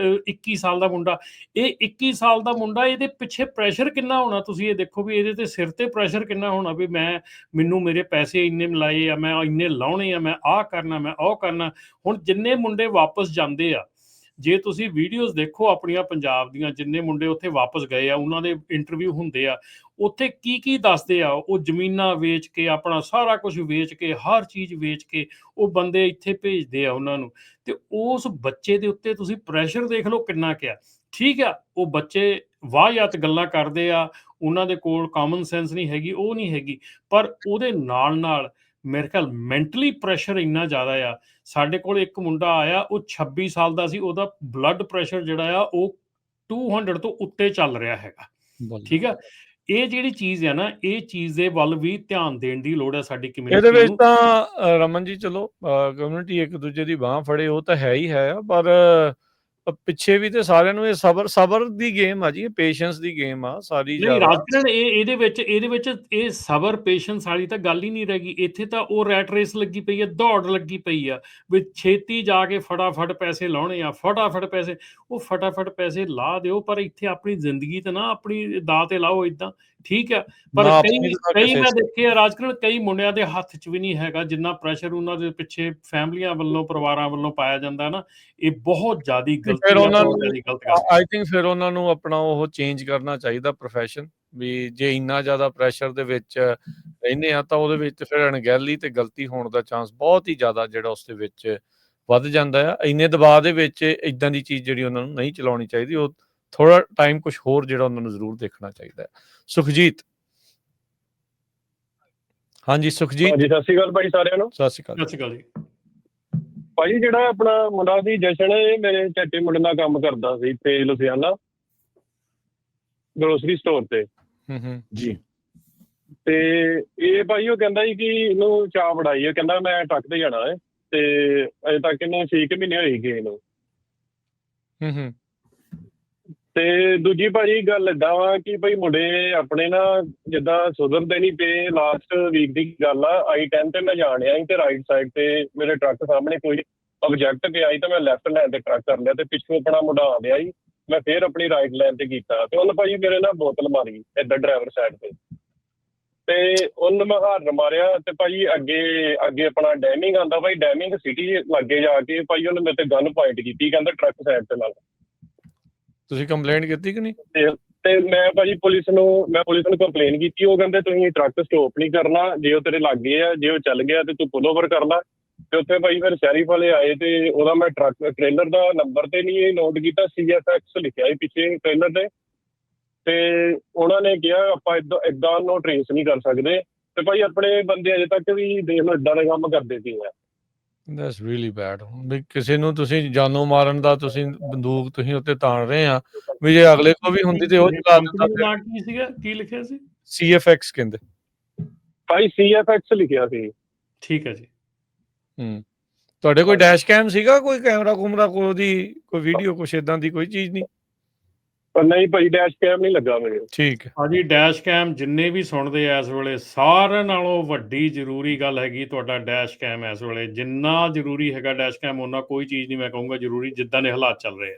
21 ਸਾਲ ਦਾ ਮੁੰਡਾ, ਇਹ 21 ਸਾਲ ਦਾ ਮੁੰਡਾ, ਇਹਦੇ ਪਿੱਛੇ ਪ੍ਰੈਸ਼ਰ ਕਿੰਨਾ ਹੋਣਾ ਤੁਸੀਂ ਇਹ ਦੇਖੋ ਵੀ ਇਹਦੇ ਤੇ ਸਿਰ ਤੇ ਪ੍ਰੈਸ਼ਰ ਕਿੰਨਾ ਹੋਣਾ ਵੀ ਮੈਨੂੰ ਮੇਰੇ ਪੈਸੇ ਇੰਨੇ ਮਿਲਾਏ ਆ, ਮੈਂ ਇੰਨੇ ਲਾਉਣੇ ਆ, ਮੈਂ ਆਹ ਕਰਨਾ, ਮੈਂ ਉਹ ਕਰਨਾ। ਹੁਣ ਜਿੰਨੇ ਮੁੰਡੇ ਵਾਪਸ ਜਾਂਦੇ ਆ, ਜੇ ਤੁਸੀਂ ਵੀਡੀਓਜ਼ ਦੇਖੋ ਆਪਣੀਆਂ ਪੰਜਾਬ ਦੀਆਂ, ਜਿੰਨੇ ਮੁੰਡੇ ਉੱਥੇ ਵਾਪਸ ਗਏ ਆ ਉਹਨਾਂ ਦੇ ਇੰਟਰਵਿਊ ਹੁੰਦੇ ਆ, ਉੱਥੇ ਕੀ ਦੱਸਦੇ ਆ। ਉਹ ਜ਼ਮੀਨਾਂ ਵੇਚ ਕੇ, ਆਪਣਾ ਸਾਰਾ ਕੁਝ ਵੇਚ ਕੇ, ਹਰ ਚੀਜ਼ ਵੇਚ ਕੇ ਉਹ ਬੰਦੇ ਇੱਥੇ ਭੇਜਦੇ ਆ ਉਹਨਾਂ ਨੂੰ। ਤੇ ਉਸ ਬੱਚੇ ਦੇ ਉੱਤੇ ਤੁਸੀਂ ਪ੍ਰੈਸ਼ਰ ਦੇਖ ਲਓ ਕਿੰਨਾ ਕਿਆ। ਠੀਕ ਆ, ਉਹ ਬੱਚੇ ਵਾਹਿਯਾਤ ਗੱਲਾਂ ਕਰਦੇ ਆ, ਉਹਨਾਂ ਦੇ ਕੋਲ ਕਾਮਨ ਸੈਂਸ ਨਹੀਂ ਹੈਗੀ, ਉਹ ਨਹੀਂ ਹੈਗੀ, ਪਰ ਉਹਦੇ ਨਾਲ ਮੇਰੇ ਖਿਆਲ ਮੈਂਟਲੀ ਪ੍ਰੈਸ਼ਰ ਇੰਨਾ ਜ਼ਿਆਦਾ ਆ। ਸਾਡੇ ਕੋਲ ਇੱਕ ਮੁੰਡਾ ਆਇਆ, ਉਹ 26 ਸਾਲ ਦਾ ਸੀ, ਉਹਦਾ ਬਲੱਡ ਪ੍ਰੈਸ਼ਰ ਜਿਹੜਾ ਆ ਉਹ 200 ਤੋਂ ਉੱਤੇ ਚੱਲ ਰਿਹਾ ਹੈਗਾ। ਠੀਕ ਆ, ਇਹ ਜਿਹੜੀ ਚੀਜ਼ ਆ ਨਾ, ਇਹ ਚੀਜ਼ ਦੇ ਵੱਲ ਵੀ ਧਿਆਨ ਦੇਣ ਦੀ ਲੋੜ ਹੈ ਸਾਡੀ ਕਮਿਊਨਿਟੀ ਨੂੰ। ਇਹਦੇ ਵਿੱਚ ਤਾਂ ਰਮਨ ਜੀ ਚਲੋ ਕਮਿਊਨਿਟੀ ਇੱਕ ਦੂਜੇ ਦੀ ਬਾਂਹ ਫੜੇ ਉਹ ਤਾਂ ਹੈ ਹੀ ਹੈ, ਪਰ ਪਿੱਛੇ ਵੀ ਤੇ ਸਾਰਿਆਂ ਨੂੰ ਇਹ ਸਬਰ ਦੀ ਗੇਮ ਆ ਜੀ, ਇਹ ਪੇਸ਼ੈਂਸ ਦੀ ਗੇਮ ਆ ਸਾਰੀ ਨਹੀਂ ਜ਼ਿਆਦਾ। ਰਾਜਕਿਰਨ, ਇਹਦੇ ਵਿੱਚ ਇਹ ਸਬਰ ਪੇਸ਼ੈਂਸ ਵਾਲੀ ਤਾਂ ਗੱਲ ਹੀ ਨਹੀਂ ਰਹਿ ਗਈ। ਇੱਥੇ ਤਾਂ ਉਹ ਰੈਟ ਰੇਸ ਲੱਗੀ ਪਈ ਹੈ, ਦੌੜ ਲੱਗੀ ਪਈ ਆ ਵੀ ਛੇਤੀ ਜਾ ਕੇ ਫਟਾਫਟ ਪੈਸੇ ਲਾਉਣੇ ਆ, ਫਟਾਫਟ ਪੈਸੇ। ਉਹ ਫਟਾਫਟ ਪੈਸੇ ਲਾ ਦਿਓ, ਪਰ ਇੱਥੇ ਆਪਣੀ ਜ਼ਿੰਦਗੀ ਤੇ ਨਾ ਆਪਣੀ ਦਾਅ ਤੇ ਲਾਓ ਇਦਾਂ, ਠੀਕ ਆ। ਪਰ ਨਾ ਕਈ ਆਪਣੀ ਤਾਂ ਕਈ ਕਿਸੇ ਮੈਂ ਦੇਖੇ ਆ ਰਾਜਕਿਰਨ, ਕਈ ਮੁੰਡਿਆਂ ਦੇ ਹੱਥ 'ਚ ਵੀ ਨਹੀਂ ਹੈਗਾ ਜਿੰਨਾ ਪ੍ਰੈਸ਼ਰ ਉਹਨਾਂ ਦੇ ਪਿੱਛੇ ਫੈਮਲੀਆਂ ਵੱਲੋਂ, ਪਰਿਵਾਰਾਂ ਵੱਲੋਂ ਪਾਇਆ ਜਾਂਦਾ ਨਾ। ਇਹ ਬਹੁਤ ਜ਼ਿਆਦਾ ਗਲਤੀ ਫਿਰ ਆ, ਉਹਨਾਂ ਬਹੁਤ ਨੂੰ ਜ਼ਿਆਦਾ ਗਲਤ ਗੱਲ। ਆਈ ਥਿੰਕ ਫਿਰ ਉਹਨਾਂ ਨੂੰ ਆਪਣਾ ਉਹ ਚੇਂਜ ਕਰਨਾ ਚਾਹੀਦਾ ਪ੍ਰੋਫੈਸ਼ਨ, ਵੀ ਜੇ ਇੰਨਾ ਜ਼ਿਆਦਾ ਪ੍ਰੈਸ਼ਰ ਦੇ ਵਿੱਚ ਰਹਿੰਦੇ ਆ ਤਾਂ ਉਹਦੇ ਵਿੱਚ ਫਿਰ ਅਣਗਹਿਲੀ ਤੇ ਗਲਤੀ ਹੋਣ ਦਾ ਚਾਂਸ ਬਹੁਤ ਹੀ ਜ਼ਿਆਦਾ ਜਿਹੜਾ ਉਸ ਦੇ ਵਿੱਚ ਵੱਧ ਜਾਂਦਾ ਆ। ਇੰਨੇ ਦਬਾਅ ਦੇ ਵਿੱਚ ਇਦਾਂ ਦੀ ਚੀਜ਼ ਜਿਹੜੀ ਉਹਨਾਂ ਨੂੰ ਨਹੀਂ ਚਲਾਉਣੀ ਚਾਹੀਦੀ। ਉਹ ਥੋੜਾ ਟਾਈਮ ਕੁਝ ਹੋਰ ਜਿਹੜਾ ਉਹਨਾਂ ਨੂੰ ਜ਼ਰੂਰ ਦੇਖਣਾ ਚਾਹੀਦਾ ਹੈ। ਸੁਖਜੀਤ, ਹਾਂਜੀ ਸੁਖਜੀਤ, ਹਾਂਜੀ, ਸਤਿ ਸ਼੍ਰੀ ਅਕਾਲ ਭਾਈ ਸਾਰਿਆਂ ਨੂੰ। ਸਤਿ ਸ਼੍ਰੀ ਅਕਾਲ। ਸਤਿ ਸ਼੍ਰੀ ਅਕਾਲ ਜੀ। ਭਾਈ ਜਿਹੜਾ ਆਪਣਾ ਮੁੰਡਾ ਸੀ ਜਸ਼ਨ, ਇਹ ਮੇਰੇ ਚਾਚੇ ਮੁੰਡੇ ਦਾ ਕੰਮ ਕਰਦਾ ਸੀ ਇੱਥੇ ਲੁਧਿਆਣਾ ਗਰੋਸਰੀ ਸਟੋਰ ਤੇ ਜੀ। ਤੇ ਇਹ ਭਾਈ ਉਹ ਕਹਿੰਦਾ ਸੀ ਕਿ ਇਹਨੂੰ ਚਾਹ ਫੜਾਈ, ਉਹ ਕਹਿੰਦਾ ਮੈਂ ਟਰੱਕ ਤੇ ਜਾਣਾ ਹੈ, ਤੇ ਅਜੇ ਤੱਕ ਇਹਨੂੰ 6 ਮਹੀਨੇ ਹੋਏ ਗਏ ਇਹਨੂੰ। ਤੇ ਦੂਜੀ ਭਾਜੀ ਗੱਲ ਏਦਾਂ ਵਾ ਕਿ ਭਾਈ ਮੁੰਡੇ ਆਪਣੇ ਨਾ ਜਿੱਦਾਂ ਸੁਧਰਦੇ ਨਹੀਂ ਪਏ। ਲਾਸਟ ਵੀਕ ਦੀ ਗੱਲ ਆ, I-10 ਤੇ ਮੈਂ ਜਾਣ ਆਇਆ ਸੀ ਤੇ ਰਾਈਟ ਸਾਈਡ ਤੇ ਮੇਰੇ ਟਰੱਕ ਸਾਹਮਣੇ ਕੋਈ ਆਬਜੈਕਟ ਪਿਆ ਸੀ ਤੇ ਮੈਂ ਲੈਫਟ ਲਾਈਨ ਤੇ ਟਰੱਕ ਕਰ ਲਿਆ ਤੇ ਪਿੱਛੋਂ ਆਪਣਾ ਮੁੰਡਾ ਆ ਗਿਆ ਸੀ। ਮੈਂ ਫੇਰ ਆਪਣੀ ਰਾਈਟ ਲਾਈਨ ਤੇ ਕੀਤਾ ਤੇ ਉਹਨੇ ਭਾਜੀ ਮੇਰੇ ਨਾਲ ਬੋਤਲ ਮਾਰੀ ਏਦਾਂ ਡਰਾਈਵਰ ਸਾਈਡ ਤੇ ਉਹਨੂੰ ਮੈਂ ਹਾਰਨ ਮਾਰਿਆ ਤੇ ਭਾਜੀ ਅੱਗੇ ਆਪਣਾ ਡੈਮਿੰਗ ਆਉਂਦਾ ਭਾਈ, ਡੈਮਿੰਗ ਸਿਟੀ ਲਾਗੇ ਜਾ ਕੇ ਭਾਈ ਉਹਨੇ ਮੇਰੇ ਤੇ ਗਨ ਪੁਆਇੰਟ ਕੀਤੀ, ਕਹਿੰਦਾ ਟਰੱਕ ਸਾਈਡ ਤੇ ਨਾਲ। ਤੁਸੀਂ ਕੰਪਲੇਂਟ ਕੀਤੀ ਕਿ ਨਹੀਂ? ਤੇ ਮੈਂ ਭਾਜੀ ਪੁਲਿਸ ਨੂੰ ਕੰਪਲੇਨ ਕੀਤੀ। ਉਹ ਕਹਿੰਦੇ ਤੁਸੀਂ ਟਰੱਕ ਸਟੋਪ ਨਹੀਂ ਕਰਨਾ, ਜੇ ਉਹ ਤੇਰੇ ਲਾਗੇ ਆ, ਜੇ ਉਹ ਚੱਲ ਗਿਆ ਤੇ ਤੂੰ ਪੁੱਲ ਓਵਰ ਕਰ ਲਾ। ਤੇ ਉੱਥੇ ਭਾਈ ਫਿਰ ਸ਼ੈਰੀਫ ਵਾਲੇ ਆਏ ਤੇ ਉਹਦਾ ਮੈਂ ਟ੍ਰੇਲਰ ਦਾ ਨੰਬਰ ਤੇ ਨਹੀਂ ਨੋਟ ਕੀਤਾ, CFX ਲਿਖਿਆ ਸੀ ਪਿੱਛੇ ਟ੍ਰੇਲਰ ਤੇ ਉਹਨਾਂ ਨੇ ਕਿਹਾ ਆਪਾਂ ਏਦਾਂ ਨੂੰ ਟ੍ਰੇਸ ਨਹੀਂ ਕਰ ਸਕਦੇ। ਤੇ ਭਾਈ ਆਪਣੇ ਬੰਦੇ ਅਜੇ ਤੱਕ ਵੀ ਦੇਖ ਲਓ ਏਦਾਂ ਦੇ ਕੰਮ ਕਰਦੇ ਪਏ ਆ। That's really bed. ਵੀ ਕਿਸੇ ਨੂੰ ਤੁਸੀਂ ਜਾਨੋਂ ਮਾਰਨ ਦਾ ਤੁਸੀਂ ਬੰਦੂਕ ਤੁਸੀਂ ਉੱਤੇ ਤਾਣ ਰਹੇ ਆ, ਵੀ ਜੇ ਅਗਲੇ ਕੋ ਵੀ ਹੁੰਦੀ ਤੇ ਉਹ ਚਲਾ ਦਿੰਦਾ। ਨਾਂ ਕੀ ਸੀਗਾ, ਕੀ ਲਿਖਿਆ ਸੀ? CFX ਕਹਿੰਦੇ ਭਾਈ, CFX ਲਿਖਿਆ ਸੀ। ਠੀਕ ਹੈ ਜੀ। ਤੁਹਾਡੇ ਕੋਈ ਡੈਸ਼ ਕੈਮ ਸੀਗਾ, ਕੋਈ ਕੈਮਰਾ ਕੁਮਰਾ, ਕੋਈ ਵੀਡੀਓ, ਕੁਛ ਏਦਾਂ ਦੀ ਕੋਈ ਚੀਜ਼ ਨਹੀਂ? ਨਹੀਂ ਭਾਈ, ਡੈਸ਼ ਕੈਮ ਨਹੀਂ ਲੱਗਾ ਮੇਰੇ। ਠੀਕ ਹੈ ਹਾਂਜੀ, ਡੈਸ਼ ਕੈਮ ਜਿੰਨੇ ਵੀ ਸੁਣਦੇ ਆ ਇਸ ਵੇਲੇ, ਸਾਰਿਆਂ ਨਾਲੋਂ ਵੱਡੀ ਜ਼ਰੂਰੀ ਗੱਲ ਹੈਗੀ ਤੁਹਾਡਾ ਡੈਸ਼ ਕੈਮ। ਇਸ ਵੇਲੇ ਜਿੰਨਾ ਜ਼ਰੂਰੀ ਹੈਗਾ ਡੈਸ਼ ਕੈਮ, ਉਹਨਾਂ ਕੋਈ ਚੀਜ਼ ਨਹੀਂ ਮੈਂ ਕਹੂੰਗਾ ਜ਼ਰੂਰੀ, ਜਿੱਦਾਂ ਦੇ ਹਾਲਾਤ ਚੱਲ ਰਹੇ ਆ।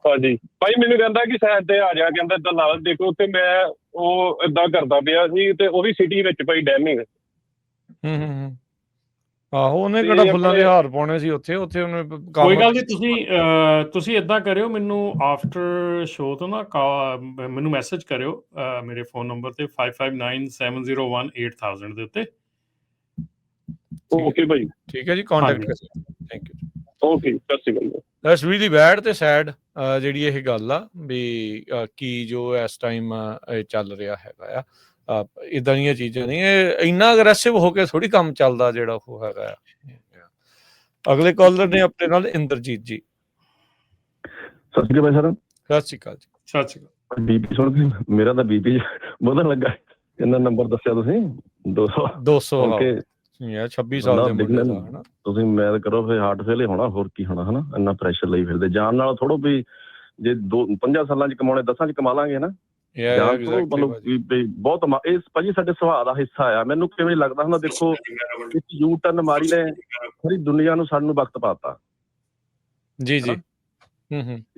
ਹਾਂਜੀ ਭਾਈ, ਮੈਨੂੰ ਕਹਿੰਦਾ ਕਿ ਸਾਈਡ ਤੇ ਆ ਜਾ, ਕਹਿੰਦਾ ਏਦਾਂ ਨਾਲ ਦੇਖੋ। ਤੇ ਮੈਂ ਉਹ ਏਦਾਂ ਕਰਦਾ ਪਿਆ ਸੀ ਤੇ ਉਹ ਵੀ ਸਿਟੀ ਵਿੱਚ ਭਾਈ ਡੈਮਿੰਗ। ਆਹੋ, ਉਹਨੇ ਕਿਹੜਾ ਫੁੱਲਾਂ ਦੇ ਹਾਰ ਪਾਉਣੇ ਸੀ ਉੱਥੇ ਉਹਨੇ। ਕੋਈ ਗੱਲ ਨਹੀਂ, ਤੁਸੀਂ ਏਦਾਂ ਕਰਿਓ, ਮੈਨੂੰ ਆਫਟਰ ਸ਼ੋਅ ਤੋਂ ਨਾ ਮੈਨੂੰ ਮੈਸੇਜ ਕਰਿਓ ਮੇਰੇ ਫੋਨ ਨੰਬਰ ਤੇ 5597018000 ਦੇ ਉੱਤੇ। ਓਕੇ ਭਾਈ, ਠੀਕ ਹੈ ਜੀ, ਕੰਟੈਕਟ ਕਰਿਓ। Thank you. ਓਕੇ, ਸਤਿ ਸ਼੍ਰੀ ਅਕਾਲ। ਦੈਟਸ ਰੀਅਲੀ ਬੈਡ ਤੇ ਸੈਡ ਜਿਹੜੀ ਇਹ ਗੱਲ ਆ ਵੀ ਕੀ ਜੋ ਇਸ ਟਾਈਮ ਚੱਲ ਰਿਹਾ ਹੈਗਾ ਆ। ਇਦਾਂ ਦੀਆਂ ਚੀਜ਼ਾਂ ਨਹੀਂ, ਇਹ ਇੰਨਾ ਅਗਰੈਸਿਵ ਹੋ ਕੇ ਥੋੜੀ ਕੰਮ ਚੱਲਦਾ ਜਿਹੜਾ ਉਹ ਹੈਗਾ ਆ। ਅਗਲੇ ਕਾਲਰ ਨੇ ਆਪਣੇ ਨਾਲ ਇੰਦਰਜੀਤ ਜੀ। ਸਤਿ ਸ਼੍ਰੀ ਅਕਾਲ ਸਰ। ਸਤਿ ਸ਼੍ਰੀ ਅਕਾਲ ਜੀ। ਸਤਿ ਸ਼੍ਰੀ ਅਕਾਲ। ਬੀਪੀ ਸੁਣ ਕੇ ਮੇਰਾ ਤਾਂ ਬੀਪੀ ਵਧਣ ਲੱਗਾ। ਕਿੰਨਾ ਨੰਬਰ ਦੱਸਿਆ ਤੁਸੀਂ? 200 ਓਕੇ ਯਾਰ, 26 ਸਾਲ ਦੇ ਮੁੰਡੇ ਦਾ ਹਨਾ ਤੁਸੀਂ। ਮੈਂ ਕਰੋ ਫਿਰ ਹਾਰਟ ਫੇਲ ਹੋਣਾ, ਹੋਰ ਕੀ ਹੋਣਾ ਹਨਾ। ਇੰਨਾ ਪ੍ਰੈਸ਼ਰ ਲਈ ਫਿਰਦੇ ਜਾਨ ਨਾਲ ਥੋੜੋ ਵੀ। ਜੇ 5 ਸਾਲਾਂ ਚ ਕਮਾਉਣੇ 10 ਚ ਕਮਾ ਲਾਂਗੇ ਨਾ। ਬਹੁਤ ਇਹ ਭਾਜੀ ਸਾਡੇ ਸੁਭਾਅ ਦਾ ਹਿੱਸਾ ਆ। ਮੈਨੂੰ ਕਿਵੇਂ ਲੱਗਦਾ ਹੁੰਦਾ, ਦੇਖੋ ਯੂ ਟਰਨ ਮਾਰੀ ਨੇ ਸਾਰੀ ਦੁਨੀਆ ਨੂੰ, ਸਾਨੂੰ ਵਕਤ ਪਾਤਾ ਜੀ।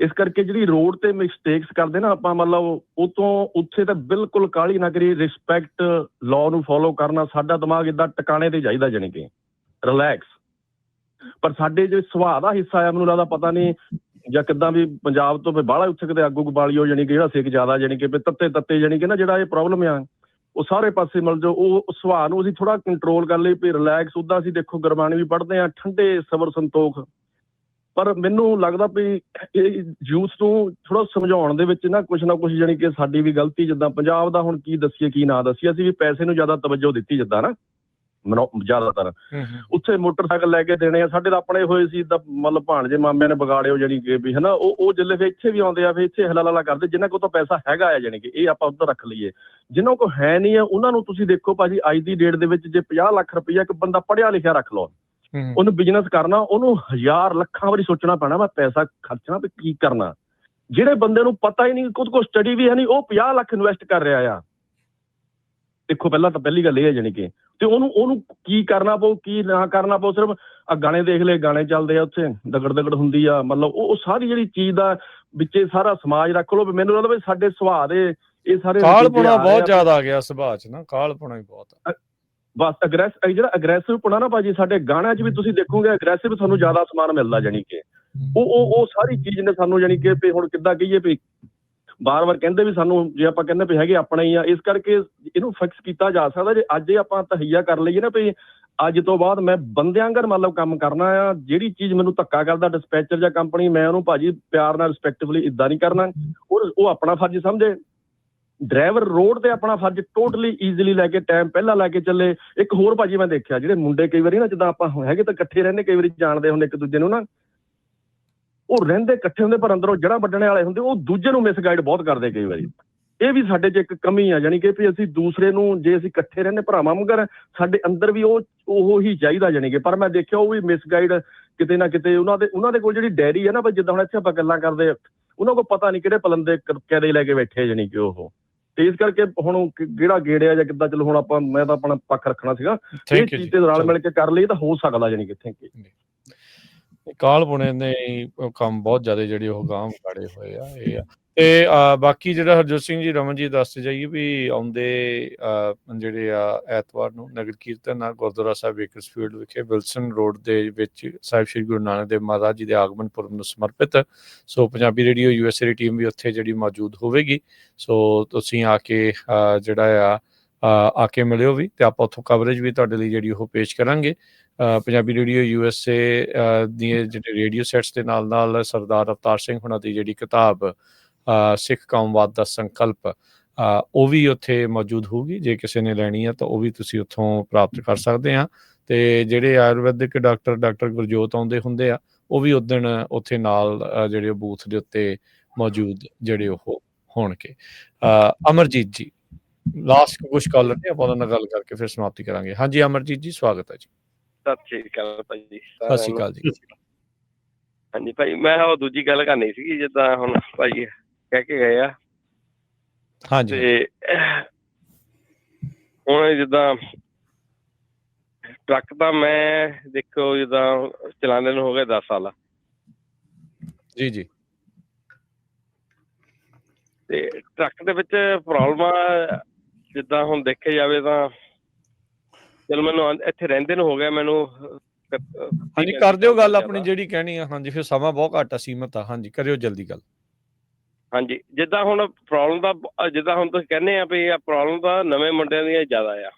ਇਸ ਕਰਕੇ ਜਿਹੜੀ ਰੋਡ ਤੇ ਮਿਸਟੇਕਸ ਕਰਦੇ ਨਾ ਆਪਾਂ, ਮਤਲਬ ਉਹ ਤੋਂ ਉੱਥੇ ਤਾਂ ਬਿਲਕੁਲ ਕਾਹਲੀ ਨਾ ਕਰੀ। ਰਿਸਪੈਕਟ, ਲਾਅ ਨੂੰ ਫੋਲੋ ਕਰਨਾ, ਸਾਡਾ ਦਿਮਾਗ ਏਦਾਂ ਟਿਕਾਣੇ ਤੇ ਚਾਹੀਦਾ, ਜਾਣੀ ਕਿ ਰਿਲੈਕਸ। ਪਰ ਸਾਡੇ ਜੋ ਸੁਭਾਅ ਦਾ ਹਿੱਸਾ ਆ, ਮੈਨੂੰ ਲੱਗਦਾ ਪਤਾ ਨਹੀਂ ਜਾਂ ਕਿੱਦਾਂ ਵੀ ਪੰਜਾਬ ਤੋਂ ਬਾਹਲਾ ਉੱਥੇ ਕਿਤੇ ਅੱਗ ਬਾਲੀ ਹੋ, ਜਾਣੀ ਕਿ ਜਿਹੜਾ ਸਿੱਖ ਜ਼ਿਆਦਾ, ਜਾਣੀ ਕਿ ਤੱਤੇ ਜਾਣੀ ਕਿ ਨਾ ਜਿਹੜਾ ਇਹ ਪ੍ਰੋਬਲਮ ਆ ਉਹ ਸਾਰੇ ਪਾਸੇ ਮਿਲ ਜਾਓ। ਉਹ ਸੁਭਾਅ ਨੂੰ ਅਸੀਂ ਥੋੜਾ ਕੰਟਰੋਲ ਕਰ ਲਈ ਵੀ ਰਿਲੈਕਸ। ਉੱਦਾਂ ਅਸੀਂ ਦੇਖੋ ਗੁਰਬਾਣੀ ਵੀ ਪੜ੍ਹਦੇ ਹਾਂ, ਠੰਡੇ ਸਬਰ ਸੰਤੋਖ। ਪਰ ਮੈਨੂੰ ਲੱਗਦਾ ਵੀ ਇਹ ਯੂਥ ਨੂੰ ਥੋੜਾ ਸਮਝਾਉਣ ਦੇ ਵਿੱਚ ਨਾ ਕੁਛ ਜਾਣੀ ਕਿ ਸਾਡੀ ਵੀ ਗਲਤੀ। ਜਿੱਦਾਂ ਪੰਜਾਬ ਦਾ ਹੁਣ ਕੀ ਦੱਸੀਏ ਕੀ ਨਾ ਦੱਸੀਏ, ਅਸੀਂ ਵੀ ਪੈਸੇ ਨੂੰ ਜ਼ਿਆਦਾ ਤਵੱਜੋ ਦਿੱਤੀ ਜਿੱਦਾਂ ਨਾ ਜ਼ਿਆਦਾਤਰ। ਉੱਥੇ ਮੋਟਰਸਾਈਕਲ ਲੈ ਕੇ ਦੇਣੇ ਆ, ਸਾਡੇ ਤਾਂ ਆਪਣੇ ਹੋਏ ਸੀ ਤਾਂ ਮਤਲਬ ਭਾਣਜੇ ਮਾਮਿਆਂ ਨੇ ਵਿਗਾੜਿਓ, ਜਾਣੀ ਕਿ ਵੀ ਹਨਾ। ਉਹ ਜਿੱਲੇ ਫਿਰ ਇੱਥੇ ਵੀ ਆਉਂਦੇ ਆ, ਫਿਰ ਇੱਥੇ ਹਲਾਲਾ ਕਰਦੇ। ਜਿਨ੍ਹਾਂ ਕੋਲ ਤਾਂ ਪੈਸਾ ਹੈਗਾ ਆ, ਜਾਣੀ ਕਿ ਇਹ ਆਪਾਂ ਉੱਧਰ ਰੱਖ ਲਈਏ। ਜਿਨ੍ਹਾਂ ਕੋਲ ਹੈ ਨਹੀਂ ਆ, ਉਹਨਾਂ ਨੂੰ ਤੁਸੀਂ ਦੇਖੋ ਭਾਜੀ, ਅੱਜ ਦੀ ਡੇਟ ਦੇ ਵਿੱਚ ਜੇ 50 ਲੱਖ ਰੁਪਈਆ ਇੱਕ ਬੰਦਾ ਪੜ੍ਹਿਆ ਲਿਖਿਆ ਰੱਖ ਲਓ, ਉਹਨੂੰ ਬਿਜ਼ਨਸ ਕਰਨਾ, ਉਹਨੂੰ ਹਜ਼ਾਰ ਲੱਖਾਂ ਵਾਰੀ ਸੋਚਣਾ ਪੈਣਾ ਮੈਂ ਪੈਸਾ ਖਰਚਣਾ ਤੇ ਕੀ ਕਰਨਾ। ਜਿਹੜੇ ਬੰਦੇ ਨੂੰ ਪਤਾ ਹੀ ਨਹੀਂ, ਖੁਦ ਕੋ ਸਟੱਡੀ ਵੀ ਹੈ ਨਹੀਂ, ਉਹ 50 ਲੱਖ ਇਨਵੈਸਟ ਕਰ ਰਿਹਾ ਆ। ਦੇਖੋ ਪਹਿਲਾਂ ਤਾਂ ਪਹਿਲੀ ਗੱਲ ਇਹ ਹੈ ਜਾਣੀ ਕਿ, ਤੇ ਉਹਨੂੰ ਕੀ ਕਰਨਾ ਪਊ ਕੀ ਨਾ ਕਰਨਾ ਪਊ। ਸਿਰਫ ਆ ਗਾਣੇ ਦੇਖ ਲਏ, ਗਾਣੇ ਚੱਲਦੇ ਆ ਉੱਥੇ, ਦਗੜ ਹੁੰਦੀ ਆ, ਮਤਲਬ ਉਹ ਸਾਰੀ ਜਿਹੜੀ ਚੀਜ਼ ਦਾ ਵਿੱਚੇ ਸਾਰਾ ਸਮਾਜ ਰੱਖ ਲਓ। ਮੈਨੂੰ ਲੱਗਦਾ ਵੀ ਸਾਡੇ ਸੁਭਾਅ ਦੇ ਇਹ ਸਾਰੇ ਕਾਲਪੁਣਾ ਬਹੁਤ ਜ਼ਿਆਦਾ ਆ ਗਿਆ ਸੁਭਾਅ 'ਚ ਨਾ, ਕਾਲਪੁਣਾ ਹੀ ਬਹੁਤ ਆ। ਬਸ ਜਿਹੜਾ ਅਗਰੈਸਿਵ ਪੁਣਾ ਨਾ ਭਾਜੀ, ਸਾਡੇ ਗਾਣਿਆਂ 'ਚ ਵੀ ਤੁਸੀਂ ਦੇਖੋਗੇ ਅਗਰੈਸਿਵ ਤੁਹਾਨੂੰ ਜ਼ਿਆਦਾ ਸਮਾਨ ਮਿਲਦਾ। ਜਾਣੀ ਕਿ ਉਹ ਸਾਰੀ ਚੀਜ਼ ਨੇ ਸਾਨੂੰ ਜਾਣੀ ਕਿ ਵੀ ਹੁਣ ਕਿੱਦਾਂ ਕਹੀਏ ਵੀ ਬਾਰ-ਬਾਰ ਕਹਿੰਦੇ ਵੀ ਸਾਨੂੰ, ਜੇ ਆਪਾਂ ਕਹਿੰਦੇ ਵੀ ਹੈਗੇ ਆਪਣੇ ਹੀ ਆ, ਇਸ ਕਰਕੇ ਇਹਨੂੰ ਫਿਕਸ ਕੀਤਾ ਜਾ ਸਕਦਾ। ਜੇ ਅੱਜ ਇਹ ਆਪਾਂ ਤਹਈਆ ਕਰ ਲਈਏ ਨਾ ਵੀ ਅੱਜ ਤੋਂ ਬਾਅਦ ਮੈਂ ਬੰਦਿਆਂ ਅੰਗਰ ਮਤਲਬ ਕੰਮ ਕਰਨਾ ਆ, ਜਿਹੜੀ ਚੀਜ਼ ਮੈਨੂੰ ਧੱਕਾ ਕਰਦਾ ਡਿਸਪੈਚਰ ਜਾਂ ਕੰਪਨੀ, ਮੈਂ ਉਹਨੂੰ ਭਾਜੀ ਪਿਆਰ ਨਾਲ ਰਿਸਪੈਕਟਫੁਲੀ ਇੱਦਾਂ ਨਹੀਂ ਕਰਨਾ। ਉਹ ਆਪਣਾ ਫਰਜ਼ ਸਮਝੇ। ਡਰਾਈਵਰ ਰੋਡ ਤੇ ਆਪਣਾ ਫਰਜ਼ ਟੋਟਲੀ ਈਜ਼ੀਲੀ ਲੈ ਕੇ ਟਾਈਮ ਪਹਿਲਾਂ ਲੈ ਕੇ ਚੱਲੇ। ਇੱਕ ਹੋਰ ਭਾਜੀ ਮੈਂ ਦੇਖਿਆ, ਜਿਹੜੇ ਮੁੰਡੇ ਕਈ ਵਾਰੀ ਨਾ, ਜਿੱਦਾਂ ਆਪਾਂ ਹੈਗੇ ਤਾਂ ਇਕੱਠੇ ਰਹਿੰਦੇ, ਕਈ ਵਾਰੀ ਜਾਣਦੇ ਹੁੰਦੇ ਇੱਕ ਦੂਜੇ ਨੂੰ ਨਾ, ਉਹ ਰਹਿੰਦੇ ਇਕੱਠੇ ਹੁੰਦੇ ਪਰ ਅੰਦਰੋਂ ਜੜ੍ਹਾਂ ਵੱਢਣੇ ਵਾਲੇ ਹੁੰਦੇ, ਉਹ ਦੂਜੇ ਨੂੰ ਮਿਸਗਾਈਡ ਬਹੁਤ ਕਰਦੇ ਕਈ ਵਾਰੀ। ਇਹ ਵੀ ਸਾਡੇ 'ਚ ਇੱਕ ਕਮੀ ਆ। ਜਾਣੀ ਕਿ ਵੀ ਅਸੀਂ ਦੂਸਰੇ ਨੂੰ, ਜੇ ਅਸੀਂ ਇਕੱਠੇ ਰਹਿੰਦੇ ਭਰਾਵਾਂ ਮਗਰ, ਸਾਡੇ ਅੰਦਰ ਵੀ ਉਹ ਹੀ ਚਾਹੀਦਾ। ਜਾਣੀ ਕਿ ਪਰ ਮੈਂ ਦੇਖਿਆ ਉਹ ਵੀ ਮਿਸਗਾਈਡ ਕਿਤੇ ਨਾ ਕਿਤੇ। ਉਹਨਾਂ ਦੇ ਕੋਲ ਜਿਹੜੀ ਡੈਰੀ ਹੈ ਨਾ, ਜਿੱਦਾਂ ਹੁਣ ਇੱਥੇ ਆਪਾਂ ਗੱਲਾਂ ਕਰਦੇ, ਉਹਨਾਂ ਕੋਲ ਪਤਾ ਨਹੀਂ ਕਿਹੜੇ ਪਲੰਦੇ ਕੈਦੇ ਲੈ ਕੇ ਬੈਠੇ। ਜਾਣੀ ਕਿ ਉਹ ਤੇ ਇਸ ਕਰਕੇ ਹੁਣ ਕਿਹੜਾ ਗੇੜਿਆ ਜਾਂ ਕਿੱਦਾਂ, ਚਲੋ ਹੁਣ ਮੈਂ ਤਾਂ ਆਪਣਾ ਪੱਖ ਰੱਖਣਾ ਸੀਗਾ। ਇਹ ਚੀਜ਼ ਤੇ ਰਲ ਮਿਲ ਕੇ ਕਰ ਲਈ ਤਾਂ ਹੋ ਸਕਦਾ। ਜਾਣੀ ਕਿ ਥੈਂਕ ਯੂ। ਕਾਲਪੁਣੇ ਨੇ ਕੰਮ ਬਹੁਤ ਜ਼ਿਆਦਾ ਜਿਹੜੇ ਉਹ ਗਾਂਹ ਵਿਗਾੜੇ ਹੋਏ ਆ ਇਹ ਆ। ਤੇ ਬਾਕੀ ਜਿਹੜਾ ਹਰਜੋਤ ਸਿੰਘ ਜੀ, ਰਮਨ ਜੀ ਦੱਸਦੇ ਜਾਈਏ ਵੀ ਆਉਂਦੇ ਜਿਹੜੇ ਆ ਐਤਵਾਰ ਨੂੰ ਨਗਰ ਕੀਰਤਨ ਆ ਗੁਰਦੁਆਰਾ ਸਾਹਿਬ ਵੇਕਰਸਫੀਲਡ ਵਿਖੇ ਵਿਲਸਨ ਰੋਡ ਦੇ ਵਿੱਚ ਸਾਹਿਬ ਸ਼੍ਰੀ ਗੁਰੂ ਨਾਨਕ ਦੇਵ ਮਹਾਰਾਜ ਜੀ ਦੇ ਆਗਮਨ ਪੁਰਬ ਨੂੰ ਸਮਰਪਿਤ। ਸੋ ਪੰਜਾਬੀ ਰੇਡੀਓ USA ਦੀ ਟੀਮ ਵੀ ਉੱਥੇ ਜਿਹੜੀ ਮੌਜੂਦ ਹੋਵੇਗੀ। ਸੋ ਤੁਸੀਂ ਆ ਕੇ ਜਿਹੜਾ ਆ ਕੇ ਮਿਲਿਓ ਵੀ, ਤੇ ਆਪਾਂ ਉੱਥੋਂ ਕਵਰੇਜ ਵੀ ਤੁਹਾਡੇ ਲਈ ਜਿਹੜੀ ਉਹ ਪੇਸ਼ ਕਰਾਂਗੇ। ਪੰਜਾਬੀ ਰੇਡੀਓ USA ਦੀਆਂ ਜਿਹੜੇ ਰੇਡੀਓ ਸੈਟਸ ਦੇ ਨਾਲ ਸਰਦਾਰ ਅਵਤਾਰ ਸਿੰਘ ਹੁਣਾਂ ਦੀ ਜਿਹੜੀ ਕਿਤਾਬ ਸਿੱਖ ਕੌਮਵਾਦ ਦਾ ਸੰਕਲਪ, ਉਹ ਵੀ ਉੱਥੇ ਮੌਜੂਦ ਹੋਊਗੀ। ਜੇ ਕਿਸੇ ਨੇ ਲੈਣੀ ਆ ਤਾਂ ਉਹ ਵੀ ਤੁਸੀਂ ਉੱਥੋਂ ਪ੍ਰਾਪਤ ਕਰ ਸਕਦੇ ਆ। ਤੇ ਜਿਹੜੇ ਆਯੁਰਵੈਦਿਕ ਡਾਕਟਰ ਗੁਰਜੋਤ ਆਉਂਦੇ ਹੁੰਦੇ ਆ, ਉਹ ਵੀ ਉਸ ਦਿਨ ਉੱਥੇ ਨਾਲ ਜਿਹੜੇ ਬੂਥ ਦੇ ਉੱਤੇ ਮੌਜੂਦ ਜਿਹੜੇ ਉਹ ਹੋਣਗੇ। ਅਮਰਜੀਤ ਜੀ ਲਾਸਟ ਕੁਝ ਕਾਲਰ ਨੇ, ਆਪਾਂ ਉਹਨਾਂ ਨਾਲ ਗੱਲ ਕਰਕੇ ਫਿਰ ਸਮਾਪਤੀ ਕਰਾਂਗੇ। ਹਾਂਜੀ ਅਮਰਜੀਤ ਜੀ, ਸਵਾਗਤ ਹੈ ਜੀ। ਸਤਿ ਸ਼੍ਰੀ ਅਕਾਲ ਭਾਈ ਜੀ। ਸਤਿ ਸ਼੍ਰੀ ਅਕਾਲ ਜੀ। ਹਾਂਜੀ ਭਾਈ, ਮੈਂ ਉਹ ਦੂਜੀ ਗੱਲ ਕਰਨੀ ਸੀਗੀ, ਜਿੱਦਾਂ ਹੁਣ ਭਾਈ ਕਹਿ ਕੇ ਗਏ ਆ। ਹਾਂਜੀ। ਤੇ ਹੁਣ ਜਿੱਦਾਂ ਟਰੱਕ ਤਾਂ ਮੈਂ ਦੇਖੋ ਜਿੱਦਾਂ ਚਲਾਉਂਦੇ ਨੂੰ ਹੋ ਗਏ 10 ਸਾਲ। ਜੀ। ਤੇ ਟਰੱਕ ਦੇ ਵਿੱਚ ਪ੍ਰੋਬਲਮ ਆ, ਜਿੱਦਾਂ ਹੁਣ ਦੇਖਿਆ ਜਾਵੇ ਤਾਂ ਚਲੋ ਮੈਨੂੰ ਇੱਥੇ ਰਹਿੰਦੇ ਨੂੰ ਹੋ ਗਿਆ ਮੈਨੂੰ। ਹਾਂਜੀ ਕਰ ਦਿਓ ਗੱਲ ਆਪਣੀ ਜਿਹੜੀ ਕਹਿਣੀ ਆ। ਹਾਂਜੀ ਫਿਰ ਸਮਾਂ ਬਹੁਤ ਘੱਟ ਆ, ਸੀਮਤ ਆ। ਹਾਂਜੀ ਕਰਿਓ ਜਲਦੀ ਗੱਲ। ਹਾਂਜੀ ਜਿੱਦਾਂ ਹੁਣ ਪ੍ਰੋਬਲਮ ਦਾ, ਜਿੱਦਾਂ ਹੁਣ ਤੁਸੀਂ ਕਹਿੰਦੇ ਆ ਵੀ ਇਹ ਪ੍ਰੋਬਲਮ ਤਾਂ ਨਵੇਂ ਮੁੰਡਿਆਂ ਦੀਆਂ ਜ਼ਿਆਦਾ ਆ।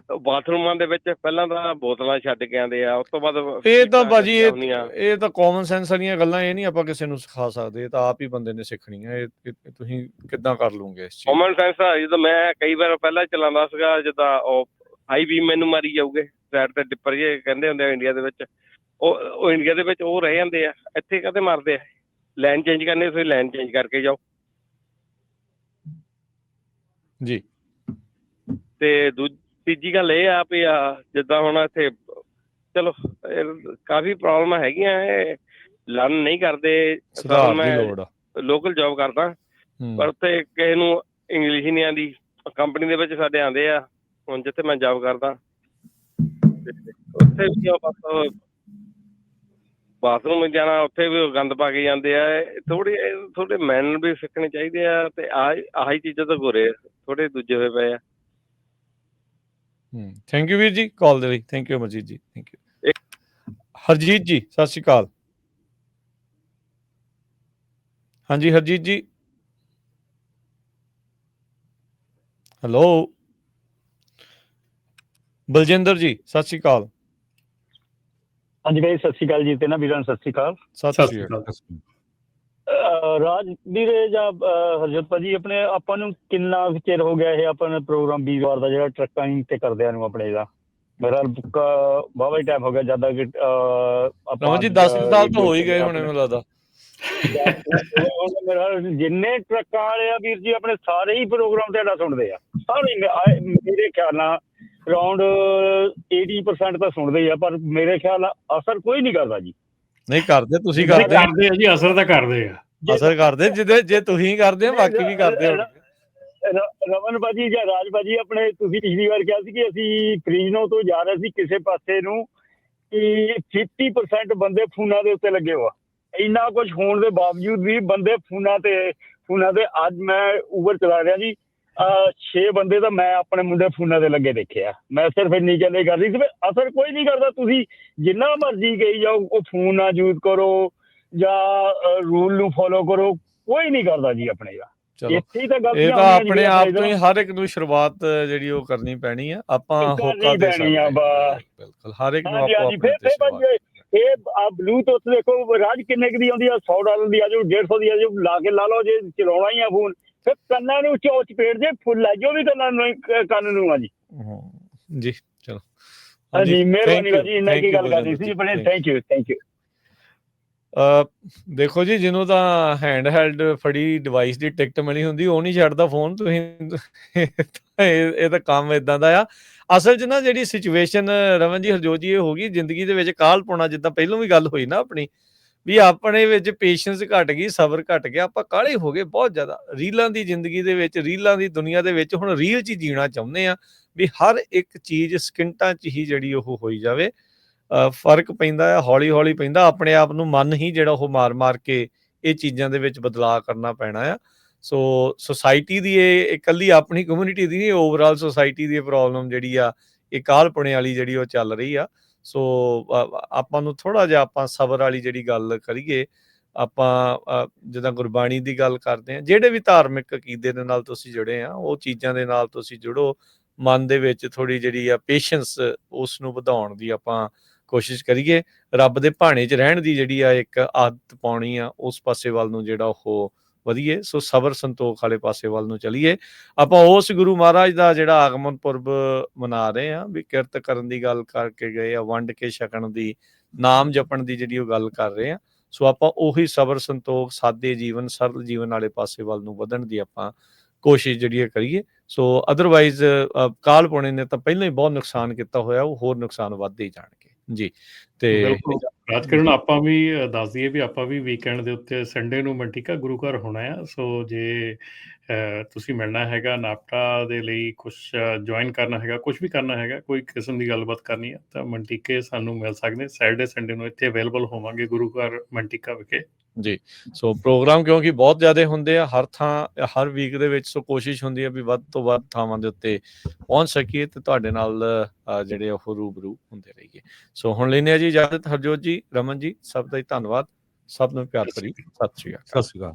ਬਾਥਰੂਮਾਂ ਦੇ ਵਿੱਚ ਪਹਿਲਾਂ ਤਾਂ ਬੋਤਲਾਂ ਛੱਡ ਕੇ ਆਉਂਦੇ ਆ, ਉਸ ਤੋਂ ਬਾਅਦ ਇਹ ਤਾਂ ਭਾਜੀ ਇਹ ਤਾਂ ਕਾਮਨ ਸੈਂਸ ਵਾਲੀਆਂ ਗੱਲਾਂ। ਇਹ ਨਹੀਂ ਆਪਾਂ ਕਿਸੇ ਨੂੰ ਸਿਖਾ ਸਕਦੇ, ਇਹ ਤਾਂ ਆਪ ਹੀ ਬੰਦੇ ਨੇ ਸਿੱਖਣੀਆਂ। ਇਹ ਤੁਸੀਂ ਕਿੱਦਾਂ ਕਰ ਲੂੰਗੇ ਇਸ ਚੀਜ਼? ਕਾਮਨ ਸੈਂਸ ਆ। ਜਦੋਂ ਮੈਂ ਕਈ ਵਾਰ ਪਹਿਲਾਂ ਚਲਾਉਂਦਾ ਸੀਗਾ, ਜਿੱਦਾਂ ਉਹ ਹਾਈ ਬੀਮ ਮੈਨੂੰ ਮਾਰੀ ਜਾਊਗੇ ਸਾਈਡ ਤੇ, ਡਿੱਪਰ ਜੇ ਕਹਿੰਦੇ ਹੁੰਦੇ ਆ ਇੰਡੀਆ ਦੇ ਵਿੱਚ, ਉਹ ਇੰਡੀਆ ਦੇ ਵਿੱਚ ਉਹ ਰਹਿ ਜਾਂਦੇ ਆ। ਇੱਥੇ ਕਦੇ ਮਾਰਦੇ ਆ? ਲਾਈਨ ਚੇਂਜ ਕਰਨੀ, ਤੁਸੀਂ ਲਾਈਨ ਚੇਂਜ ਕਰਕੇ ਜਾਓ ਜੀ। ਤੇ ਤੀਜੀ ਗੱਲ ਇਹ ਆ ਵੀ ਜਿੱਦਾਂ ਹੁਣ ਇੱਥੇ ਚਲੋ ਕਾਫੀ ਪ੍ਰੋਬਲਮਾਂ ਹੈਗੀਆਂ, ਇਹ ਲਰਨ ਨਹੀਂ ਕਰਦੇ। ਮੈਂ ਲੋਕਲ ਜੋਬ ਕਰਦਾ, ਪਰ ਉੱਥੇ ਕਿਸੇ ਨੂੰ ਇੰਗਲਿਸ਼ ਹੀ ਨਹੀਂ ਆਉਂਦੀ। ਕੰਪਨੀ ਦੇ ਵਿੱਚ ਸਾਡੇ ਆਉਂਦੇ ਆ, ਹੁਣ ਜਿੱਥੇ ਮੈਂ ਜੋਬ ਕਰਦਾ ਉੱਥੇ ਵੀ ਬਸ ਬਾਥਰੂਮ ਜਾਣਾ, ਉੱਥੇ ਵੀ ਗੰਦ ਪਾ ਕੇ ਜਾਂਦੇ ਆ। ਥੋੜੇ ਮੈਨਰ ਵੀ ਸਿੱਖਣੇ ਚਾਹੀਦੇ ਆ। ਤੇ ਆਹੀ ਚੀਜ਼ਾਂ ਤਾਂ ਗੋਰੇ ਥੋੜੇ ਦੂਜੇ ਹੋਏ ਪਏ ਆ। ਥੈਂਕ ਯੂ ਵੀਰ ਜੀ ਕਾਲ ਦੇ ਲਈ। ਥੈਂਕ ਯੂ ਅਮਰਜੀਤ ਜੀ। Thank you. ਹਰਜੀਤ ਜੀ ਸਤਿ ਸ਼੍ਰੀ ਅਕਾਲ। ਹਾਂਜੀ ਹਰਜੀਤ ਜੀ, ਹੈਲੋ। ਬਲਜਿੰਦਰ ਜੀ ਸਤਿ ਸ਼੍ਰੀ ਅਕਾਲ। ਹਾਂਜੀ ਭਾਈ ਸਤਿ ਸ਼੍ਰੀ ਅਕਾਲ ਜੀ। ਤੇ ਨਾ ਵੀਰਾਂ ਸਤਿ ਸ਼੍ਰੀ ਅਕਾਲ। ਸਤਿ ਸ਼੍ਰੀ ਅਕਾਲ। ਰਾਜਵੀਰ ਜਾਂ ਹਰਜੋਤ ਭਾਜੀ, ਆਪਣੇ ਆਪਾਂ ਨੂੰ ਕਿੰਨਾ ਚਿਰ ਹੋ ਗਿਆ ਇਹ ਆਪਣਾ ਪ੍ਰੋਗਰਾਮ ਵੀਰਵਾਰ ਦਾ ਜਿਹੜਾ ਟਰੱਕਾਂ ਤੇ ਕਰਦਿਆਂ ਨੂੰ ਆਪਣੇ ਦਾ? ਮੇਰਾ ਵਾਹਵਾ ਹੀ ਟਾਈਮ ਹੋ ਗਿਆ ਜਦ ਕਿ ਆਪਾਂ ਜੀ 10 ਸਾਲ ਤੋਂ ਹੋ ਹੀ ਗਏ ਹੋਣੇ ਮੈਨੂੰ ਲੱਗਦਾ। ਮੇਰਾ ਜਿੰਨੇ ਟਰੱਕਾਂ ਵਾਲੇ ਆ ਵੀਰ ਜੀ ਆਪਣੇ ਸਾਰੇ ਹੀ ਪ੍ਰੋਗਰਾਮ ਤੁਹਾਡਾ ਸੁਣਦੇ ਆ। ਸਾਰੇ ਮੇਰੇ ਖਿਆਲ ਨਾਲ ਅਰਾਊਂਡ 80% ਤਾਂ ਸੁਣਦੇ ਹੀ ਆ, ਪਰ ਮੇਰੇ ਖਿਆਲ ਨਾਲ ਅਸਰ ਕੋਈ ਨਹੀਂ ਕਰਦਾ ਜੀ। ਨਹੀਂ ਕਰਦੇ, ਤੁਸੀਂ ਨਹੀਂ ਕਰਦੇ ਕਰਦੇ ਆ ਜੀ, ਅਸਰ ਤਾਂ ਕਰਦੇ ਆ। ਅਸਰ ਕਰਦੇ, ਜੇ ਤੁਸੀਂ ਕਰਦੇ ਆ ਬਾਕੀ ਵੀ ਕਰਦੇ ਹੋਣਗੇ। ਰਮਨ ਭਾਜੀ ਜਾਂ ਰਾਜ ਭਾਜੀ, ਆਪਣੇ ਤੁਸੀਂ ਪਿਛਲੀ ਵਾਰ ਕਿਹਾ ਸੀ ਕਿ ਅਸੀਂ ਫਰੀਜ਼ਨੋ ਤੋਂ ਜਾ ਰਹੇ ਸੀ ਕਿਸੇ ਪਾਸੇ ਨੂੰ, ਕਿ 50% ਬੰਦੇ ਫੋਨਾਂ ਦੇ ਉੱਤੇ ਲੱਗੇ ਹੋਆ। ਇੰਨਾ ਕੁਝ ਹੋਣ ਦੇ ਬਾਵਜੂਦ ਵੀ ਬੰਦੇ ਫੋਨਾਂ ਤੇ ਅੱਜ ਮੈਂ ਉਬਰ ਚਲਾ ਰਿਹਾ ਜੀ, 6 ਬੰਦੇ ਤਾਂ ਮੈਂ ਆਪਣੇ ਮੁੰਡੇ ਫੋਨਾਂ ਤੇ ਲੱਗੇ ਦੇਖਿਆ। ਮੈਂ ਸਿਰਫ ਇੰਨੀ ਗੱਲ ਕਰ ਰਹੀ ਸੀ ਵੀ ਅਸਰ ਕੋਈ ਨਹੀਂ ਕਰਦਾ। ਤੁਸੀਂ ਜਿੰਨਾ ਮਰਜ਼ੀ ਕਹੀ ਜਾਓ ਉਹ ਫੋਨ ਨਾ ਯੂਜ਼ ਕਰੋ ਜਾਂ ਰੂਲ ਨੂੰ ਫੋਲੋ ਕਰੋ, ਕੋਈ ਨਹੀਂ ਕਰਦਾ ਜੀ ਆਪਣੇ ਦਾ। ਚਲੋ ਇੱਥੇ ਹੀ ਤਾਂ ਇਹ ਗਲਤੀਆਂ ਤਾਂ ਹੋਈਆਂ ਆਪਣੇ ਜਿਹੜੀਆਂ ਆਪ ਤੋਂ ਹੀ ਹਰ ਇੱਕ ਨੂੰ ਸ਼ੁਰੂਆਤ ਜਿਹੜੀ ਉਹ ਕਰਨੀ ਪੈਣੀ ਆ। ਆਪਾਂ ਹੋਕਾ ਦੇ ਸਕਦੇ ਹਾਂ, ਬਿਲਕੁਲ ਹਰ ਇੱਕ ਨੂੰ ਆਪੋ ਆਪਣੇ ਤੇ ਸ਼ੁਰੂਆਤ। ਇਹ ਬਲੂਟੁੱਥ ਦੇਖੋ ਰਾਜ ਕਿੰਨੇ ਕੁ ਦੀ ਆਉਂਦੀ ਆ, $100 ਦੀ ਆ ਜਾਓ, 150 ਦੀ ਆ ਜਾਓ, ਲਾ ਕੇ ਲਾ ਲਓ। ਜੇ ਚਲਾਉਣਾ ਹੀ ਆ ਫੋਨ, ਫਿਰ ਕੰਨਾਂ ਨੂੰ ਚਪੇੜ ਜੇ ਫੁੱਲ ਲੈ ਜਾਓ ਵੀ ਕੰਨ ਨੂੰ ਆ ਜੀ। ਜੀ ਚਲੋ ਹਾਂਜੀ, ਮਿਹਰਬਾਨੀ ਭਾਜੀ, ਇੰਨਾ ਕੀ ਗੱਲ ਕਰਨੀ ਸੀ ਆਪਣੇ। Thank you. ਦੇਖੋ ਜੀ, ਜਿਹਨੂੰ ਤਾਂ ਹੈਂਡ ਹੈਲਡ ਫੜੀ ਡਿਵਾਈਸ ਦੀ ਟਿਕਟ ਮਿਲੀ ਹੁੰਦੀ ਉਹ ਨਹੀਂ ਛੱਡਦਾ ਫੋਨ। ਤੁਸੀਂ ਇਹ ਤਾਂ ਕੰਮ ਇਦਾਂ ਦਾ ਆ ਅਸਲ 'ਚ ਨਾ। ਜਿਹੜੀ ਸਿਚੁਏਸ਼ਨ ਰਮਨ ਜੀ, ਹਰਜੋਤ ਜੀ, ਇਹ ਹੋ ਗਈ ਜ਼ਿੰਦਗੀ ਦੇ ਵਿੱਚ ਕਾਹਲ ਪਾਉਣਾ। ਜਿੱਦਾਂ ਪਹਿਲਾਂ ਵੀ ਗੱਲ ਹੋਈ ਨਾ ਆਪਣੀ, ਵੀ ਆਪਣੇ ਵਿੱਚ ਪੇਸ਼ੈਂਸ ਘਟ ਗਈ, ਸਬਰ ਘਟ ਗਿਆ, ਆਪਾਂ ਕਾਹਲੇ ਹੋ ਗਏ ਬਹੁਤ ਜ਼ਿਆਦਾ। ਰੀਲਾਂ ਦੀ ਜ਼ਿੰਦਗੀ ਦੇ ਵਿੱਚ, ਰੀਲਾਂ ਦੀ ਦੁਨੀਆ ਦੇ ਵਿੱਚ ਹੁਣ ਰੀਲ 'ਚ ਹੀ ਜੀਣਾ ਚਾਹੁੰਦੇ ਆ ਵੀ ਹਰ ਇੱਕ ਚੀਜ਼ ਸਕਿੰਟਾਂ 'ਚ ਹੀ ਜਿਹੜੀ ਉਹ ਹੋਈ ਜਾਵੇ। ਫਰਕ ਪੈਂਦਾ ਆ, ਹੌਲੀ ਹੌਲੀ ਪੈਂਦਾ। ਆਪਣੇ ਆਪ ਨੂੰ ਮਨ ਹੀ ਜਿਹੜਾ ਉਹ ਮਾਰ ਕੇ ਇਹ ਚੀਜ਼ਾਂ ਦੇ ਵਿੱਚ ਬਦਲਾਅ ਕਰਨਾ ਪੈਣਾ ਆ। ਸੋ ਸੁਸਾਇਟੀ ਦੀ ਇਹ ਇਕੱਲੀ ਆਪਣੀ ਕਮਿਊਨਿਟੀ ਦੀ ਨਹੀਂ, ਓਵਰਆਲ ਸੁਸਾਇਟੀ ਦੀ ਪ੍ਰੋਬਲਮ ਜਿਹੜੀ ਆ, ਇਹ ਕਾਹਲਪੁਣੇ ਵਾਲੀ ਜਿਹੜੀ ਉਹ ਚੱਲ ਰਹੀ ਆ। ਸੋ ਆਪਾਂ ਨੂੰ ਥੋੜ੍ਹਾ ਜਿਹਾ ਆਪਾਂ ਸਬਰ ਵਾਲੀ ਜਿਹੜੀ ਗੱਲ ਕਰੀਏ। ਆਪਾਂ ਜਿੱਦਾਂ ਗੁਰਬਾਣੀ ਦੀ ਗੱਲ ਕਰਦੇ ਹਾਂ, ਜਿਹੜੇ ਵੀ ਧਾਰਮਿਕ ਅਕੀਦੇ ਦੇ ਨਾਲ ਤੁਸੀਂ ਜੁੜੇ ਆ, ਉਹ ਚੀਜ਼ਾਂ ਦੇ ਨਾਲ ਤੁਸੀਂ ਜੁੜੋ। ਮਨ ਦੇ ਵਿੱਚ ਥੋੜ੍ਹੀ ਜਿਹੜੀ ਆ ਪੇਸ਼ੈਂਸ, ਉਸ ਨੂੰ ਵਧਾਉਣ ਦੀ ਆਪਾਂ ਕੋਸ਼ਿਸ਼ ਕਰੀਏ। ਰੱਬ ਦੇ ਭਾਣੇ 'ਚ ਰਹਿਣ ਦੀ ਜਿਹੜੀ ਆ ਇੱਕ ਆਦਤ ਪਾਉਣੀ ਆ, ਉਸ ਪਾਸੇ ਵੱਲ ਨੂੰ ਜਿਹੜਾ ਉਹ ਵਧੀਏ। ਸੋ ਸਬਰ ਸੰਤੋਖ ਵਾਲੇ ਪਾਸੇ ਵੱਲ ਨੂੰ ਚਲੀਏ। ਆਪਾਂ ਉਸ ਗੁਰੂ ਮਹਾਰਾਜ ਦਾ ਜਿਹੜਾ ਆਗਮਨ ਪੁਰਬ ਮਨਾ ਰਹੇ ਹਾਂ, ਵੀ ਕਿਰਤ ਕਰਨ ਦੀ ਗੱਲ ਕਰਕੇ ਗਏ ਆ, ਵੰਡ ਕੇ ਛਕਣ ਦੀ, ਨਾਮ ਜਪਣ ਦੀ ਜਿਹੜੀ ਉਹ ਗੱਲ ਕਰ ਰਹੇ ਆ। ਸੋ ਆਪਾਂ ਉਹੀ ਸਬਰ ਸੰਤੋਖ, ਸਾਦੇ ਜੀਵਨ, ਸਰਲ ਜੀਵਨ ਵਾਲੇ ਪਾਸੇ ਵੱਲ ਨੂੰ ਵਧਣ ਦੀ ਆਪਾਂ ਕੋਸ਼ਿਸ਼ ਜਿਹੜੀ ਕਰੀਏ। ਸੋ ਅਦਰਵਾਈਜ਼ ਕਾਹਲਪੁਣੇ ਨੇ ਤਾਂ ਪਹਿਲਾਂ ਹੀ ਬਹੁਤ ਨੁਕਸਾਨ ਕੀਤਾ ਹੋਇਆ, ਉਹ ਹੋਰ ਨੁਕਸਾਨ ਵੱਧਦੇ ਹੀ ਜਾਣਗੇ ਜੀ। ਤੇ ਰਾਜਕਰਨ, ਆਪਾਂ ਵੀ ਦੱਸ ਦਈਏ ਵੀ ਆਪਾਂ ਵੀ ਵੀਕਐਂਡ ਦੇ ਉੱਤੇ ਸੰਡੇ ਨੂੰ ਮੰਟਿਕਾ ਗੁਰੂ ਘਰ ਹੋਣਾ ਆ। ਸੋ ਜੇ ਤੁਸੀਂ ਮਿਲਣਾ ਹੈਗਾ, ਨਾਪਟਾ ਦੇ ਲਈ ਕੁਛ ਜੁਆਇਨ ਕਰਨਾ ਹੈਗਾ, ਕੁਛ ਵੀ ਕਰਨਾ ਹੈਗਾ, ਕੋਈ ਕਿਸਮ ਦੀ ਗੱਲਬਾਤ ਕਰਨੀ ਆ, ਤਾਂ ਮੰਟਿਕੇ ਸਾਨੂੰ ਮਿਲ ਸਕਦੇ। ਸੈਟਰਡੇ ਸੰਡੇ ਨੂੰ ਇੱਥੇ ਅਵੇਲੇਬਲ ਹੋਵਾਂਗੇ ਗੁਰੂ ਘਰ ਮੰਟਿਕਾ ਵਿਖੇ ਜੀ। ਸੋ ਪ੍ਰੋਗਰਾਮ ਕਿਉਂਕਿ ਬਹੁਤ ਜ਼ਿਆਦਾ ਹੁੰਦੇ ਆ ਹਰ ਥਾਂ, ਹਰ ਵੀਕ ਦੇ ਵਿੱਚ। ਸੋ ਕੋਸ਼ਿਸ਼ ਹੁੰਦੀ ਹੈ ਵੀ ਵੱਧ ਤੋਂ ਵੱਧ ਥਾਵਾਂ ਦੇ ਉੱਤੇ ਪਹੁੰਚ ਸਕੀਏ ਤੇ ਤੁਹਾਡੇ ਨਾਲ ਜਿਹੜੇ ਉਹ ਰੂਬਰੂ ਹੁੰਦੇ ਰਹੀਏ। ਸੋ ਹੁਣ ਲੈਂਦੇ ਹਾਂ ਜੀ ਇਜਾਜ਼ਤ। ਹਰਜੋਤ ਜੀ, ਰਮਨ ਜੀ, ਸਭ ਦਾ ਹੀ ਧੰਨਵਾਦ। ਸਭ ਨੂੰ ਪਿਆਰ ਭਰੀ ਸਤਿ ਸ਼੍ਰੀ ਅਕਾਲ। ਸਤਿ ਸ਼੍ਰੀ ਅਕਾਲ।